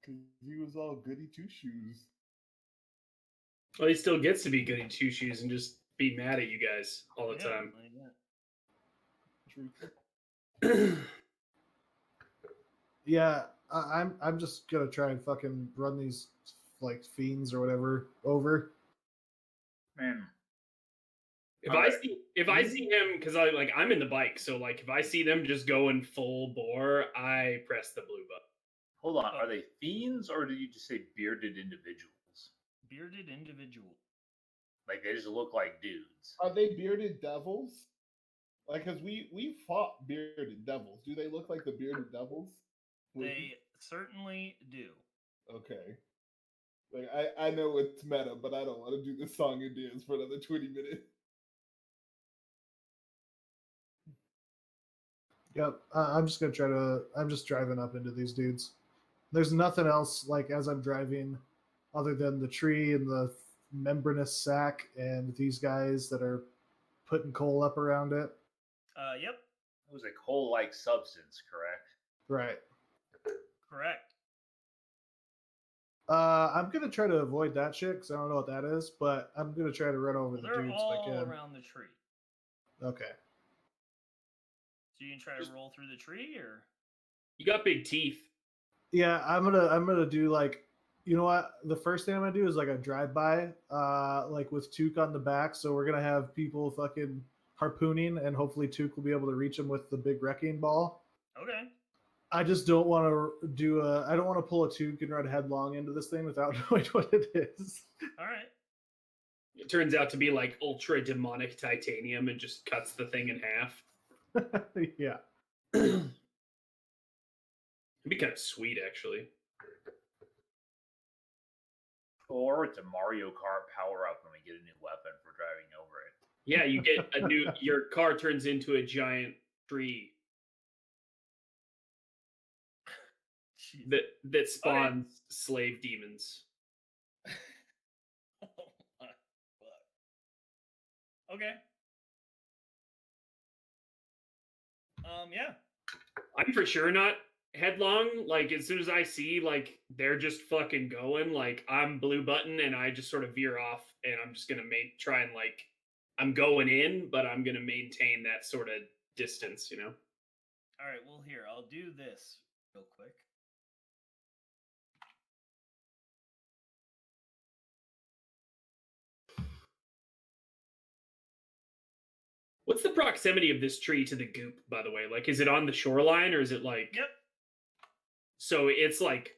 Because he was all goody two shoes. Well, he still gets to be goody two shoes and just be mad at you guys all the time. Like that. Yeah, I'm just gonna try and fucking run these like fiends or whatever over. man? If I see him, because I'm in the bike, so like if I see them just going full bore, I press the blue button. Hold on, are they fiends or did you just say bearded individuals? Bearded individual. Like they just look like dudes. Are they bearded devils? Like, cause we fought bearded devils. Do they look like the bearded devils? They certainly do. Okay. Like I know it's meta, but I don't want to do this song and dance for another 20 minutes. Yep, I'm just driving up into these dudes. There's nothing else like as I'm driving, other than the tree and the membranous sack and these guys that are putting coal up around it. Yep. It was a coal-like substance, correct? Right. Correct. I'm gonna try to avoid that shit because I don't know what that is, but I'm gonna try to run over the They're dudes all if I can. around the tree. Okay. So you can try to roll through the tree, or You got big teeth. Yeah, I'm gonna do like, you know what? The first thing I'm gonna do is like a drive by, like with Took on the back. So we're gonna have people fucking harpooning, and hopefully Took will be able to reach him with the big wrecking ball. okay. I just don't want to do I don't want to pull a Took and run headlong into this thing without knowing what it is. All right. It turns out to be like ultra demonic titanium and just cuts the thing in half. Yeah. It'd be kind of sweet, actually. Or it's a Mario Kart power up when we get a new weapon for driving over it. Yeah, you get a new. Your car turns into a giant tree Jeez. that spawns slave demons. Oh my fuck. Okay. Yeah. I'm for sure not headlong. Like as soon as I see like they're just fucking going, like I'm blue button and I just sort of veer off and I'm just gonna try and like I'm going in, but I'm gonna maintain that sort of distance, you know. All right. Well, here I'll do this real quick. What's the proximity of this tree to the goop, by the way? Like, is it on the shoreline or is it like? Yep. So it's like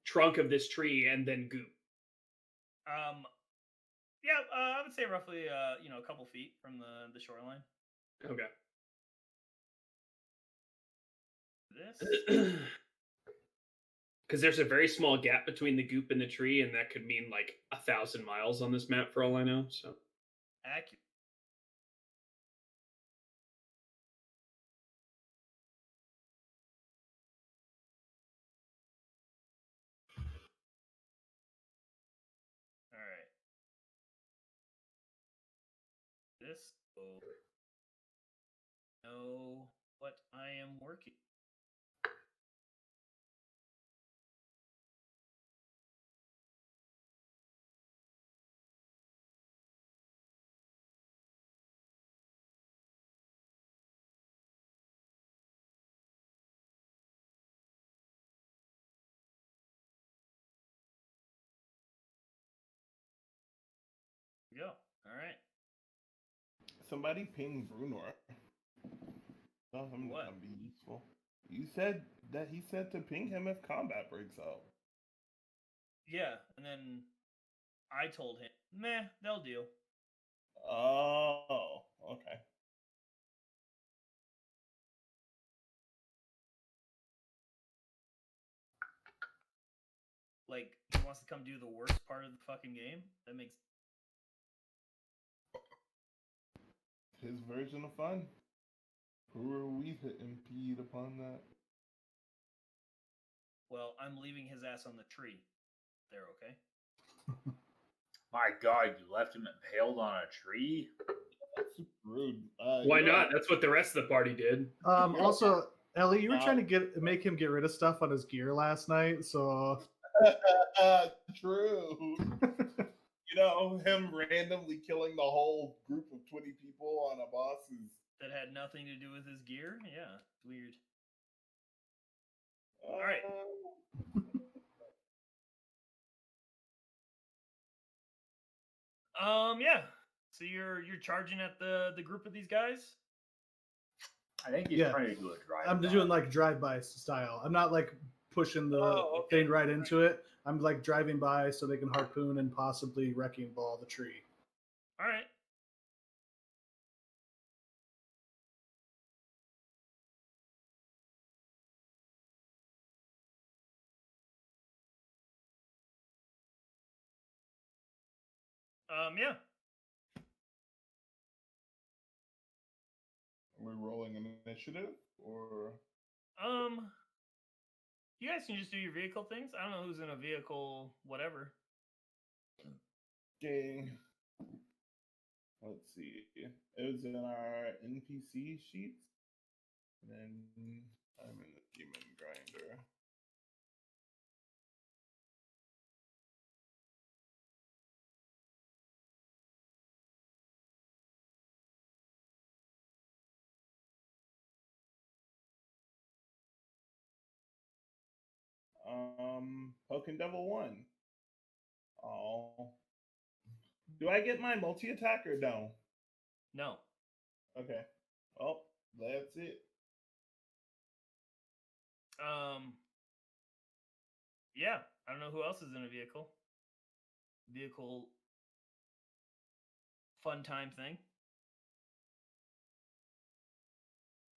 trunk of this tree and then goop. Yeah. I would say roughly, a couple feet from the shoreline. Okay. This. Because there's a very small gap between the goop and the tree, and that could mean like 1,000 miles on this map for all I know. So Accurate. All right. This will know what I am working. Go. All right. Somebody ping Brunor. Tell him to What? come be useful. You said that he said to ping him if combat breaks out. Yeah, and then I told him, meh, they'll do. Oh, okay. Like, he wants to come do the worst part of the fucking game? That makes... His version of fun. Who are we to impede upon that? Well, I'm leaving his ass on the tree. There, okay? My God, you left him impaled on a tree? That's super rude. why not? That's what the rest of the party did. Also, Ellie, you were trying to make him get rid of stuff on his gear last night, so True. You know, him randomly killing the whole group of 20 people on a boss is... That had nothing to do with his gear? Yeah, it's weird. All right. Yeah. So you're charging at the group of these guys? I think he's Yeah. trying to do a drive. I'm doing like drive-by style. I'm not like pushing the thing right into it. I'm like driving by so they can harpoon and possibly wrecking ball the tree. All right. Yeah. We're rolling an initiative, or You guys can just do your vehicle things. I don't know who's in a vehicle, whatever. okay. Let's see. It was in our NPC sheets. And then I'm in the demon grinder. Poking Devil 1. Oh. Do I get my multi attack or no? No. Okay. Well, that's it. Yeah. I don't know who else is in a vehicle. Vehicle fun time thing.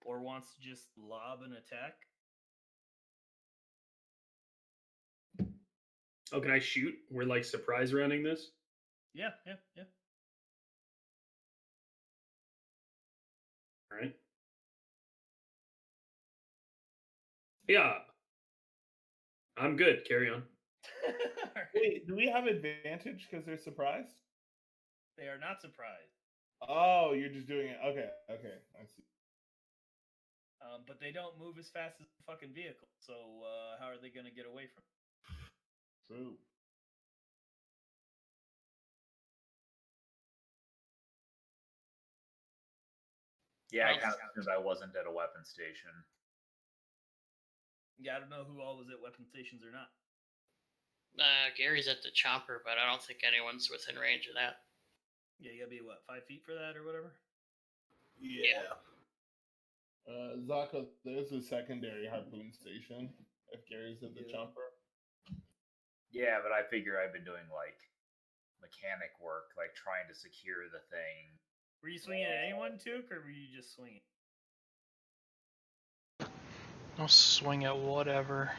Or wants to just lob an attack. Oh, can I shoot? We're like surprise rounding this. Yeah. All right. Yeah. I'm good. Carry on. Alright. Wait, do we have advantage because they're surprised? They are not surprised. Oh, you're just doing it. Okay, I see. But they don't move as fast as the fucking vehicle. So how are they going to get away from it? True. Yeah, I kind of assumed I wasn't at a weapon station. Yeah, I don't know who all was at weapon stations or not. Gary's at the chopper, but I don't think anyone's within range of that. Yeah, you gotta be what, 5 feet for that or whatever? Yeah. Zaka, there's a secondary harpoon station if Gary's at the Yeah. chopper. Yeah, but I figure I've been doing like mechanic work, like trying to secure the thing. Were you swinging at anyone, Took, or were you just swinging? I'll swing at whatever.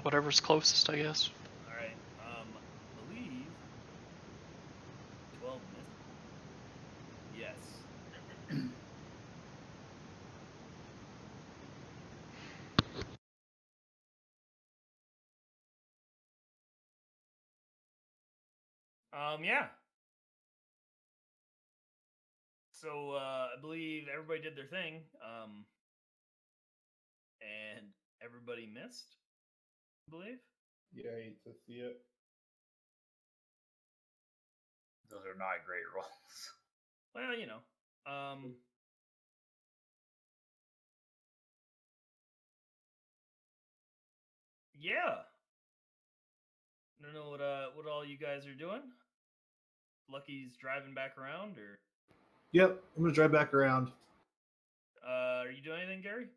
Whatever's closest, I guess. Alright, I believe 12 missed. Yes. Yeah. So, I believe everybody did their thing, and everybody missed, I believe. Yeah, I hate to see it. Those are not great rolls. Well, you know, yeah. I don't know what all you guys are doing. Lucky's driving back around, or Yep, I'm gonna drive back around. are you doing anything, Gary?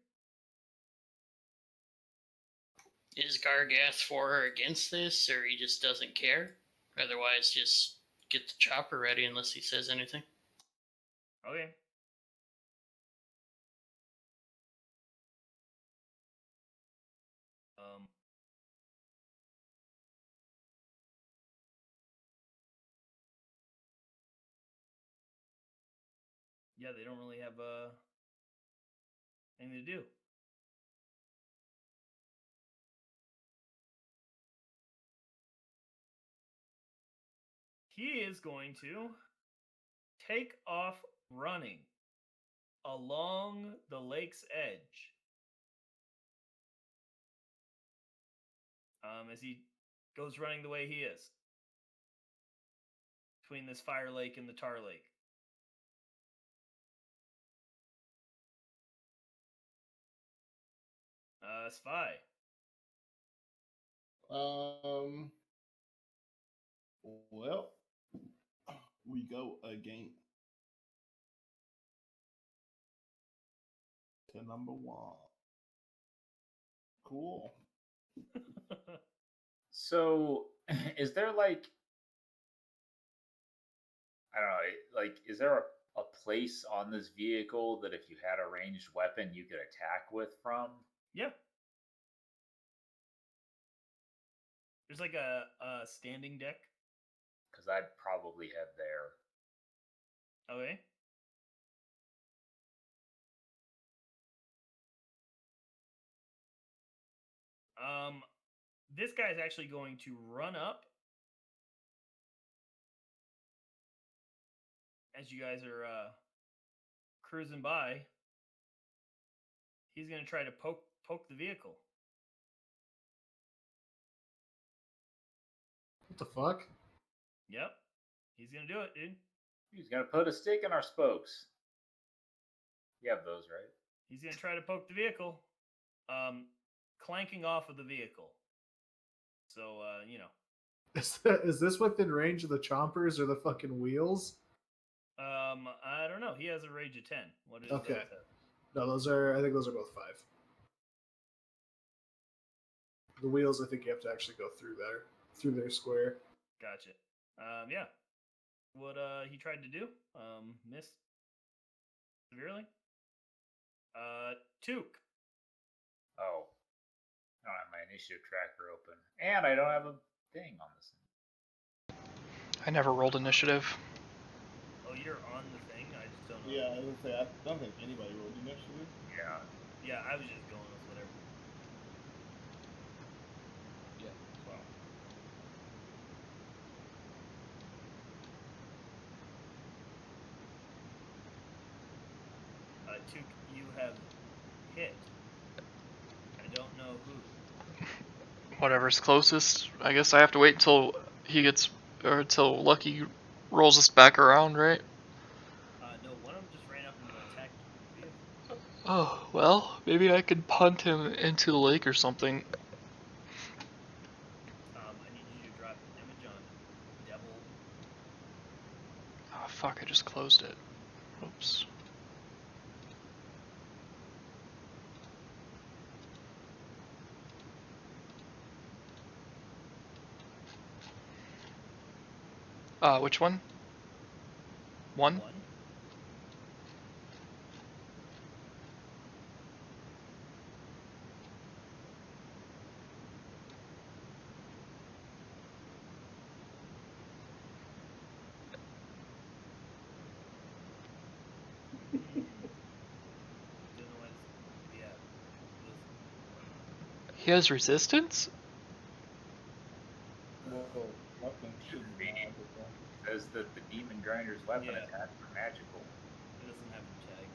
Is Gargath for or against this, or he just doesn't care? Otherwise, just get the chopper ready unless he says anything. Okay. Yeah, they don't really have anything to do. He is going to take off running along the lake's edge. As he goes running the way he is. Between this fire lake and the tar lake. Spy. Well, we go again to number 1. Cool. So, is there like, I don't know, like, is there a place on this vehicle that if you had a ranged weapon you could attack with from? Yeah. There's like a standing deck. Because I'd probably head there. Okay. This guy's actually going to run up as you guys are cruising by. He's going to try to poke the vehicle. What the fuck? Yep. He's going to do it, dude. He's gonna put a stick in our spokes. You have those, right? He's going to try to poke the vehicle. Clanking off of the vehicle. So, you know. Is this within range of the chompers or the fucking wheels? I don't know. He has a range of 10. What is Okay. that? No, I think those are both 5. The wheels, I think you have to actually go through their square. Gotcha. Yeah. what he tried to do. Missed severely. Took. Oh, I don't have my initiative tracker open, and I don't have a thing on this thing. I never rolled initiative. Oh, you're on the thing. I just don't know. Yeah, I was gonna say I don't think anybody rolled initiative. Yeah. Yeah, I was just going with whatever. Yeah, 12. Took, you have hit. I don't know who. Whatever's closest. I guess I have to wait until he gets, or until Lucky rolls us back around, right? No, one of them just ran up and attacked the vehicle. Oh, well, maybe I could punt him into the lake or something. I need you to drop damage on Devil. Oh, fuck, I just closed it. Oops. Which one? One? Don't know why this, yeah. He has resistance? Well, nothing should be magical. Says that the demon grinder's weapon Yeah. attacks are magical. It doesn't have a tag.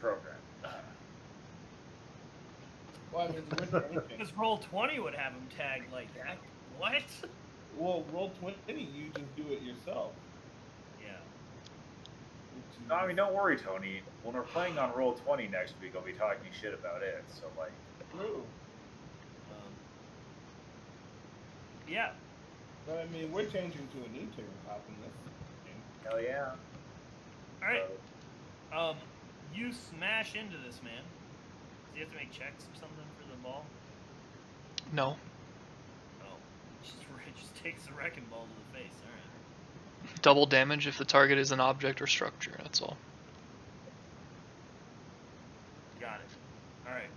Program. Well, I mean, we're thinking. Because roll 20 would have him tagged like that. What? Well, roll 20, you just do it yourself. Yeah. which No, I is- mean, don't worry, Tony. When we're playing on Roll 20 next week, I'll be talking shit about it. So, like, True. Yeah. But I mean, we're changing to a new tabletop in this game. hell yeah. All right. So, You smash into this man. Do you have to make checks or something for the ball? No. Oh. Just takes the wrecking ball to the face. All right. Double damage if the target is an object or structure, that's all. Got it. All right.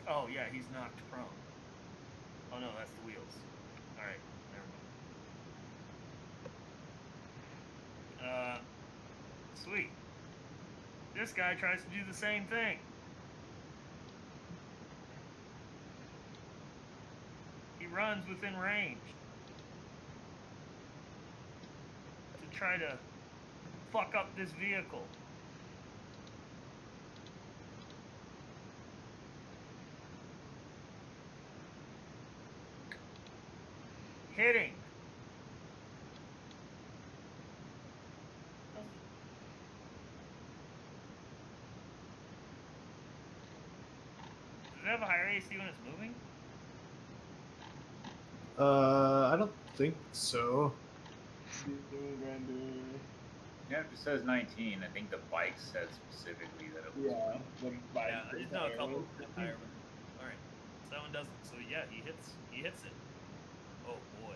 Oh, yeah, he's knocked prone. Oh, no, that's the wheels. All right. Never mind. Sweet. This guy tries to do the same thing. He runs within range to try to fuck up this vehicle. Hitting. Does it have a higher AC when it's moving? I don't think so. Demon Grinder. yeah, if it says 19, I think the bike said specifically that it was. Yeah, the bike. Yeah, I is just know a higher. couple higher. All right, so that one doesn't. So yeah, he hits it. Oh boy.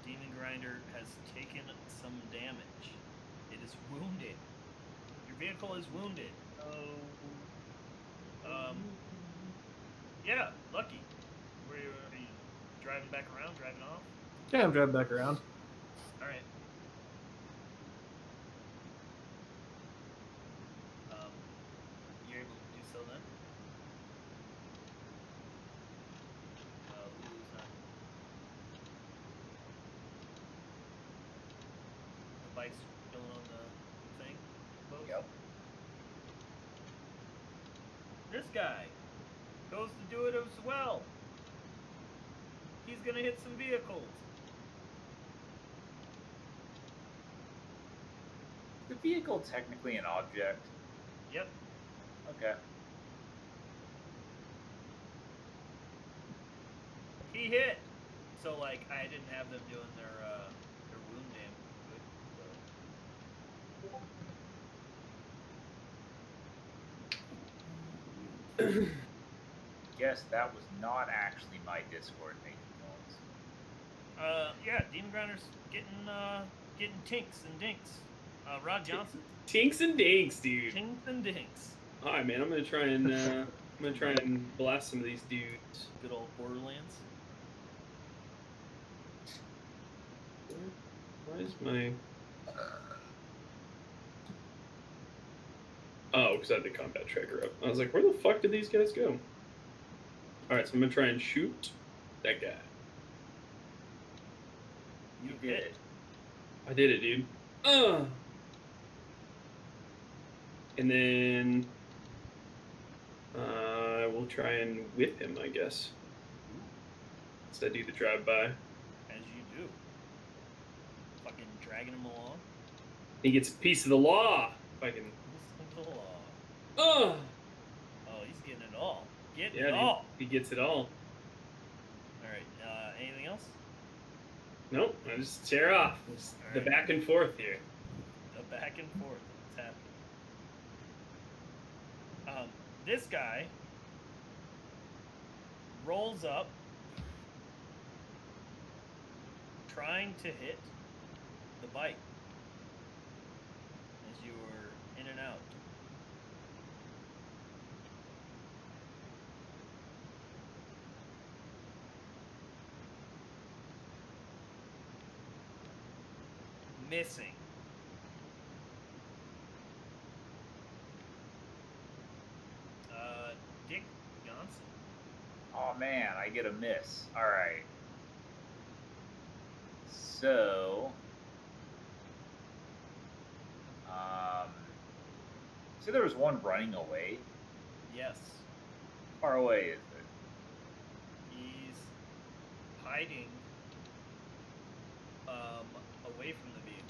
Demon Grinder has taken some damage. It is wounded. Your vehicle is wounded. Yeah, Lucky. Are you driving back around? Driving off? Yeah, I'm driving back around. All right. You're able to do so then. Lulu's not. The bike's going on the thing. Both. Yep. This guy goes to do it as well. He's gonna hit some vehicles. The vehicle technically an object. Yep. Okay. hit. So like I didn't have them doing their wound damage. Guess that was not actually my Discord making noise. Yeah, Demon Grinder's getting tinks and dinks. Rod Johnson. Tinks and dinks, dude. Tinks and dinks. All right, man. I'm gonna try and blast some of these dudes. Good old Borderlands. Why is my... Oh, because I had the combat tracker up. I was like, where the fuck did these guys go? Alright, so I'm going to try and shoot that guy. You did it. I did it, dude. And then... we'll try and whip him, I guess. Instead, do the drive-by. As you do. Fucking dragging him along. He gets a piece of the law. If I can... Oh, he's getting it all. Getting it all. He gets it all. Alright, anything else? Nope, I just tear off. Just the back and forth here. The back and forth. What's happening? This guy rolls up, trying to hit the bike as you are in and out. Missing. Dick Johnson. Oh man, I get a miss. Alright. So... So there was one running away. Yes. How far away is it? He's hiding away from the view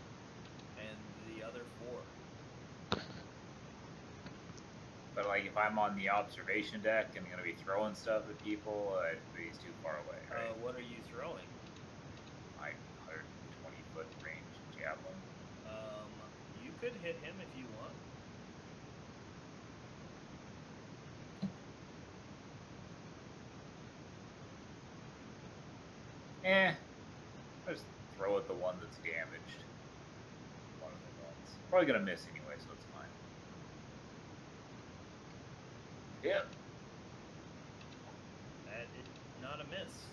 and the other four. But like, if I'm on the observation deck and gonna be throwing stuff at people, he's too far away, right? What are you throwing? My 120-foot range javelin. You could hit him if you want. I'll just throw at the one that's damaged. One of the ones. Probably gonna miss anyway, so it's fine. Yep. That is not a miss.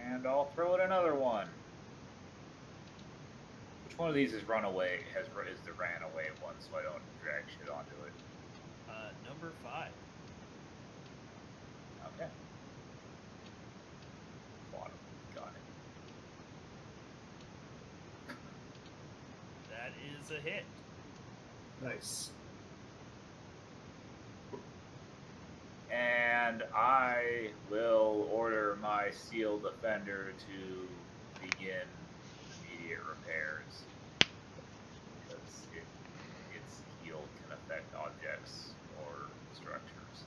And I'll throw at another one. Which one of these is run away? Is the ran away one, so I don't drag shit onto it? Number 5. Okay. Bottom. Got it. That is a hit. Nice. And I will order my Steel Defender to begin immediate repairs. Because its heal can affect objects or structures.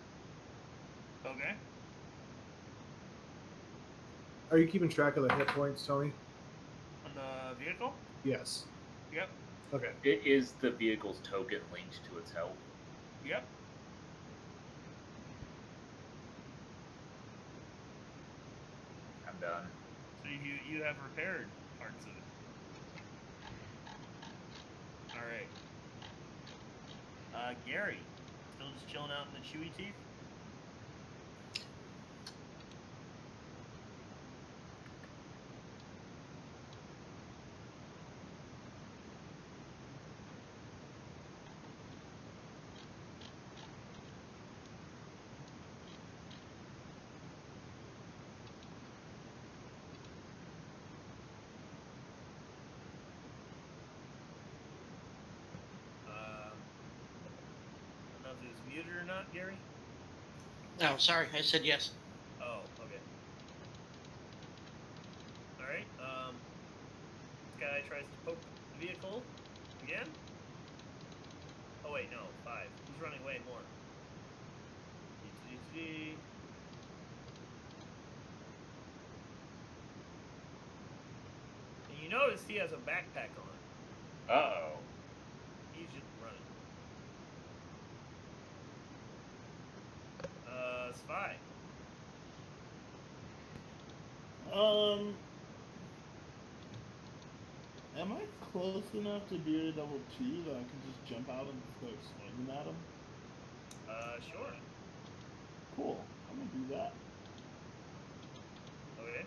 Okay. Are you keeping track of the hit points, Tony? On the vehicle? Yes. Yep. Okay. It is the vehicle's token linked to its health. Yep. I'm done. So you have repaired parts of it. All right. Gary, still just chilling out in the Chewy Teeth? I don't know if it was muted or not, Gary. No, sorry, I said yes. Oh, okay. All right. This guy tries to poke the vehicle again. Oh Oh wait, no, 5. Who's running away more? And you notice he has a backpack on. Uh-oh. He's just running. Spy. Am I close enough to Bearded Level 2 that I can just jump out and start swinging at him? Sure. Cool. I'm gonna do that. Okay.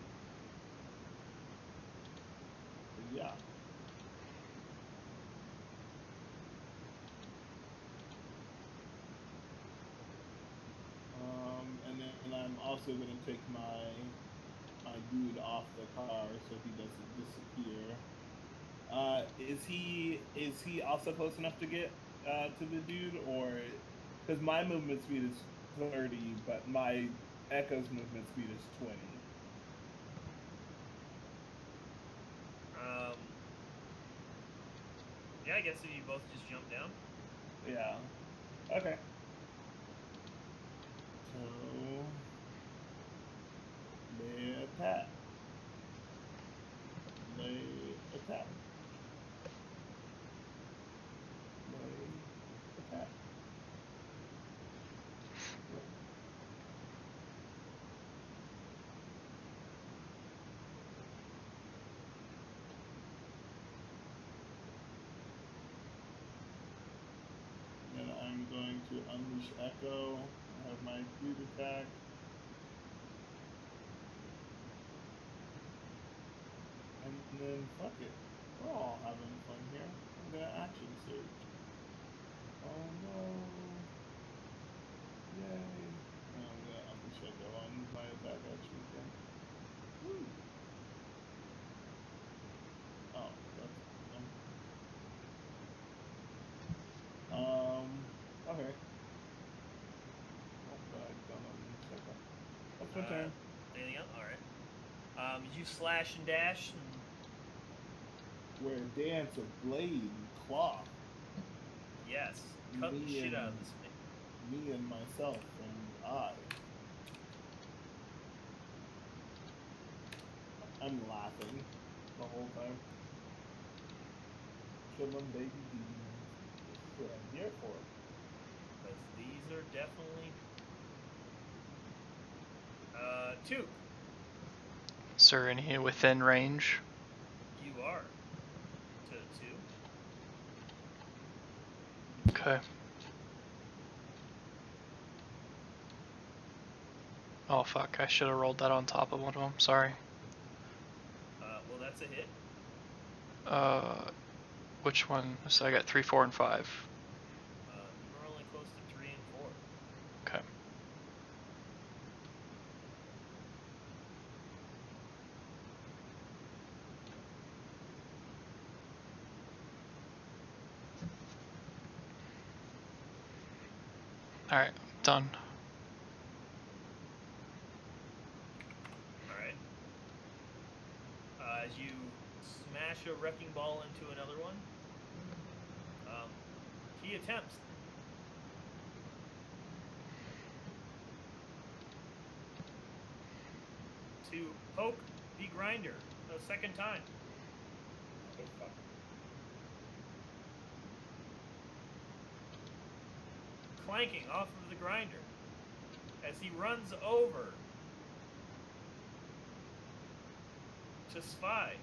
Yeah. And then I'm also gonna take my dude off the car so he doesn't disappear. Is he also close enough to get to the dude, or because my movement speed is 30, but my Echo's movement speed is 20. Yeah, I guess if you both just jump down. Yeah. Okay. So lay attack. Lay attack. Lay attack. And I'm going to unleash Echo. I have my dude attack. And then fuck it. We're all having fun here. I'm gonna action surge. Oh no. Yay. And I'm gonna unleash Echo on my attack action again. Woo. Oh, that's okay. Oh, but I don't unleash Echo. That's my turn. Anything else? Alright. You slash and dash and Where dance of blade and claw. yes, cut the Me shit and- out of this thing. Me and myself and I. I'm laughing the whole time. Kill them, baby demons. That's what I'm here for. Because these are definitely 2. Sir, any within range? You are to 2. Okay. Oh fuck, I should have rolled that on top of one of them. Sorry. Well, that's a hit. Which one? So I got 3, 4, and 5. You were only close to 3 and 4. Okay. Alright, done. Alright. As you smash a wrecking ball into another one, he attempts. To poke the grinder a second time. Clanking off of the grinder as he runs over to Spy.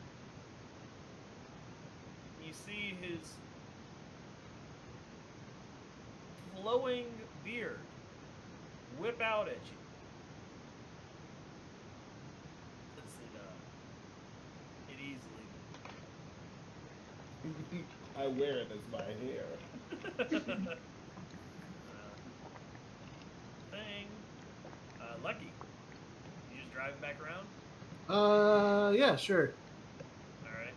You see his flowing beard whip out at you. It easily. I wear it as my hair. Thing. Lucky. You just driving back around? Yeah, sure. Alright.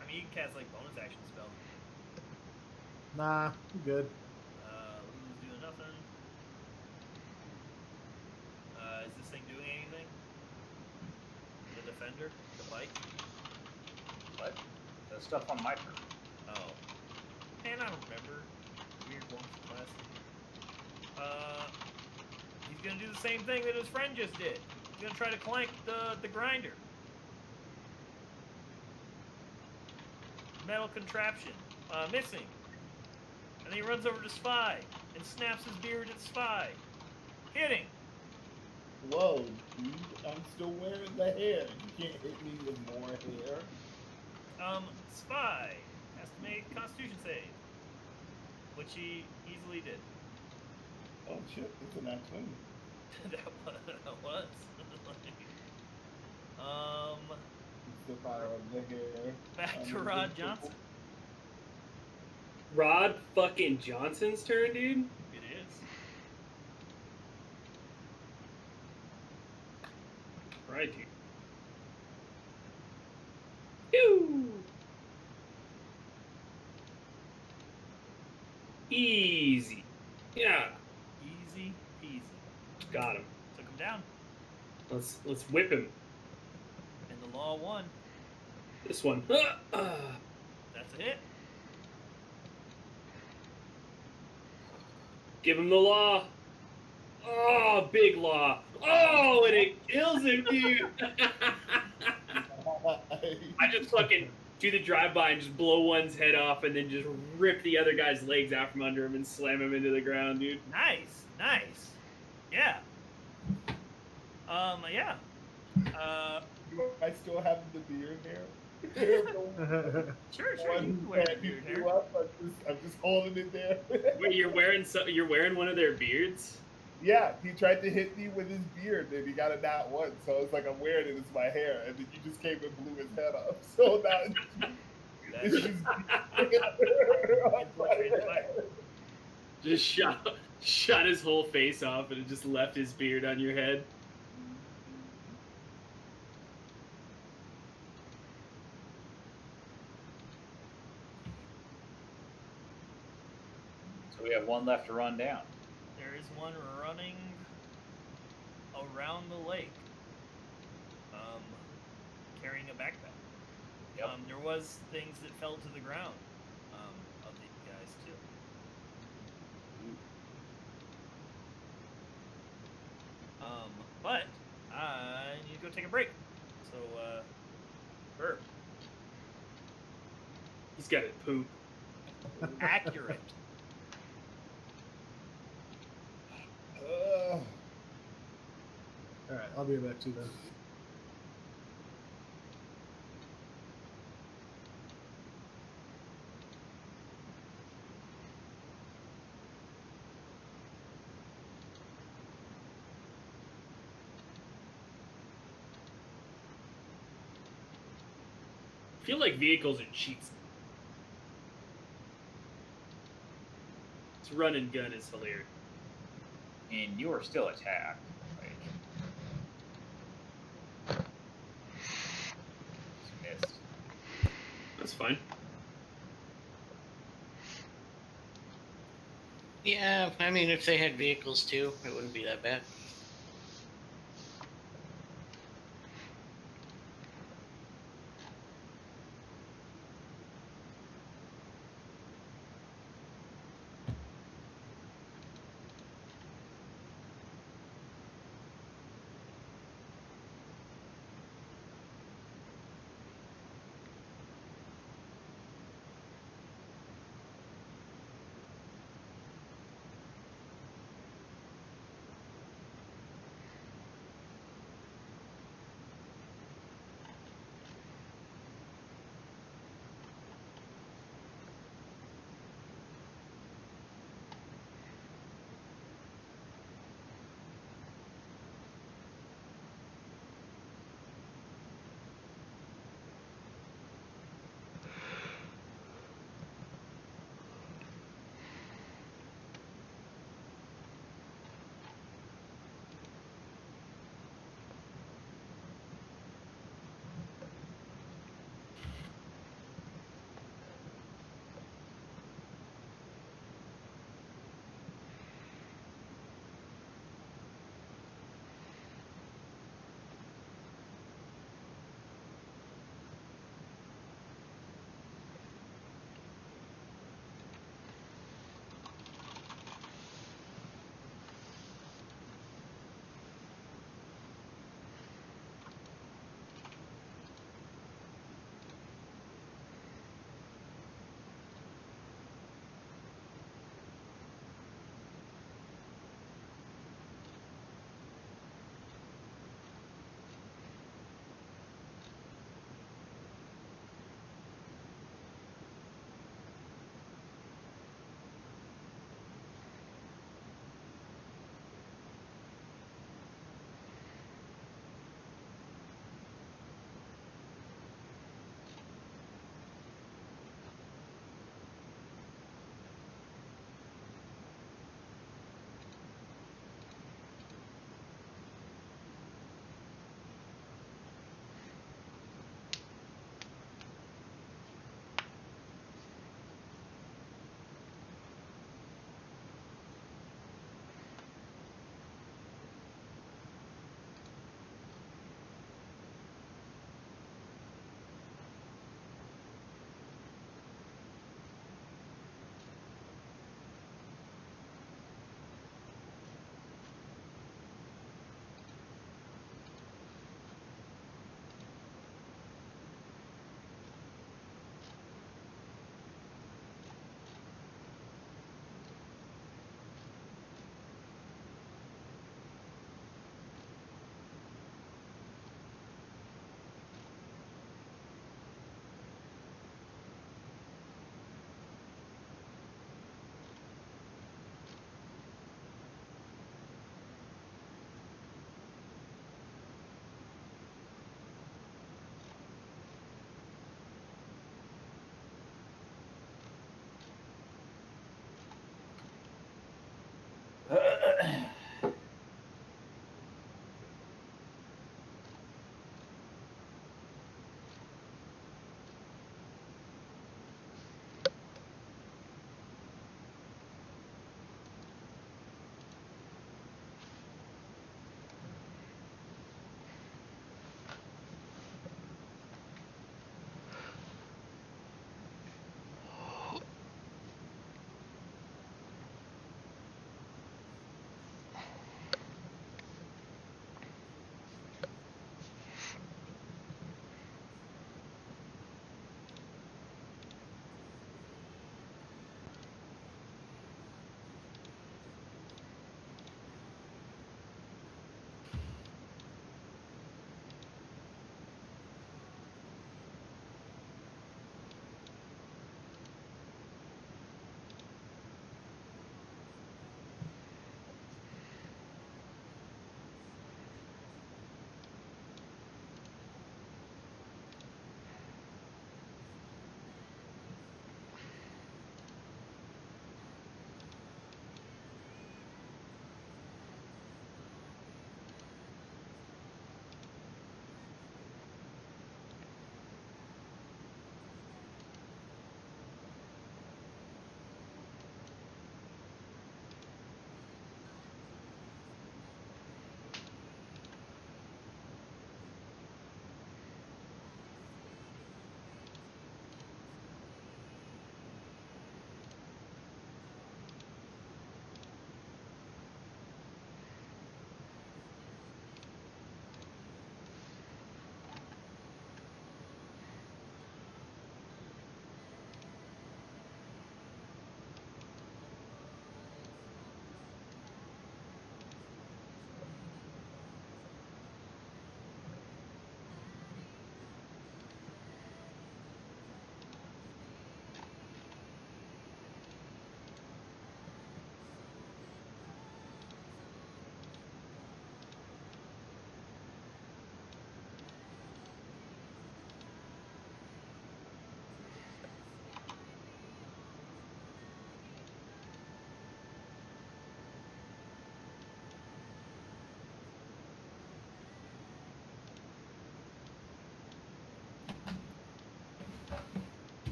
I mean, you can cast, like, bonus action spell. Nah, I'm good. Lulu's doing nothing. Is this thing doing anything? The defender? The bike? What? The stuff on my turn. Oh. Man, I don't remember. Weird wonky class. He's gonna do the same thing that his friend just did. He's gonna try to clank the grinder. Metal contraption. Missing. And then he runs over to Spy and snaps his beard at Spy. Hitting. Whoa, dude, I'm still wearing the hair. You can't hit me with more hair. Spy has to make a Constitution save, which he easily did. Oh shit, it's a nat 20. that was. It's the power of the hair. Back to Rod Johnson. Rod fucking Johnson's turn, dude. It is. Right, dude. Pew! Easy. Yeah. Easy peasy. Got him. Took him down. Let's whip him. And the law won. This one. That's a hit. Give him the law. Oh, big law. Oh, and it kills him, dude. I just fucking do the drive-by and just blow one's head off and then just rip the other guy's legs out from under him and slam him into the ground, dude. Nice. Nice. Yeah. Yeah. Do I still have the beard hair? Sure, you One can wear that beard he hair. grew up, I'm just holding it there. Wait, you're wearing one of their beards? Yeah, he tried to hit me with his beard and he got a nat 1. So it's like, I'm wearing it as my hair. And then you just came and blew his head off. So now it's Just shot his whole face off and it just left his beard on your head. So we have one left to run down. There is one running around the lake, carrying a backpack. Yep. There was things that fell to the ground of these guys too. But I need to go take a break. So, burp. He's got it poop. Accurate. All right, I'll be right back too then. I feel like vehicles are cheats. This run and gun is hilarious. And you are still attacked. Like, just missed. That's fine. Yeah, I mean, if they had vehicles too, it wouldn't be that bad.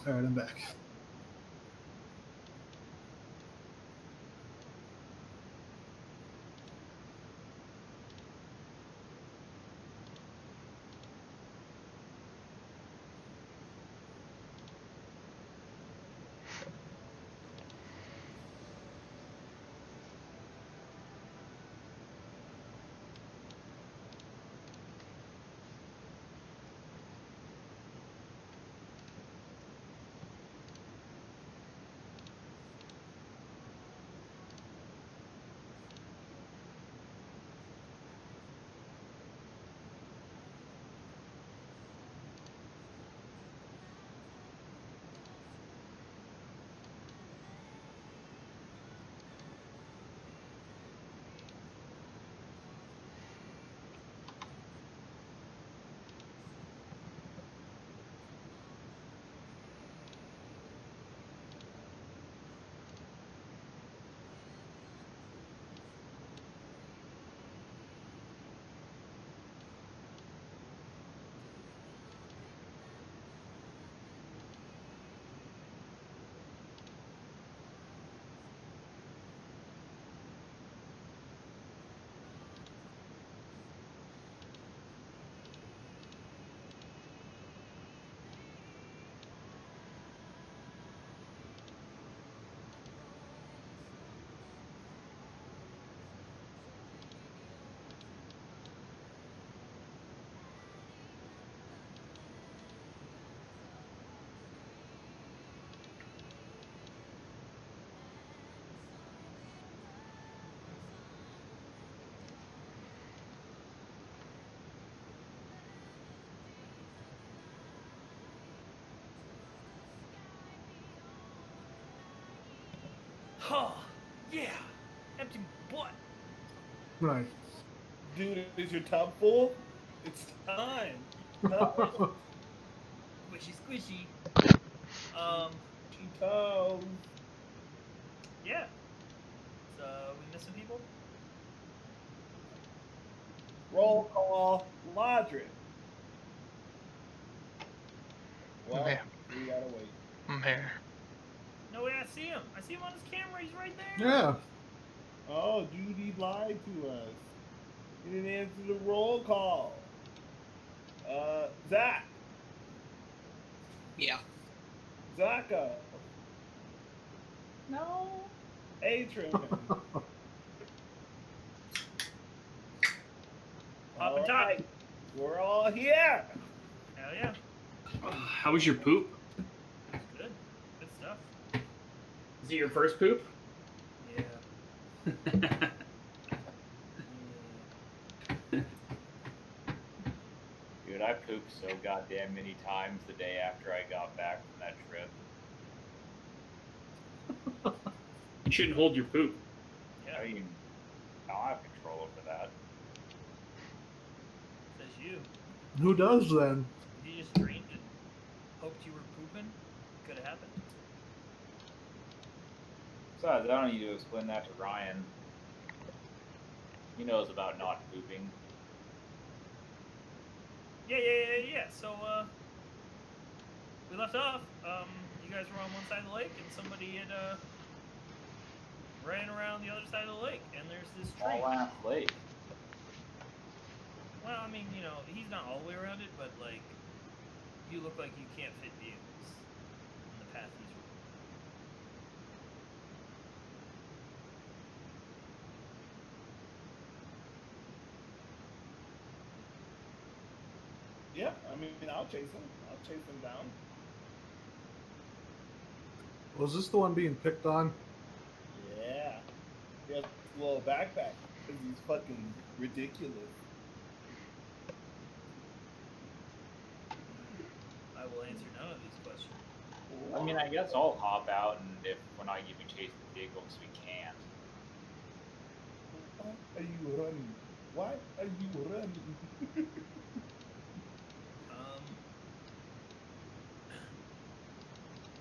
All right, I'm back. Oh, yeah. Empty butt. Right. Dude, is your tub full? It's time. Tub. Squishy, squishy. Toes. Yeah. So, we missing people? Roll call. Lodric. Well, Yeah. we gotta wait. I'm here. No way, I see him. I see him on his camera. He's right there. Yeah. Oh, Judy lied to us. He didn't answer the roll call. Zach. Yeah. Zacco. No. Atron. Pop and top. We're all here. Hell yeah. How was your poop? Good. Good stuff. Is it your first poop? Yeah. Dude, I pooped so goddamn many times the day after I got back from that trip. You shouldn't hold your poop. Yeah. I mean, I don't have control over that. Says you. Who does then? If you just dreamed and hoped you were pooping, could have happened. Besides, I don't need to explain that to Ryan. He knows about not pooping. Yeah. So, we left off. You guys were on one side of the lake, and somebody had ran around the other side of the lake, and there's this tree. Small ass lake. Well, I mean, you know, he's not all the way around it, but like, you look like you can't fit vehicles in the path he's. Yeah, I mean, I'll chase him. I'll chase him down. Was this the one being picked on? Yeah. He has a little backpack because he's fucking ridiculous. I will answer none of these questions. I mean, I guess I'll hop out, and if we're not giving chase the vehicles, we can. Why are you running? Why are you running?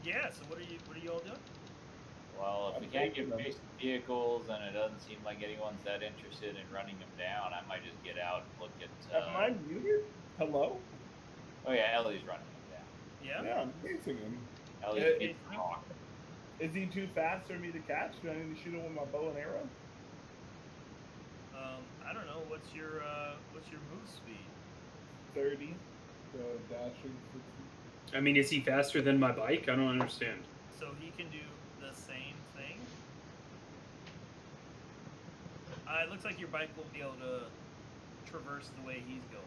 Yeah. So what are you all doing? Well, if we can't give chase the vehicles, and it doesn't seem like anyone's that interested in running them down, I might just get out and look at. Am I muted? Hello? Oh yeah, Ellie's running them down. Yeah. Yeah, I'm chasing him. At least It- be strong. Is he too fast for me to catch? Do I need to shoot him with my bow and arrow? I don't know. What's your move speed? 30. So dashing 60. I mean, is he faster than my bike? I don't understand. So he can do the same thing. It looks like your bike won't be able to traverse the way he's going.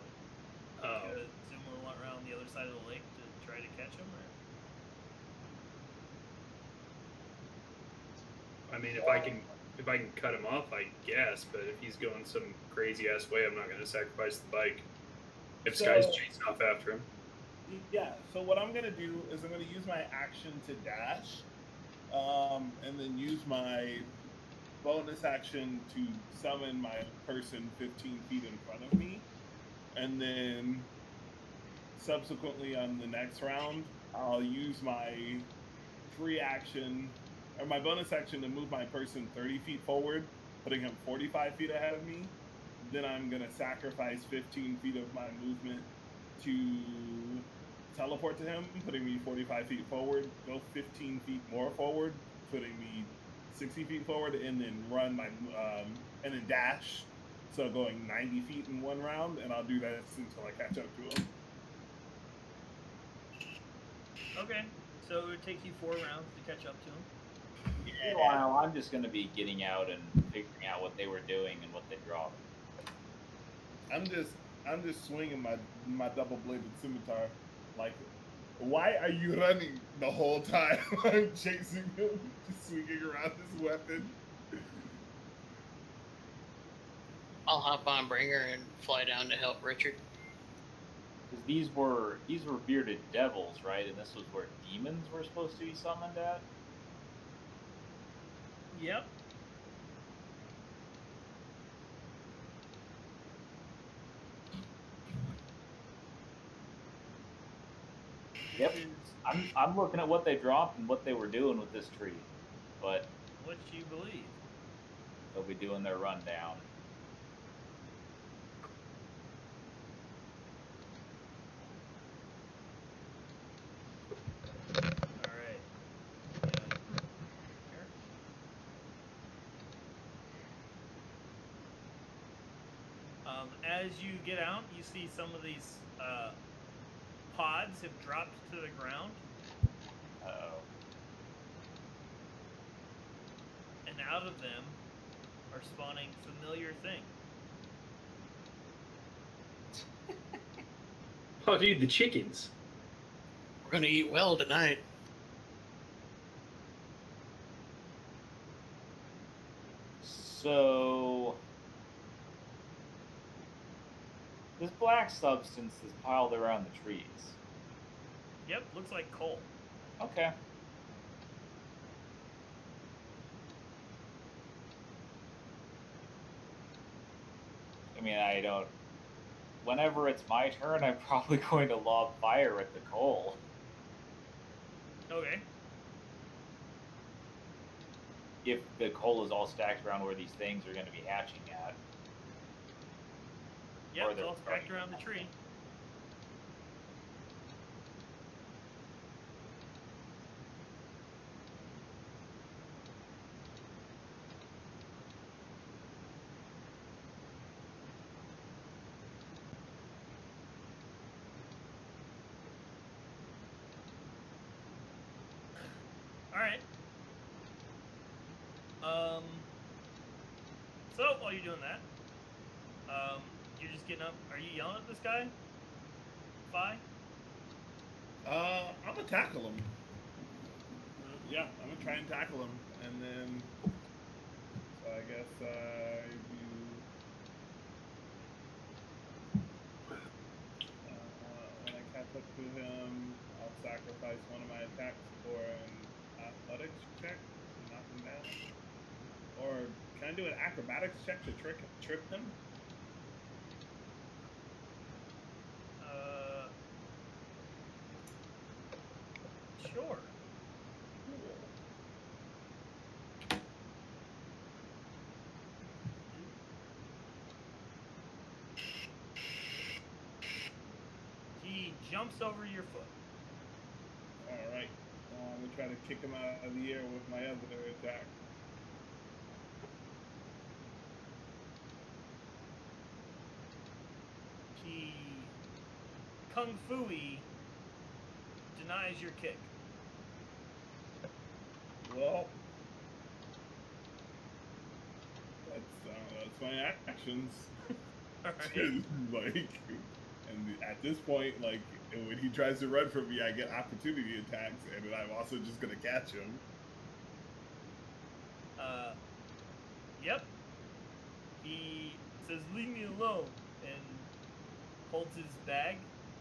Oh. You gotta zoom around the other side of the lake to try to catch him. Or... I mean, if I can cut him off, I guess. But if he's going some crazy ass way, I'm not going to sacrifice the bike. If Sky's chasing off after him. Yeah. So what I'm gonna do is I'm gonna use my action to dash, and then use my bonus action to summon my person 15 feet in front of me, and then subsequently on the next round, I'll use my free action or my bonus action to move my person 30 feet forward, putting him 45 feet ahead of me. Then I'm gonna sacrifice 15 feet of my movement to teleport to him, putting me 45 feet forward, go 15 feet more forward, putting me 60 feet forward, and then run my and then dash. So going 90 feet in one round, and I'll do that until I catch up to him. Okay. So it would take you 4 rounds to catch up to him. Meanwhile, I'm just going to be getting out and figuring out what they were doing and what they dropped. I'm just swinging my double bladed scimitar. Like, why are you running the whole time? I'm chasing him, just swinging around this weapon. I'll hop on Bringer and fly down to help Richard. Because these were bearded devils, right? And this was where demons were supposed to be summoned at. Yep. Yep. I'm looking at what they dropped and what they were doing with this tree, but What you believe? they'll be doing their rundown. All right. Here. As you get out, you see some of these pods have dropped to the ground, Uh-oh. and out of them are spawning familiar things. Oh, dude, the chickens. We're gonna eat well tonight. So this black substance is piled around the trees. Yep, looks like coal. Okay. I mean, I don't. Whenever it's my turn, I'm probably going to lob fire at the coal. Okay. If the coal is all stacked around where these things are going to be hatching at. Yep, Or it's they're all stacked around the tree. Alright. So while you're doing that, you're just getting up. Are you yelling at this guy? Fi? I'm gonna tackle him. Yeah, I'm gonna try and tackle him, and then so I guess I do. When I catch up to him, I'll sacrifice one of my attacks for an athletics check to knock him down. Or can I do an acrobatics check to trip him? Sure. Cool. He jumps over your foot. All right. I'm gonna try to kick him out of the air with my other attack. He kung fu-y denies your kick. Well, that's my actions. Alright. Like, and at this point, like, when he tries to run from me, I get opportunity attacks, and then I'm also just gonna catch him. Yep. He says, "Leave me alone," and holds his bag,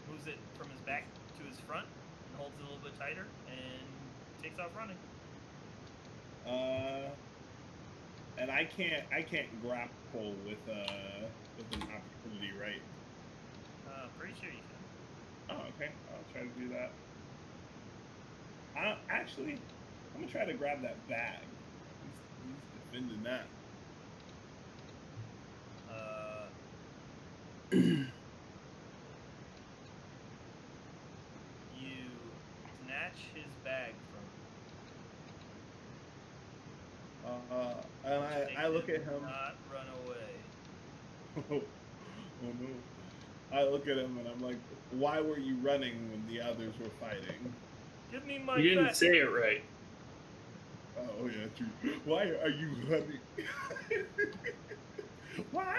moves it from his back to his front, and holds it a little bit tighter, and takes off running. And I can't grapple with an opportunity, right? Pretty sure you can. Oh, okay. I'll try to do that. Actually, I'm gonna try to grab that bag. He's defending that. You snatch his bag from him. And which I look makes at him. Not run away. Oh no. I look at him and I'm like, why were you running when the others were fighting? Give me my You didn't bet. say it right. Oh yeah, true. Why are you running? Why?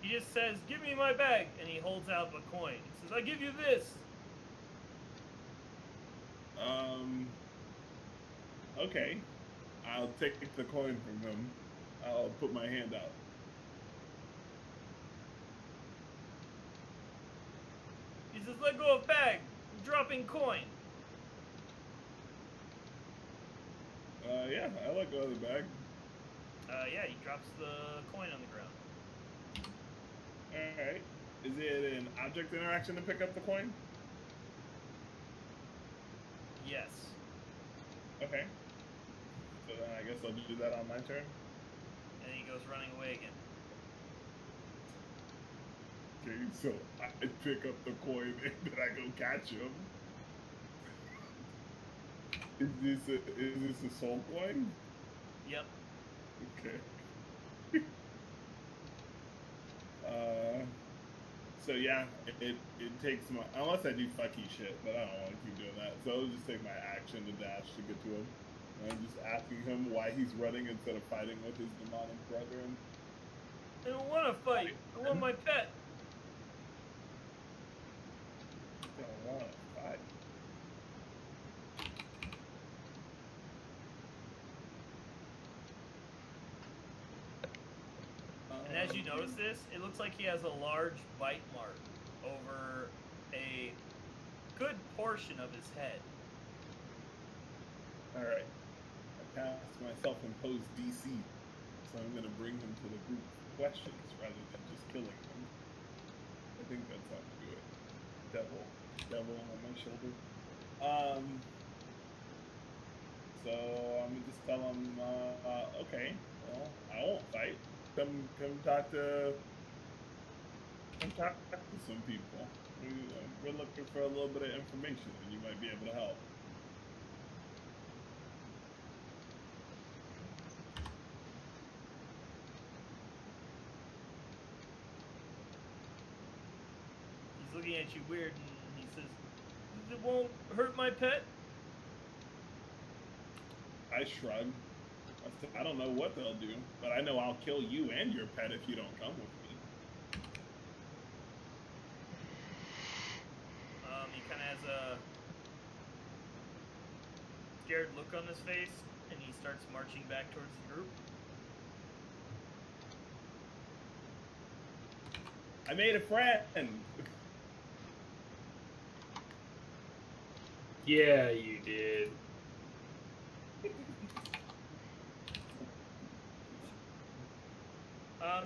He just says, "Give me my bag," and he holds out a coin. He says, "I give you this." Okay. I'll take the coin from him. I'll put my hand out. He says, "Let go of bag. I'm dropping coin." Yeah, I let go of the bag. Yeah, he drops the coin on the ground. Alright. Is it an object interaction to pick up the coin? Yes. Okay. So then I guess I'll do that on my turn. And he goes running away again. Okay, so I pick up the coin and then I go catch him. Is this a soul coin? Yep. Okay. So yeah, it takes my, unless I do fucky shit, but I don't want to keep doing that. So I'll just take my action to dash to get to him. And I'm just asking him why he's running instead of fighting with his demonic brethren. I don't want to fight. I want my pet. I don't want to fight. And as you notice this, it looks like he has a large bite mark over a good portion of his head. Alright. I passed my self-imposed DC, so I'm going to bring him to the group of questions rather than just killing him. I think that's how to do it. Devil on my shoulder. So I'm going to just tell him, okay, well, I won't fight. Come talk to some people. We're looking for a little bit of information, and you might be able to help. He's looking at you weird, and he says, "It won't hurt my pet." I shrug. I don't know what they'll do, but I know I'll kill you and your pet if you don't come with me. He kind of has a scared look on his face, and he starts marching back towards the group. I made a friend. Yeah, you did.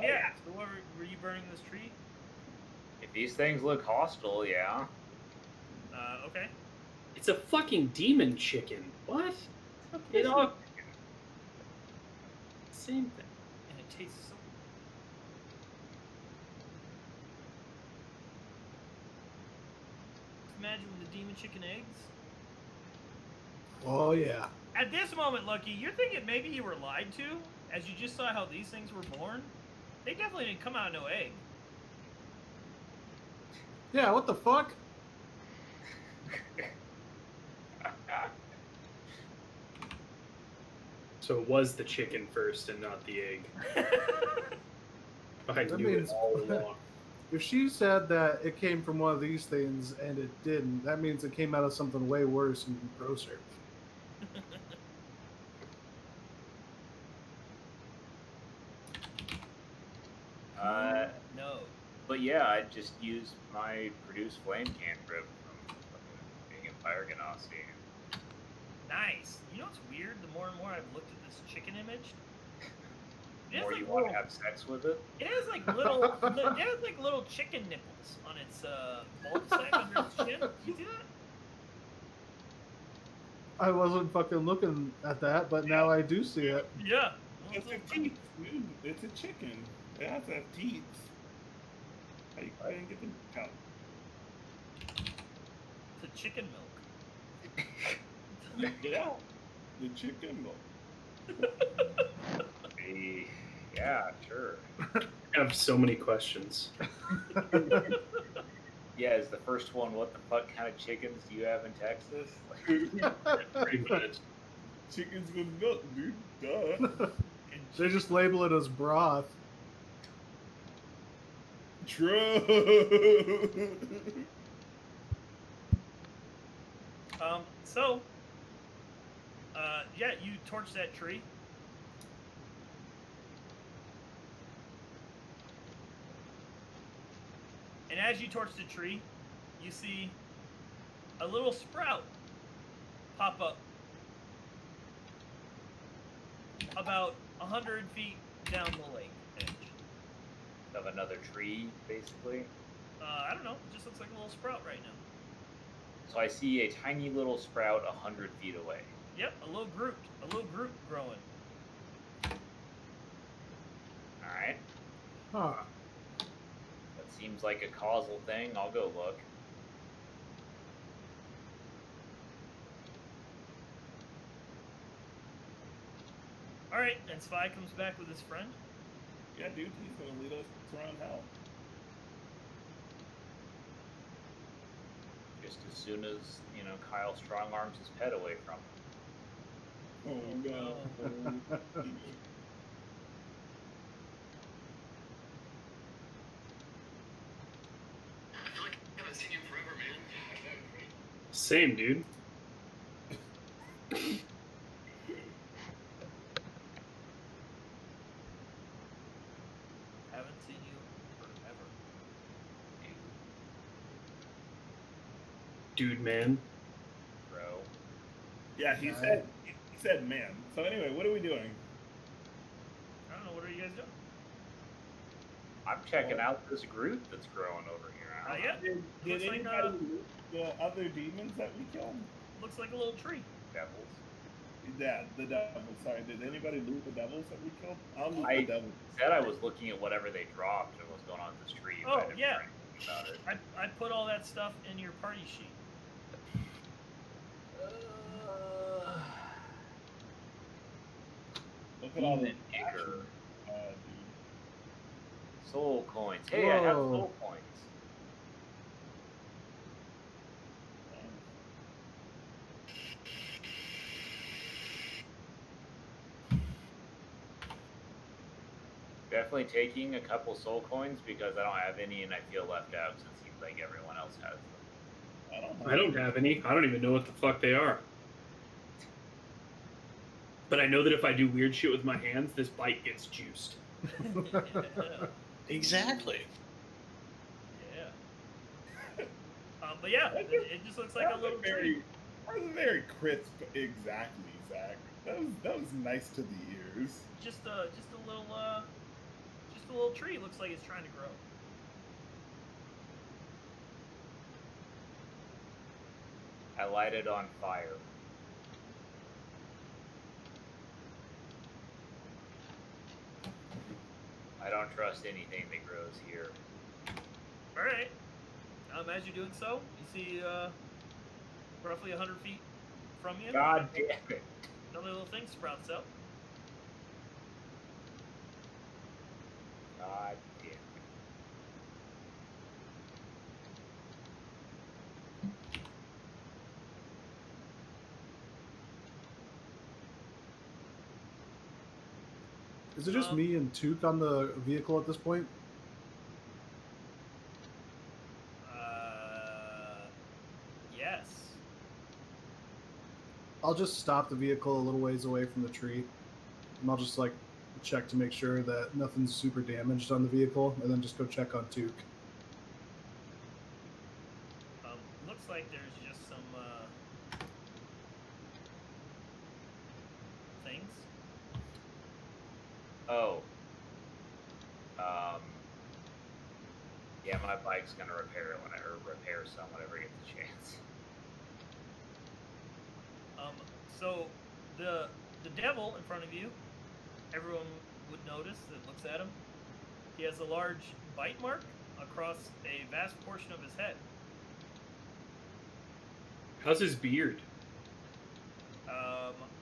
Yeah. So were you burning this tree? If these things look hostile, yeah. Okay. It's a fucking demon chicken. What? It all. Same thing. And it tastes so. imagine with the demon chicken eggs? Oh yeah. At this moment, Lucky, you're thinking maybe you were lied to, as you just saw how these things were born. They definitely didn't come out of no egg. Yeah. What the fuck? So it was the chicken first and not the egg. I That knew it means- all along. If she said that it came from one of these things and it didn't, that means it came out of something way worse and grosser. No. But yeah, I just used my produce flame cantrip from being in fire ganassi. Nice. You know what's weird? The more and more I've looked at this chicken image, The it has more like you want little, to have sex with it. it has like little, it has like little chicken nipples on its bulb sack under its chin. You see that? I wasn't fucking looking at that, but now I do see it. Yeah. It's a teeth, dude. It's a chicken. It has to have teeth. I didn't get them out. The chicken milk. Yeah, the chicken milk. Yeah, sure. I have so many questions. Yeah, is the first one, what the fuck kind of chickens do you have in Texas? Pretty much. Chickens with milk, dude. Duh. They just label it as broth. True. So, yeah, you torch that tree. And as you torch the tree, you see a little sprout pop up about 100 feet down the lake edge. Of another tree, basically. I don't know. It just looks like a little sprout right now. So I see a tiny little sprout 100 feet away. Yep, a little group growing. Alright. Huh. That seems like a causal thing. I'll go look. All right, and Spy comes back with his friend. Yeah, dude, he's gonna lead us around hell. Just as soon as, Kyle strong arms his pet away from him. Oh no. I feel like I haven't seen you forever, man. Same, dude. Haven't seen you forever. Dude, man. Bro. Yeah, he said man. So anyway, what are we doing? I don't know. What are you guys doing? I'm checking out this Groot that's growing over here. Yeah. Did Looks like, anybody loot the other demons that we killed? Looks like a little tree. Devils. Yeah, the devils. Sorry, did anybody loot the devils that we killed? I'll loot I- the devils. Said I was looking at whatever they dropped and what's going on with this tree. but Oh, I didn't yeah. hear anything about it. I put all that stuff in your party sheet. Look at all the Demon Digger. dude. Soul coins. Hey, I have Whoa. soul coins. Definitely taking a couple soul coins because I don't have any and I feel left out since it seems like everyone else has them. I don't have any. I don't even know what the fuck they are. But I know that if I do weird shit with my hands, this bite gets juiced. Exactly. Yeah. But yeah, it just looks like a little tree. That was very crisp, exactly, Zach. That was nice to the ears. Just a little tree. Looks like it's trying to grow. I light it on fire. I don't trust anything that grows here. All right. As you're doing so, you see roughly 100 feet from you, God damn it. another little thing sprouts up. God damn it. Is it just me and Took on the vehicle at this point? Yes. I'll just stop the vehicle a little ways away from the tree, and I'll just like check to make sure that nothing's super damaged on the vehicle, and then just go check on Took. Looks like there's just some things. Oh. Yeah, my bike's gonna repair some whenever I get the chance. So the devil in front of you, everyone would notice that looks at him. He has a large bite mark across a vast portion of his head. How's his beard?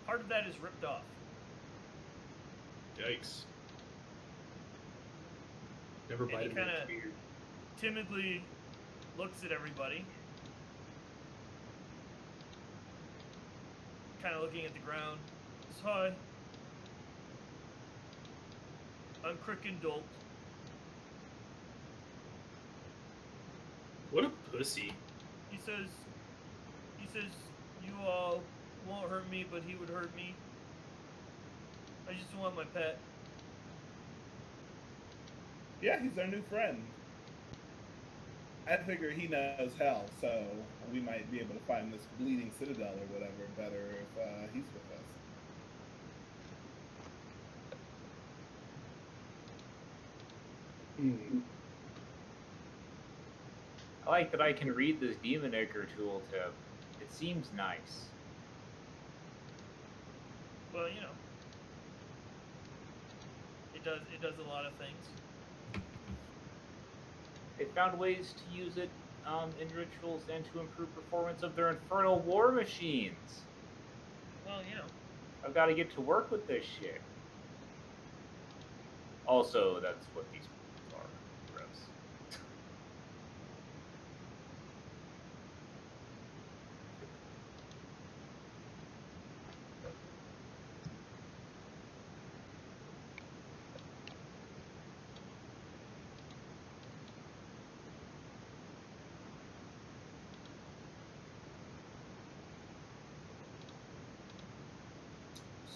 Part of that is ripped off. Yikes. Never And bite he a kinda- man's beard. Timidly looks at everybody, kind of looking at the ground. Says, "Hi, I'm Crick Dolt." What a pussy. He says, "You all won't hurt me, but he would hurt me. I just want my pet." Yeah, he's our new friend. I figure he knows hell, so we might be able to find this bleeding citadel or whatever better if he's with us. I like that I can read this Demon Acre tooltip. It seems nice. Well, you know, it does a lot of things. They found ways to use it in rituals and to improve performance of their infernal war machines. Well, you know, I've got to get to work with this shit. Also, that's what these are. Gross.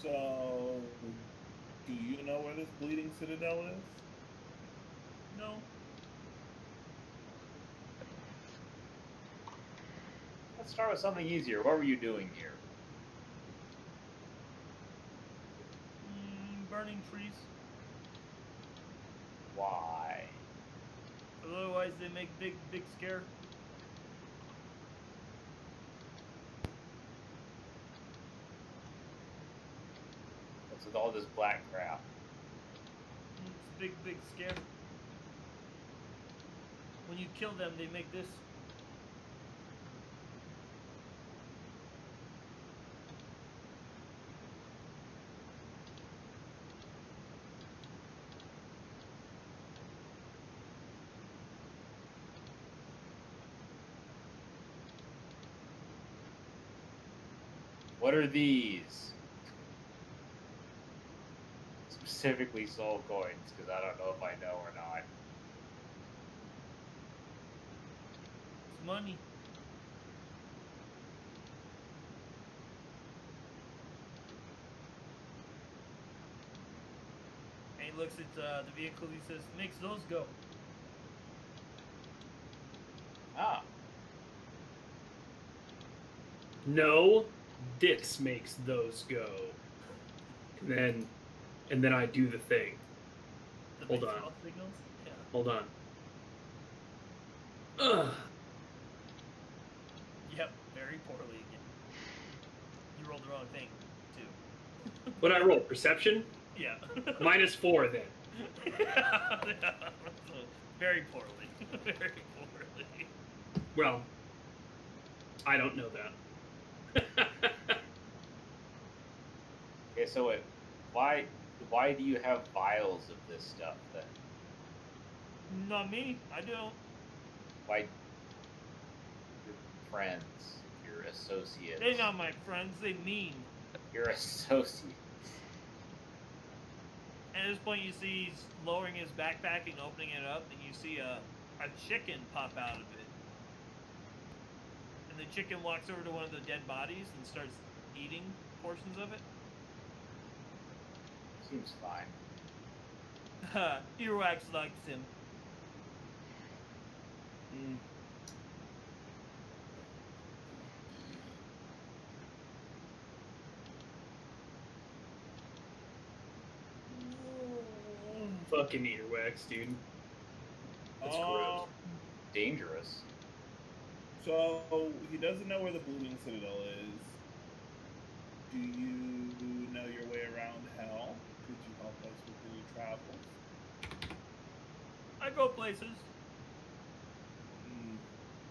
So, do you know where this bleeding citadel is? no. Let's start with something easier. What were you doing here? Burning trees. Why? Otherwise, they make big scare. What's with all this black crap? It's big scare. When you kill them, they make this. What are these? Specifically soul coins, because I don't know if I know or not. It's money. And he looks at the vehicle. He says, "Makes those go." Ah. No, this makes those go. And then I do the thing. The Hold big on. mouth signals. Yeah. Hold on. Ugh. Yep. Very poorly again. You rolled the wrong thing, too. What I roll? Perception? Yeah. -4 then. Very poorly. Very poorly. Well, I don't know that. Okay, so why do you have vials of this stuff then? Not me. I don't. Why your friends, your associates? They're not my friends. They mean. Your associates. And at this point, you see he's lowering his backpack and opening it up, and you see a chicken pop out of it. And the chicken walks over to one of the dead bodies and starts eating portions of it. Seems fine. Earwax likes him. Fucking earwax, dude. That's gross. Dangerous. So he doesn't know where the Blooming Citadel is. Do you know your way around hell? Could you help us with any travels? I go places.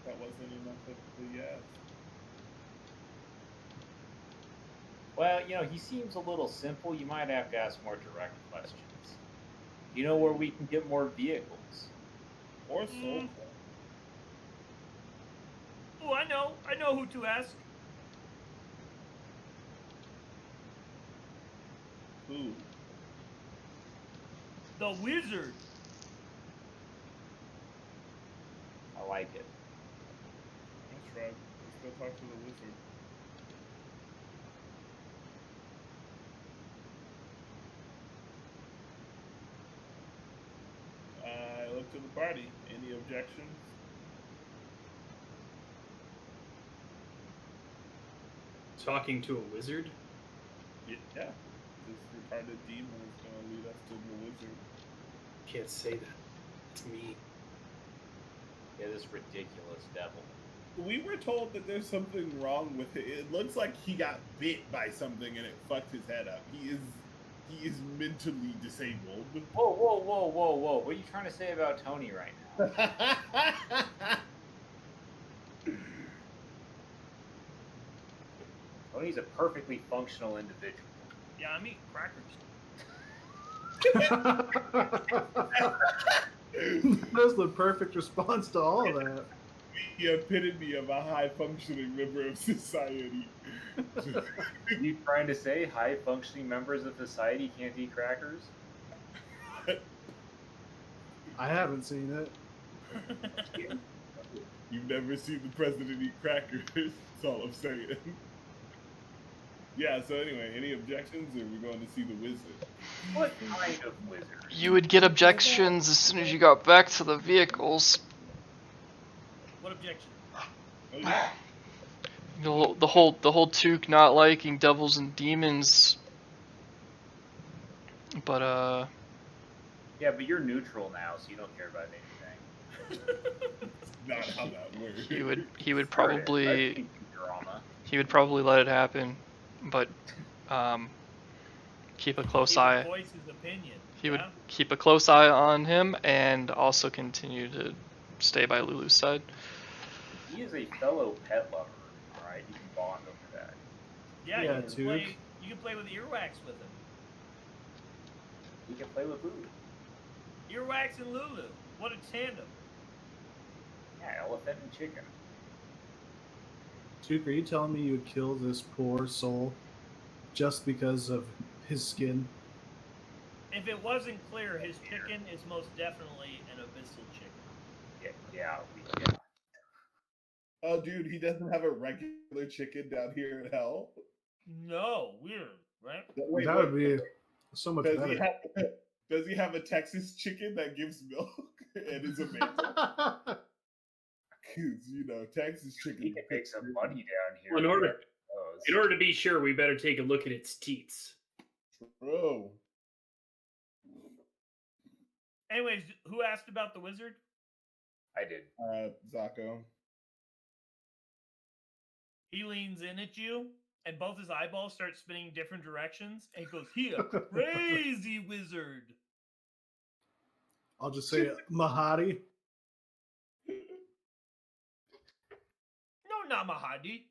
That wasn't enough of a yes. Well, he seems a little simple. You might have to ask more direct questions. You know where we can get more vehicles? Or soul. Oh, I know who to ask. Who? The wizard. I like it. Let's try. Let's go talk to the wizard. I look to the party. Any objections? Talking to a wizard? Yeah. This retarded demon is going to lead us to the wizard. Can't say that. It's me. Yeah, this ridiculous devil. We were told that there's something wrong with it. It looks like he got bit by something and it fucked his head up. He is mentally disabled. Whoa. What are you trying to say about Tony right now? Tony's a perfectly functional individual. Yeah, I'm eating crackers. That's the perfect response to all of that. The epitome of a high-functioning member of society. You trying to say high-functioning members of society can't eat crackers? I haven't seen it. You've never seen the president eat crackers. That's all I'm saying. Yeah, so anyway, any objections, or we're going to see the wizard? What kind of wizard? You would get objections as soon as you got back to the vehicles. What objection? Oh, yeah. The whole Took not liking devils and demons. But Yeah, but you're neutral now, so you don't care about anything. Not how that works. he would probably Drama. he would probably let it happen, but keep a close eye. Voice his opinion. He would keep a close eye on him and also continue to stay by Lulu's side. He is a fellow pet lover. All right, you can bond over that. Yeah, Yeah, you can play with earwax with him. He can play with Lulu. Earwax and Lulu. What a tandem. Yeah, elephant and chicken. Took, are you telling me you would kill this poor soul just because of his skin? If it wasn't clear, his chicken is most definitely an abyssal chicken. Yeah. Oh, dude, he doesn't have a regular chicken down here in hell? No, weird, right? Wait, That would be so much does better. Does he have a Texas chicken that gives milk and is a mantle? Because, Texas chicken. He can make some money down here. Well, in order to be sure, we better take a look at its teats. Bro. Anyways, who asked about the wizard? I did. Zako. He leans in at you, and both his eyeballs start spinning different directions, and he goes, "He a crazy wizard." I'll just say Mahadi. I'm not Mahadi.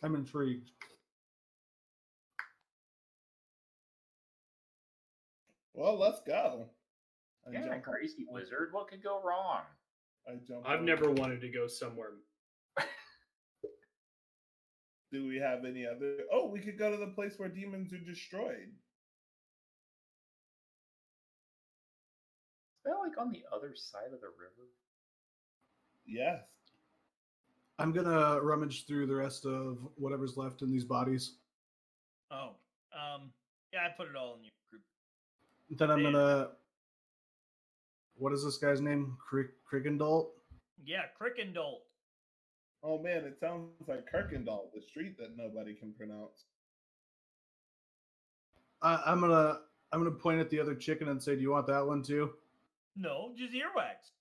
I'm intrigued. Well, let's go. I Yeah, jump on- crazy wizard. What could go wrong? I jump I've on- never wanted to go somewhere. Do we have any other? Oh, we could go to the place where demons are destroyed. Is that like on the other side of the river? Yes. I'm gonna rummage through the rest of whatever's left in these bodies. Oh, yeah, I put it all in your group. Then I'm Man. gonna. What is this guy's name? Crickendalt? Yeah, Crickendolt. Oh man, it sounds like Kirkendall, the street that nobody can pronounce. I'm gonna point at the other chicken and say, "Do you want that one too?" No, just earwax.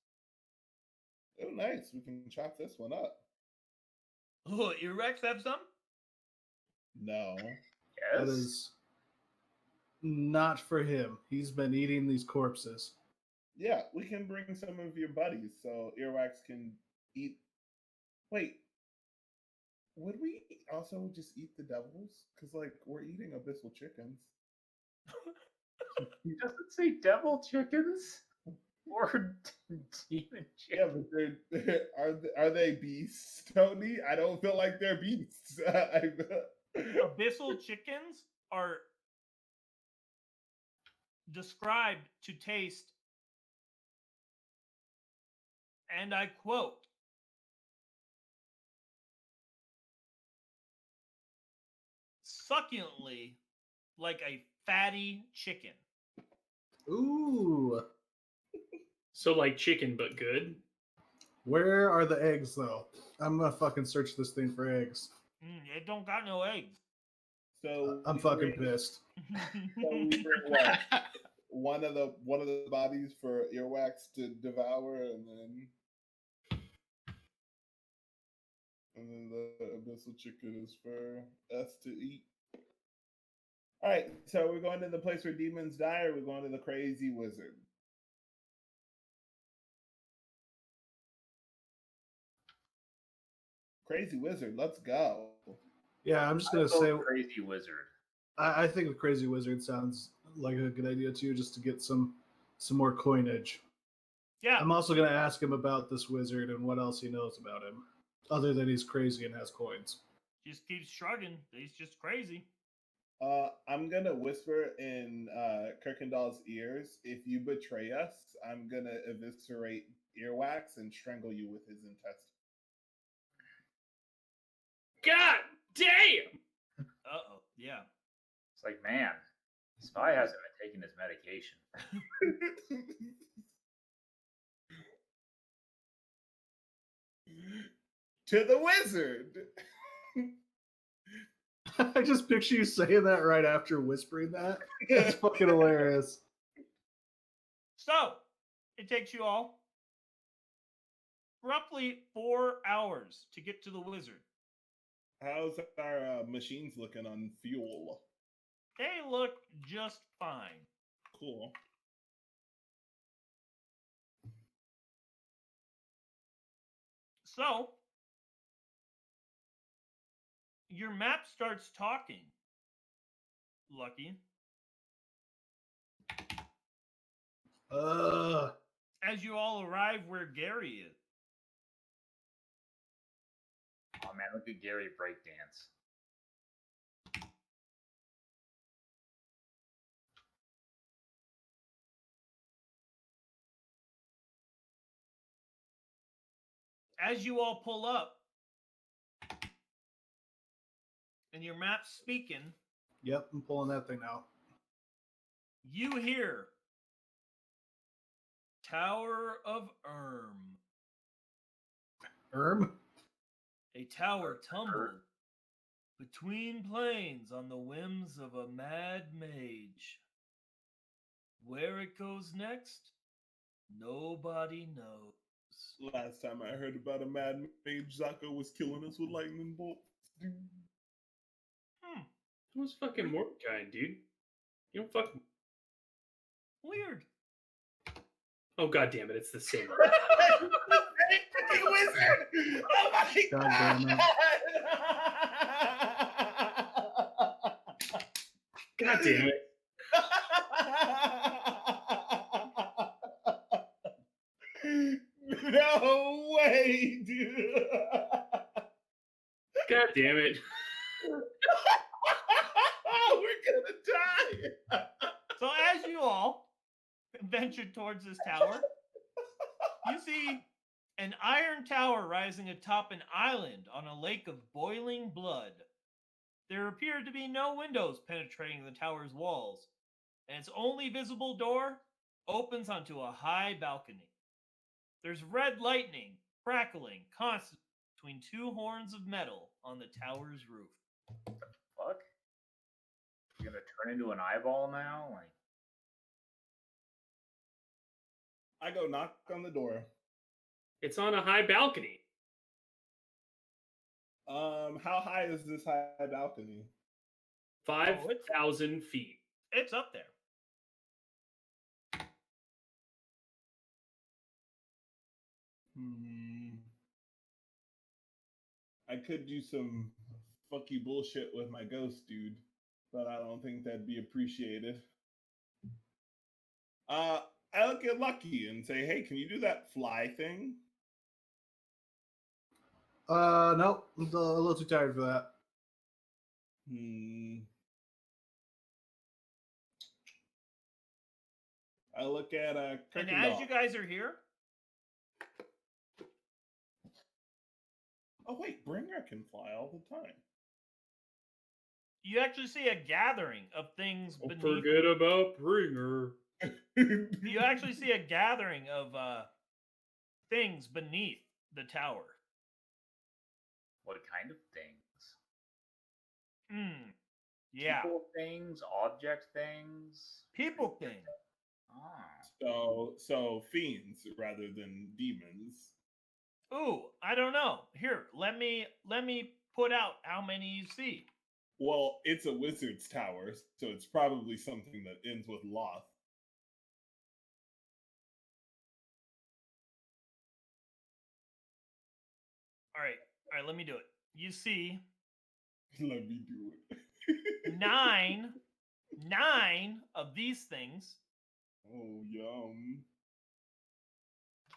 Oh, nice. We can chop this one up. Oh, earwax have some? No. Yes. That is not for him. He's been eating these corpses. Yeah, we can bring some of your buddies so Earwax can eat. Wait. Would we also just eat the devils? Because, like, we're eating abyssal chickens. He doesn't say devil chickens or demon Yeah, chickens. but are they beasts, Tony? I don't feel like they're beasts. Abyssal chickens are described to taste, and I quote, succulently like a fatty chicken. Ooh. So like chicken, but good. Where are the eggs, though? I'm gonna fucking search this thing for eggs. It don't got no eggs. So I'm we fucking bring- pissed. So we bring what? One of the bodies for Earwax to devour, and then the abyssal chicken is for us to eat. All right, so we're going to the place where demons die, or we're going to the crazy wizard. Crazy wizard, let's go. Yeah, I'm just gonna I'll go say crazy wizard. I think the crazy wizard sounds like a good idea too, just to get some more coinage. Yeah, I'm also gonna ask him about this wizard and what else he knows about him, other than he's crazy and has coins. just keeps shrugging. He's just crazy. I'm gonna whisper in Kirkendall's ears. If you betray us, I'm gonna eviscerate Earwax and strangle you with his intestines. God damn! Uh-oh, yeah. It's like, man, Spy hasn't been taking his medication. To the wizard. I just picture you saying that right after whispering that. That's fucking hilarious. So, it takes you all roughly 4 hours to get to the wizard. How's our machines looking on fuel? They look just fine. Cool. So, your map starts talking, Lucky, as you all arrive where Gary is. Oh man, look at Gary breakdance. As you all pull up, and your map's speaking, Yep, I'm pulling that thing out. you hear Tower of Erm? a tower tumbled between planes on the whims of a mad mage. Where it goes next, nobody knows. Last time I heard about a mad mage, Zaka was killing us with lightning bolts. It was fucking Mordecai, dude. You don't fucking. Weird. Oh god damn it! It's the same. Fucking wizard! Oh my God damn it. God damn it! No way, dude. God damn it! We're gonna die. So as you all venture towards this tower, you see an iron tower rising atop an island on a lake of boiling blood. There appear to be no windows penetrating the tower's walls, and its only visible door opens onto a high balcony. There's red lightning crackling constantly between two horns of metal on the tower's roof. Fuck. You're gonna turn into an eyeball now? Like, I go knock on the door. It's on a high balcony. How high is this high balcony? 5,000 feet. It's up there. I could do some fuck you bullshit with my ghost, dude, but I don't think that'd be appreciated. I'll get lucky and say, hey, can you do that fly thing? Nope. I'm a little too tired for that. I look at And as you guys are here, oh wait, Bringer can fly all the time. you actually see a gathering of things beneath. Forget about Bringer. You actually see a gathering of things beneath the tower. what kind of things? Yeah. People things, object things. People thing. Ah. So fiends rather than demons. Ooh, I don't know. Here, let me put out how many you see. Well, it's a wizard's tower, so it's probably something that ends with loth. All right, let me do it. You see Let me do it. nine of these things, Oh, yum.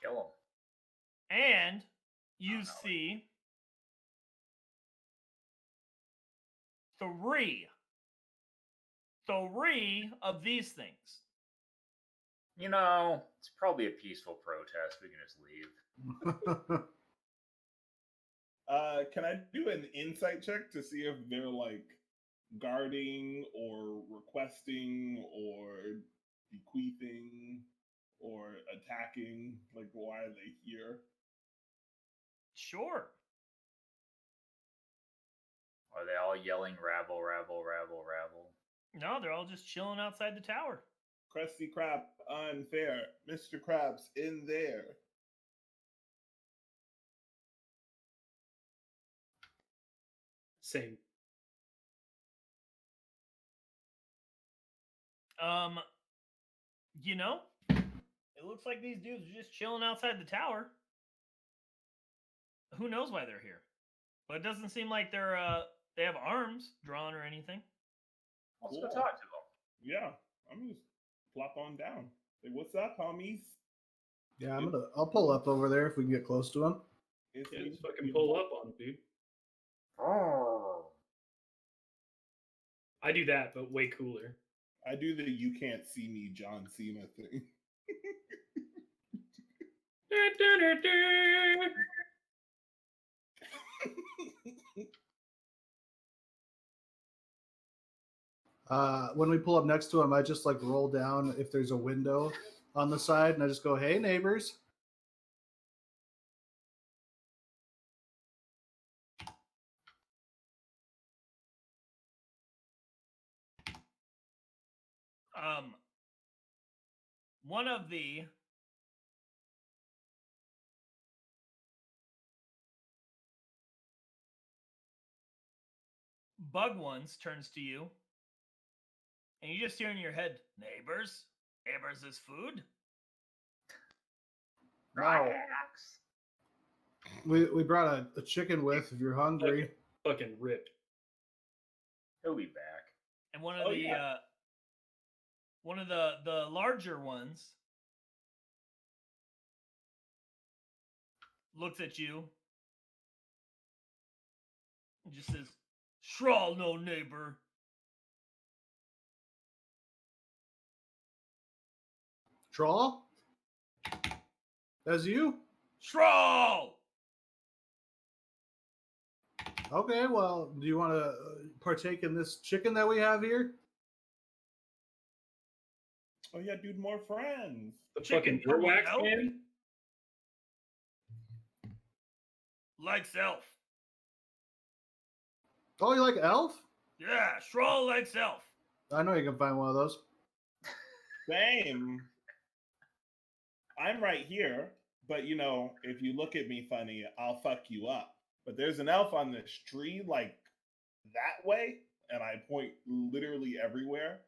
Kill them. and you Oh, no. see three of these things. You know, it's probably a peaceful protest. We can just leave. Can I do an insight check to see if they're like guarding or requesting or bequeathing or attacking? Like, why are they here? Sure. Are they all yelling rabble, rabble, rabble, rabble? No, they're all just chilling outside the tower. Krusty Krab, unfair. Mr. Krabs, in there. Same. You know, it looks like these dudes are just chilling outside the tower. Who knows why they're here? But it doesn't seem like they have arms drawn or anything. Let's Cool. go talk to them. Yeah, I'm just plop on down. Say, what's up, homies? Yeah, I'll pull up over there if we can get close to him. It's Yeah, me, just fucking you pull bo- up on him, dude. Oh. I do that, but way cooler. I do the you can't see me John Cena thing. When we pull up next to him, I just like roll down if there's a window on the side, and I just go, "Hey, neighbors." One of the bug ones turns to you, and you just hear in your head, "Neighbors, neighbors is food." No. We brought a chicken with if you're hungry. Fucking ripped. He'll be back. And one of Oh, the yeah. one of the larger ones looks at you and just says, "Shrawl, no neighbor." Troll? That's you? Shrawl! Okay, well, do you want to partake in this chicken that we have here? Oh yeah, dude, more friends. The Chicken fucking for my earwax elf? man. Likes elf. Oh, you like elf? Yeah, Shrawl likes elf. I know you can find one of those. Same. I'm right here, but you know, if you look at me funny, I'll fuck you up. But there's an elf on this tree, like that way, and I point literally everywhere.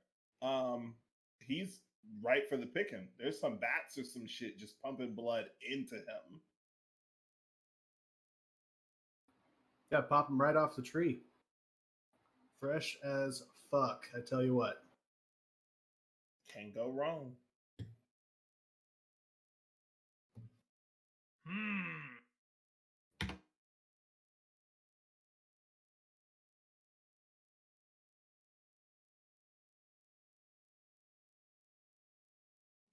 He's right for the picking. There's some bats or some shit just pumping blood into him. Yeah, pop them right off the tree. Fresh as fuck, I tell you what. Can't go wrong.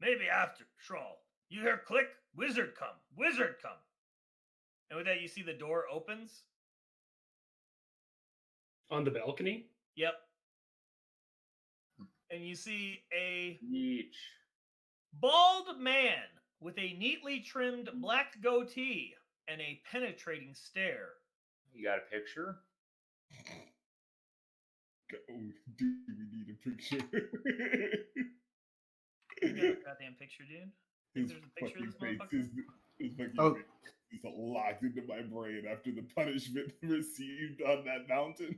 Maybe after, Shrawl. You hear click, wizard come, wizard come. And with that, you see the door opens. On the balcony? Yep. And you see a Yeech. bald man with a neatly trimmed black goatee and a penetrating stare. You got a picture? Oh, dude, we need a picture. You got a goddamn picture, dude. His There's a picture of this fucking motherfucker? face his fucking Oh. face is locked into my brain after the punishment received on that mountain.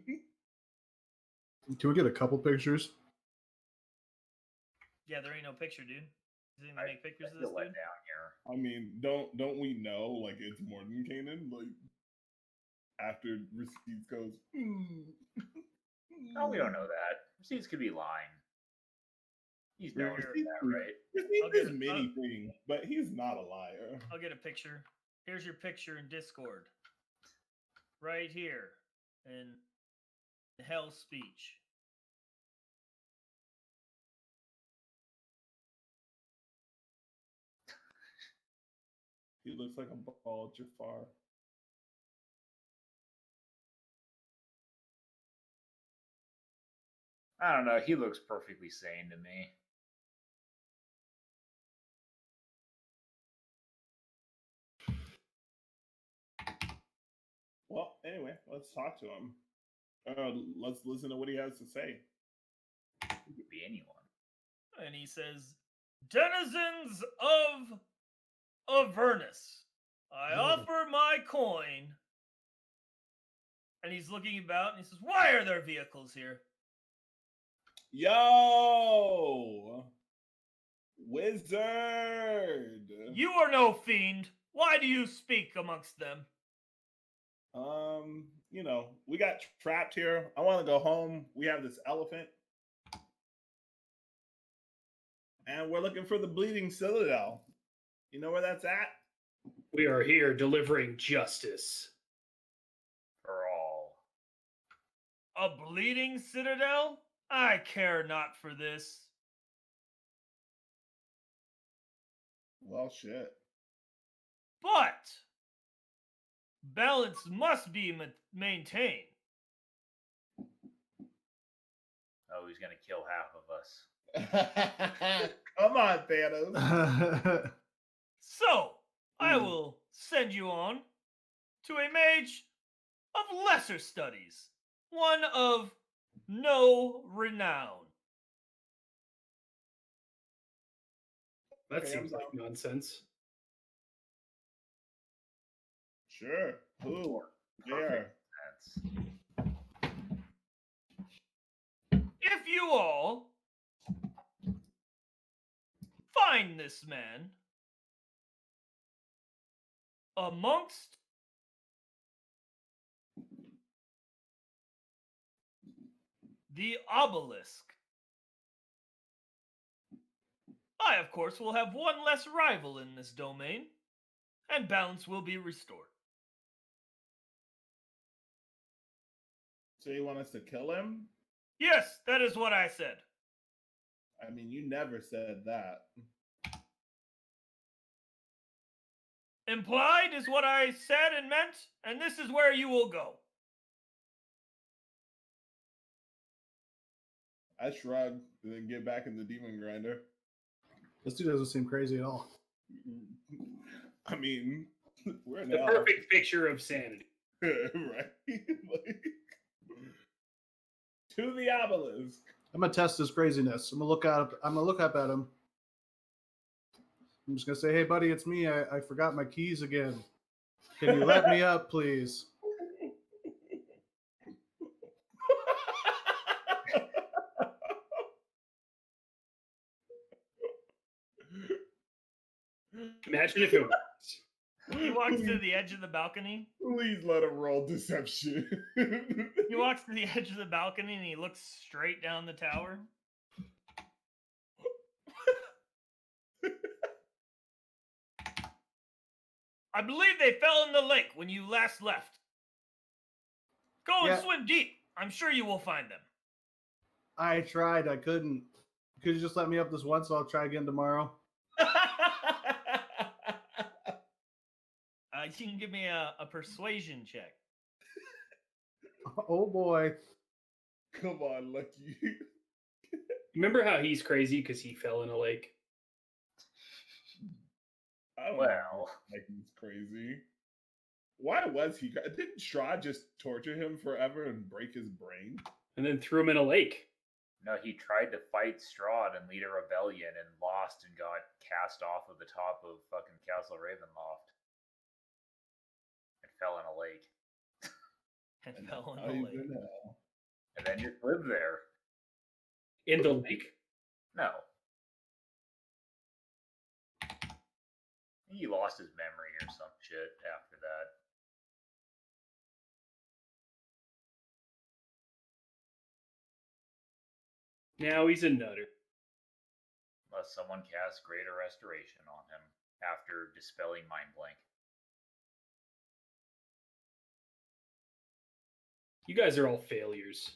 Can we get a couple pictures? Yeah, there ain't no picture, dude. Does anyone make pictures I of this feel let dude? down here. I mean, don't we know like it's Mordenkainen? Like after receipts goes. No, we don't know that. Receipts could be lying. He's known for that, right? Receipts I'll get is it. many things, but he's not a liar. I'll get a picture. Here's your picture in Discord. Right here. In Hell Speech. He looks like a bald Jafar. I don't know. He looks perfectly sane to me. Well, anyway, let's talk to him. Let's listen to what he has to say. He could be anyone. And he says, "Denizens of Avernus, I offer my coin." And he's looking about and he says, "Why are there vehicles here?" Yo! Wizard! You are no fiend. Why do you speak amongst them? You know, we got trapped here. I want to go home. We have this elephant. And we're looking for the Bleeding Citadel. You know where that's at? We are here delivering justice. For all. A bleeding citadel? I care not for this. Well, shit. But balance must be maintained. Oh, he's gonna kill half of us. Come on, Thanos. So, I will send you on to a mage of lesser studies, one of no renown. That Okay, seems I'm like nonsense. Sure. Who? Yeah. Perfect sense. If you all find this man amongst the obelisk. I, of course, will have one less rival in this domain, and balance will be restored. So you want us to kill him? Yes, that is what I said. I mean, you never said that. Implied is what I said and meant, and this is where you will go. I shrug and then get back in the demon grinder. This dude doesn't seem crazy at all. I mean, we're The now perfect picture of sanity. right. Like, to the obelisk. I'm gonna test his craziness. I'm gonna look up at him. I'm just gonna say, "Hey, buddy, it's me. I forgot my keys again. Can you let me up, please?" Imagine if it was. He walks to the edge of the balcony. Please let him roll deception. He walks to the edge of the balcony and he looks straight down the tower. I believe they fell in the lake when you last left. Go and Yeah. swim deep. I'm sure you will find them. I tried. I couldn't. Could you just let me up this once? I'll try again tomorrow. You can give me a persuasion check. Oh boy. Come on, Lucky. Remember how he's crazy because he fell in a lake? I don't Well. know. Like he's crazy. Why was he? Didn't Strahd just torture him forever and break his brain? And then threw him in a lake. No, he tried to fight Strahd and lead a rebellion and lost and got cast off of the top of fucking Castle Ravenloft. And fell in a lake. And fell Now in he's the lake. in hell. And then just lived there. In the lake? No. He lost his memory or some shit after that. Now he's a nutter. Unless someone casts Greater Restoration on him after dispelling Mind Blank. You guys are all failures.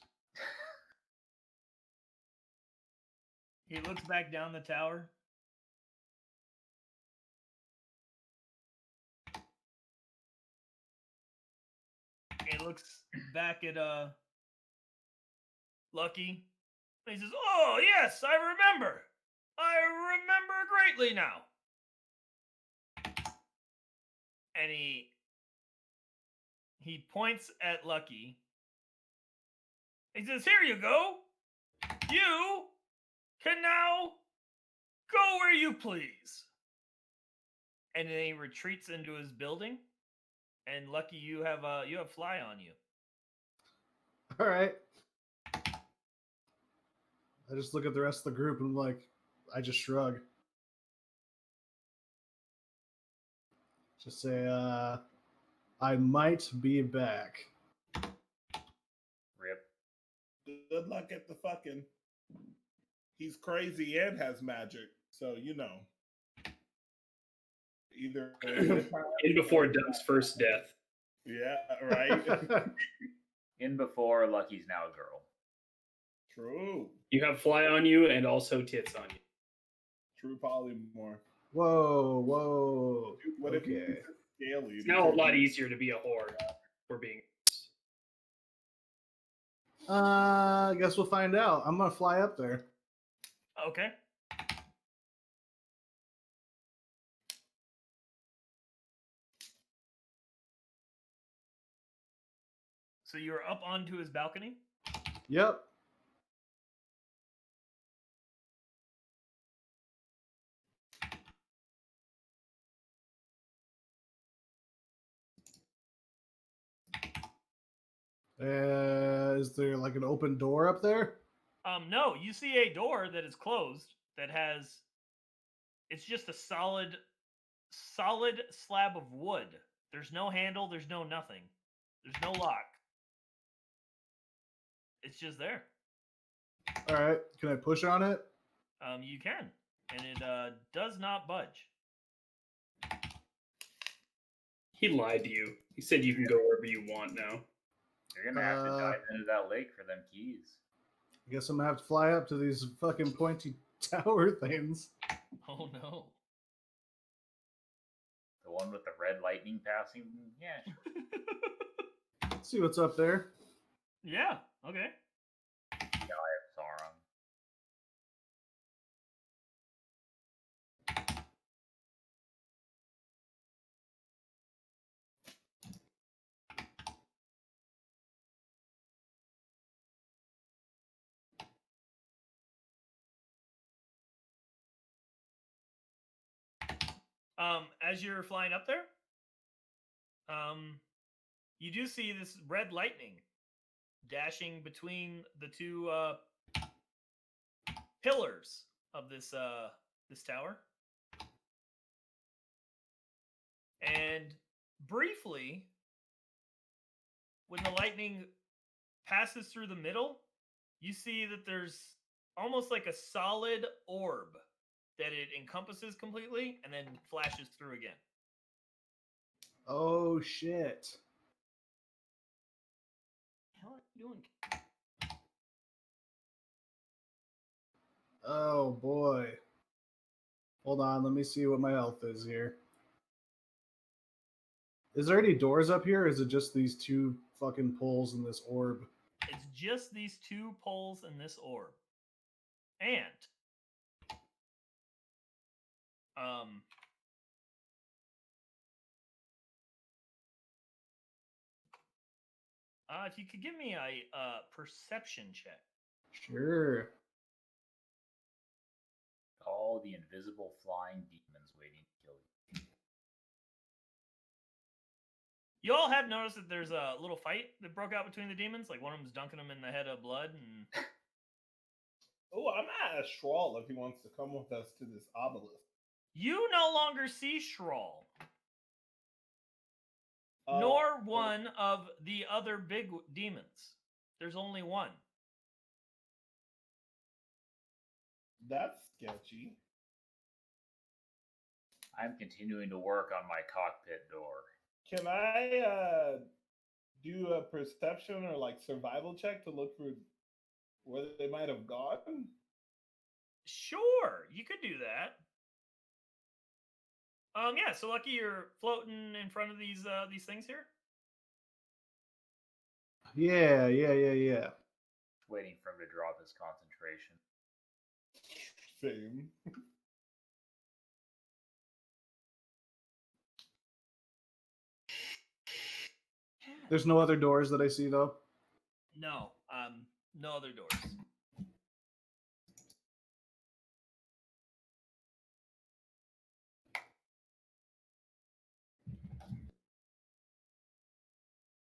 He looks back down the tower. He looks back at Lucky. And he says, "Oh yes, I remember. I remember greatly now." And he points at Lucky. He says, "Here you go. You can now go where you please." And then he retreats into his building. And Lucky, you have fly on you. All right. I just look at the rest of the group and I'm like, I just shrug. Just say, I might be back. Rip. Good luck at the fucking. He's crazy and has magic, so you know. Either In before Doug's first death. yeah, right. In before Lucky's now a girl. True. You have fly on you and also tits on you. True polymorph. Whoa, whoa. Dude, what if he Okay. uses scaly? It's now a lot easier to be a whore. For being. I guess we'll find out. I'm gonna fly up there. Okay. So you're up onto his balcony? Yep. Is there like an open door up there? No, you see a door that is closed that has it's just a solid slab of wood There's no handle. There's no nothing. There's no lock. It's just there. All right. Can I push on it? You can, and it does not budge. He lied to you. He said you can go wherever you want now. You're gonna have to dive into that lake for them keys. I guess I'm gonna have to fly up to these fucking pointy tower things. Oh no. The one with the red lightning passing? Yeah, sure. Let's see what's up there. Yeah. Okay. The Eye of Sauron. As you're flying up there, you do see this red lightning dashing between the two pillars of this this tower. And briefly, when the lightning passes through the middle, you see that there's almost like a solid orb that it encompasses completely and then flashes through again. Oh shit. What are you doing? Oh boy. Hold on, let me see what my health is here. Is there any doors up here, or is it just these two fucking poles in this orb? It's just these two poles in this orb. And if you could give me a perception check. Sure. All the invisible flying demons waiting to kill you. You all have noticed that there's a little fight that broke out between the demons. Like one of them's dunking them in the head of blood, and Oh, I'm at a Schrawl if he wants to come with us to this obelisk. you no longer see Schrawl, nor one of the other big demons. There's only one. That's sketchy. I'm continuing to work on my cockpit door. Can I do a perception or like survival check to look for where they might have gone? Sure, you could do that. Yeah. So lucky you're floating in front of these things here. Yeah. Waiting for him to drop his concentration. Same. There's no other doors that I see though. No, no other doors.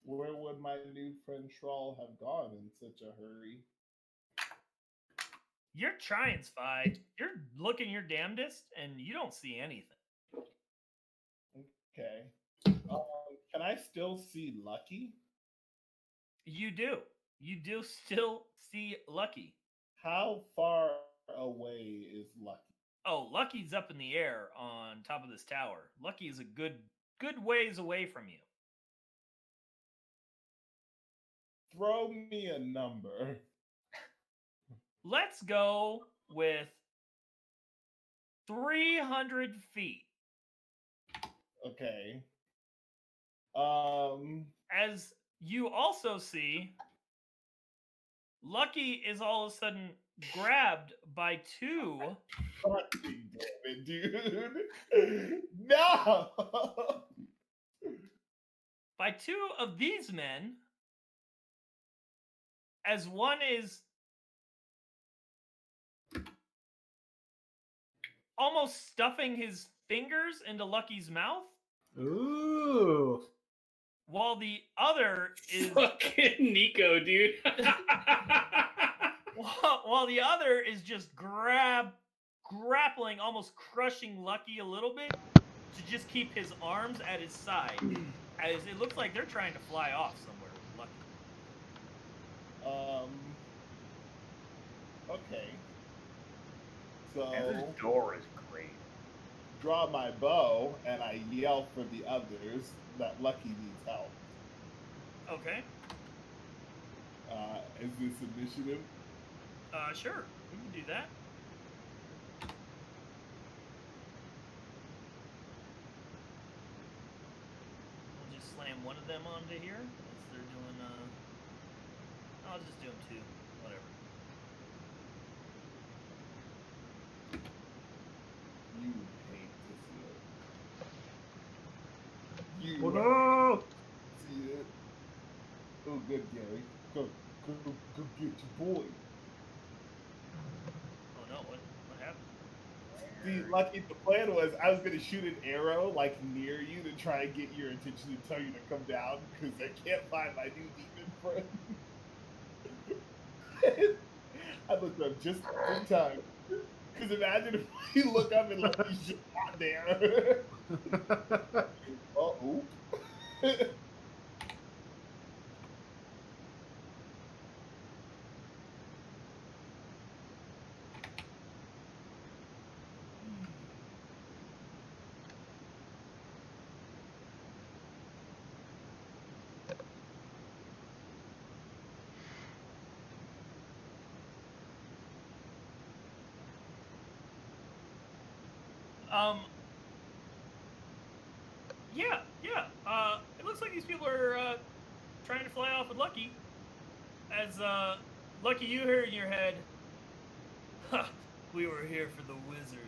Where would my new friend Schrawl have gone in such a hurry? You're trying, Spy. You're looking your damnedest, and you don't see anything. Okay. Can I still see Lucky? You do. You do still see Lucky. How far away is Lucky? Oh, Lucky's up in the air on top of this tower. Lucky is a good ways away from you. Throw me a number. Let's go with 300 feet. Okay. As you also see, Lucky is all of a sudden grabbed by two. Fucking damn it, dude. No! By two of these men, as one is almost stuffing his fingers into Lucky's mouth, Ooh. while the other is Fucking Nico, dude. while the other is just grappling, almost crushing Lucky a little bit. to just keep his arms at his side, as it looks like they're trying to fly off somewhere with Lucky. Okay. And So this door is great. draw my bow and I yell for the others that Lucky needs help. Okay. Is this initiative? Sure, we can do that. We'll just slam one of them onto here as they're doing. I'll just do them two. Whatever. You hate to see it. You Oh no! see it. Oh, good, Gary. Go get your boy. Oh no! What happened? See, Lucky, the plan was I was gonna shoot an arrow like near you to try and get your attention and tell you to come down because I can't find my new demon friend. I looked up just in time. Because imagine if you look up and Lucky's just not there. Oh, oop. Yeah. It looks like these people are trying to fly off with Lucky. As Lucky, you hear in your head, "Ha! We were here for the wizard,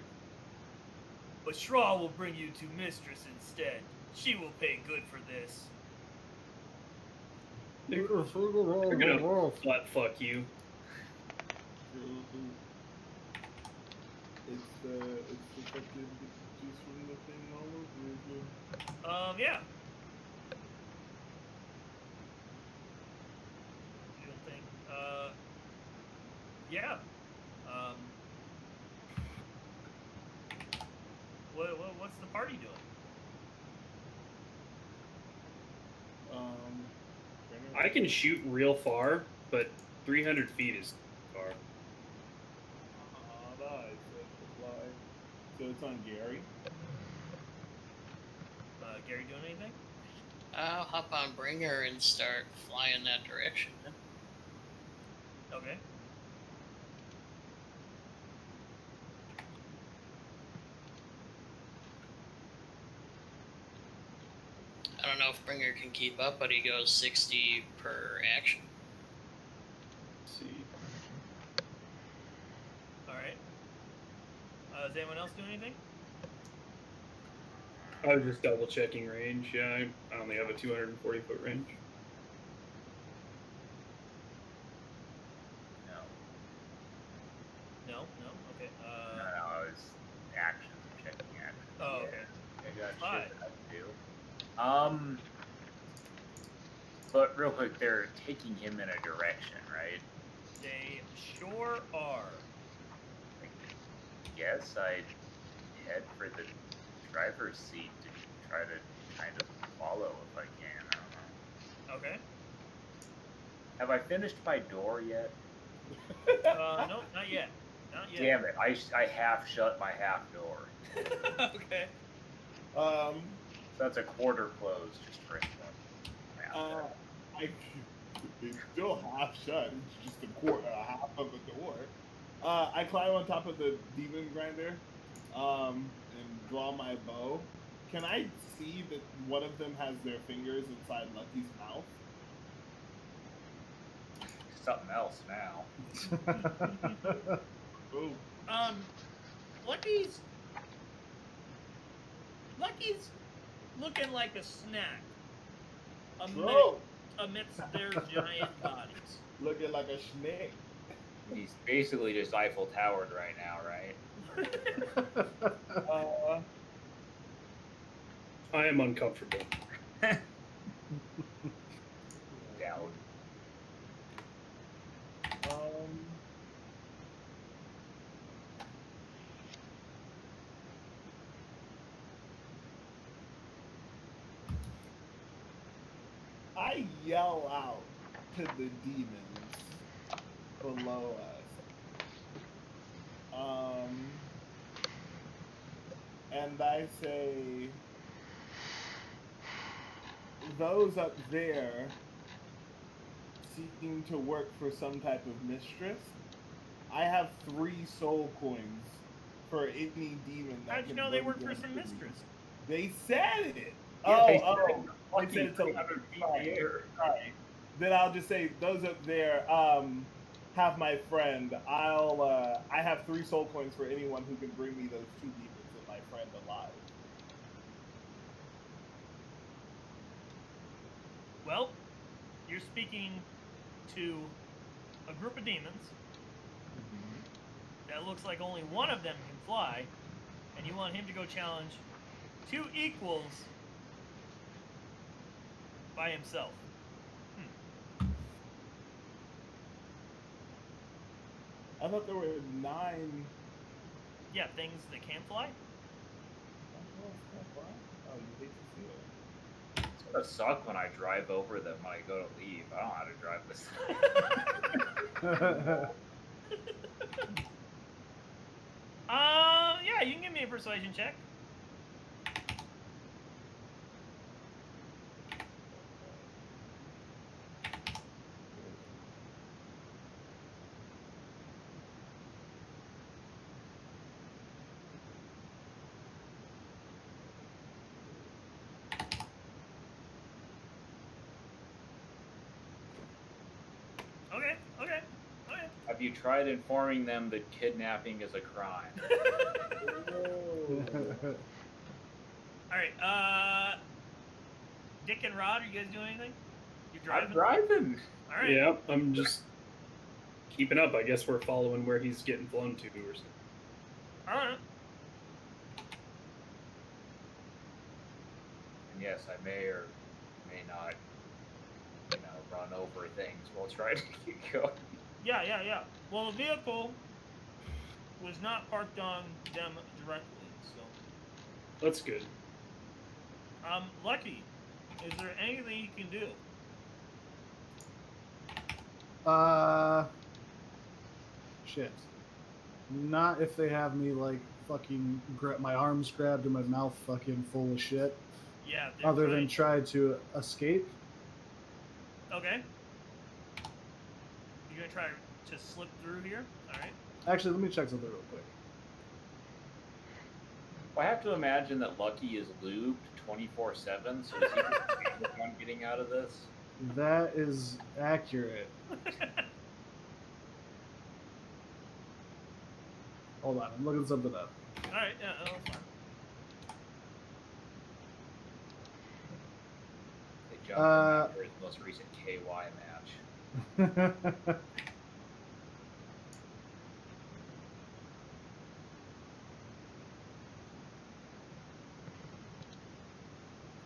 but Shraw will bring you to Mistress instead. She will pay good for this." They're gonna flat fuck you. It's the fucking just from the thing all over again. Yeah. You don't think? Yeah. What's the party doing? I can shoot real far, but 300 feet is far. Nice. So it's on Gary. Gary doing anything? I'll hop on Bringer and start flying that direction. Then. Okay. I don't know if Bringer can keep up, but he goes 60 per action. Let's see. All right. Does anyone else do anything? I was just double checking range. Yeah, I only have a 240 foot range. No. No. Okay. No, I was action, checking action. Oh, okay. I got Fine. shit that I can do. But real quick, they're taking him in a direction, right? They sure are. Yes, I'd head for the driver's seat to try to kind of follow if I can. I don't know. Okay. Have I finished my door yet? No, not yet. Not yet. Damn it! I half shut my half door. Okay. So that's a quarter closed just for anyone. It's still half shut. It's just half of a door. I climb on top of the demon grinder, and draw my bow. Can I see that one of them has their fingers inside Lucky's mouth? Something else now. Oh, Lucky's looking like a snack bro, amidst their giant bodies. looking like a snake. He's basically just Eiffel Towered right now, right? I am uncomfortable. Doubt. I yell out to the demons below us. And I say, those up there seem to work for some type of mistress. I have 3 soul coins for any demon that How'd you can know they bring work for them some to me. mistress? They said it. Yeah, they Oh, said it. I said it to 300 feet in the air. Sorry. Then I'll just say those up there have my friend. I have 3 soul coins for anyone who can bring me those 2 demons and my friend alive. Well, you're speaking to a group of demons that looks like only one of them can fly, and you want him to go challenge 2 equals by himself. I thought there were 9. Yeah, things that can fly. Oh, you hate to see it. It's gonna suck when I drive over them when I go to leave. I don't know how to drive this. Yeah, you can give me a persuasion check. Okay. Have you tried informing them that kidnapping is a crime? All right. Dick and Rod, are you guys doing anything? You driving? I'm driving. All right. Yeah, I'm just keeping up. I guess we're following where he's getting flown to or something. All right. And yes, I may or may not, run over things while trying to keep going. Yeah. Well, the vehicle was not parked on them directly, so. That's good. Lucky, is there anything you can do? Shit. Not if they have me like fucking my arms grabbed and my mouth fucking full of shit. Yeah. Other than try to escape. Okay. You're gonna try to slip through here? Alright. Actually, let me check something real quick. Well, I have to imagine that Lucky is lubed 24/7, so is he the one getting out of this? That is accurate. Hold on, I'm looking something up. Alright, yeah, that's fine. They jumped in after his most recent KY match.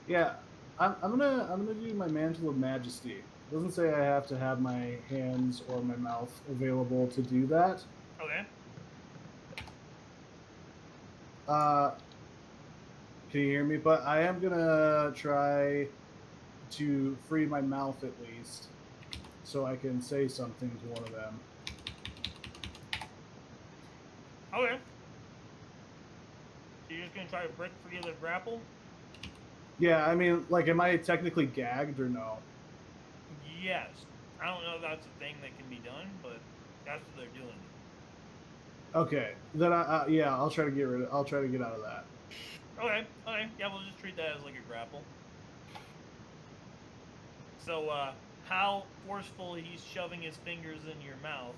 Yeah, I'm gonna do my mantle of majesty. It doesn't say I have to have my hands or my mouth available to do that. Okay. Can you hear me? But I am gonna try to free my mouth at least, so I can say something to one of them. Okay. So you're just gonna try to break free of the grapple? Yeah, I mean, like, am I technically gagged or no? Yes. I don't know if that's a thing that can be done, but that's what they're doing. Okay, then I'll try to get I'll try to get out of that. Okay. Yeah, we'll just treat that as like a grapple. So, how forceful he's shoving his fingers in your mouth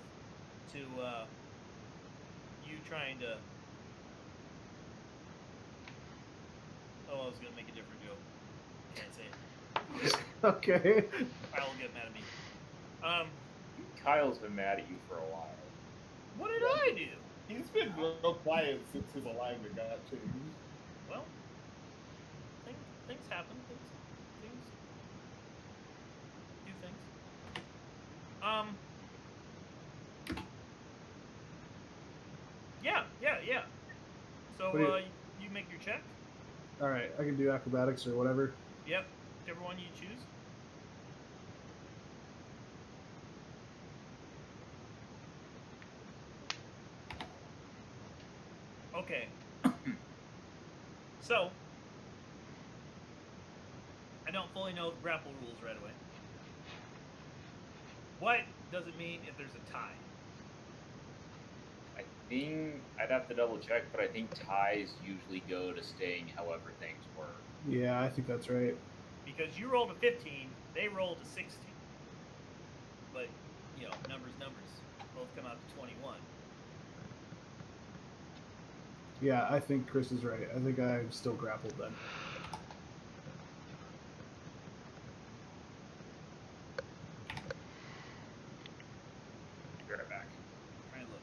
to, you trying to... Oh, I was gonna make a different joke. Can't say it. Okay. Kyle will get mad at me. Kyle's been mad at you for a while. What did I do? He's been real quiet since his alignment got changed. Well, things happen. Things do things. Yeah. So, What do you make your check. All right, I can do acrobatics or whatever. Yep. Whichever one you choose. Okay. So, I don't fully know the grapple rules right away. What does it mean if there's a tie? I think I'd have to double check, but I think ties usually go to staying however things were. Yeah, I think that's right. Because you rolled a 15, they rolled a 16. But, numbers. Both come out to 21. Yeah, I think Chris is right. I think I'm still grappled then. Be right back. Try and look.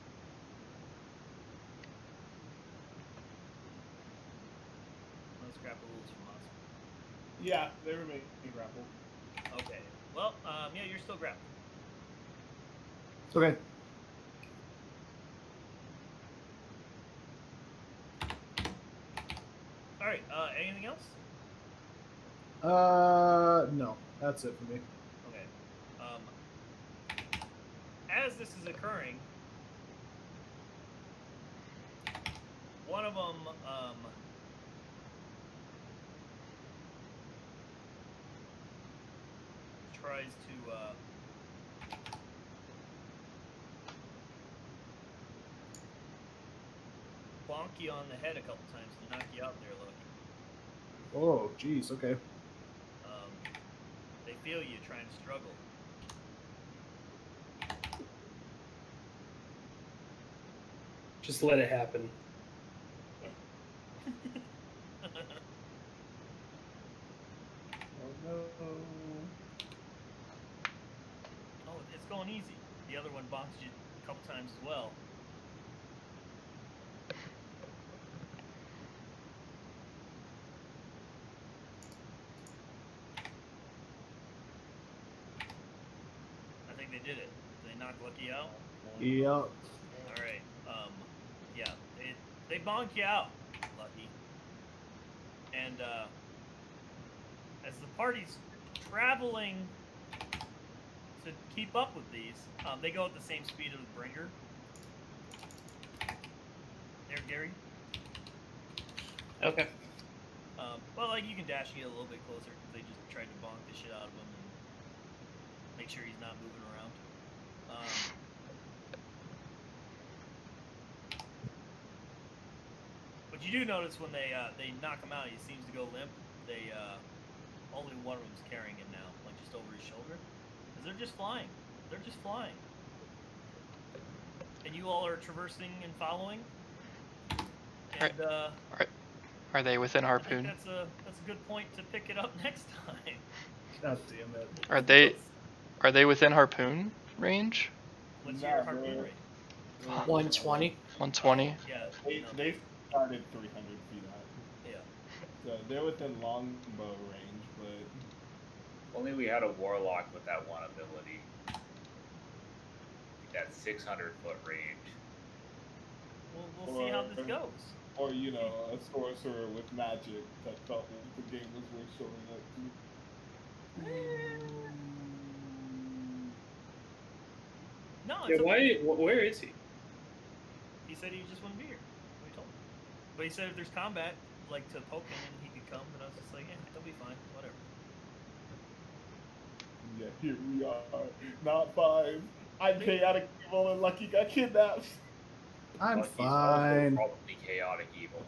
Let's grapple rules from us. Yeah, they remain grappled. Okay. Well, yeah, you're still grappled. Okay. All right. Anything else? No, that's it for me. Okay. As this is occurring, one of them tries to bonk you on the head a couple times to knock you out there, Loki. Oh, jeez. Okay. They feel you trying to struggle. Just let it happen. Oh no. Oh, it's going easy. The other one bonks you a couple times as well. I think they did it. Did they knock Lucky out? Yep. All right. Yeah, they bonk you out, Lucky. And as the party's traveling to keep up with these, they go at the same speed of the bringer. There, Gary. Okay. Well, like you can dash and get a little bit closer because they just tried to bonk the shit out of him and make sure he's not moving around. But you do notice when they knock him out, he seems to go limp. They only one of them's carrying him now, like just over his shoulder, because they're just flying. They're just flying. And you all are traversing and following. And Are they within I think harpoon? that's a good point to pick it up next time. God damn it. Are they within harpoon range? What's Nah, your harpoon bro. rate? 120. 120. Yeah, They started 300 feet out. yeah. So they're within longbow range, but Only we had a warlock with that one ability. That 600-foot range. We'll see how this goes. or a sorcerer with magic that felt like the game was worth showing up to. No, Yeah, it's okay. where is he? He said he just wouldn't be here. We told him. But he said if there's combat, like to poke him, and he could come. And I was just like, yeah, they'll be fine. Whatever. Yeah, here we are. Not 5. I'm chaotic evil and Lucky got kidnapped. I'm Lucky's fine. Also probably chaotic evil.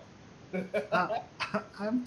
I'm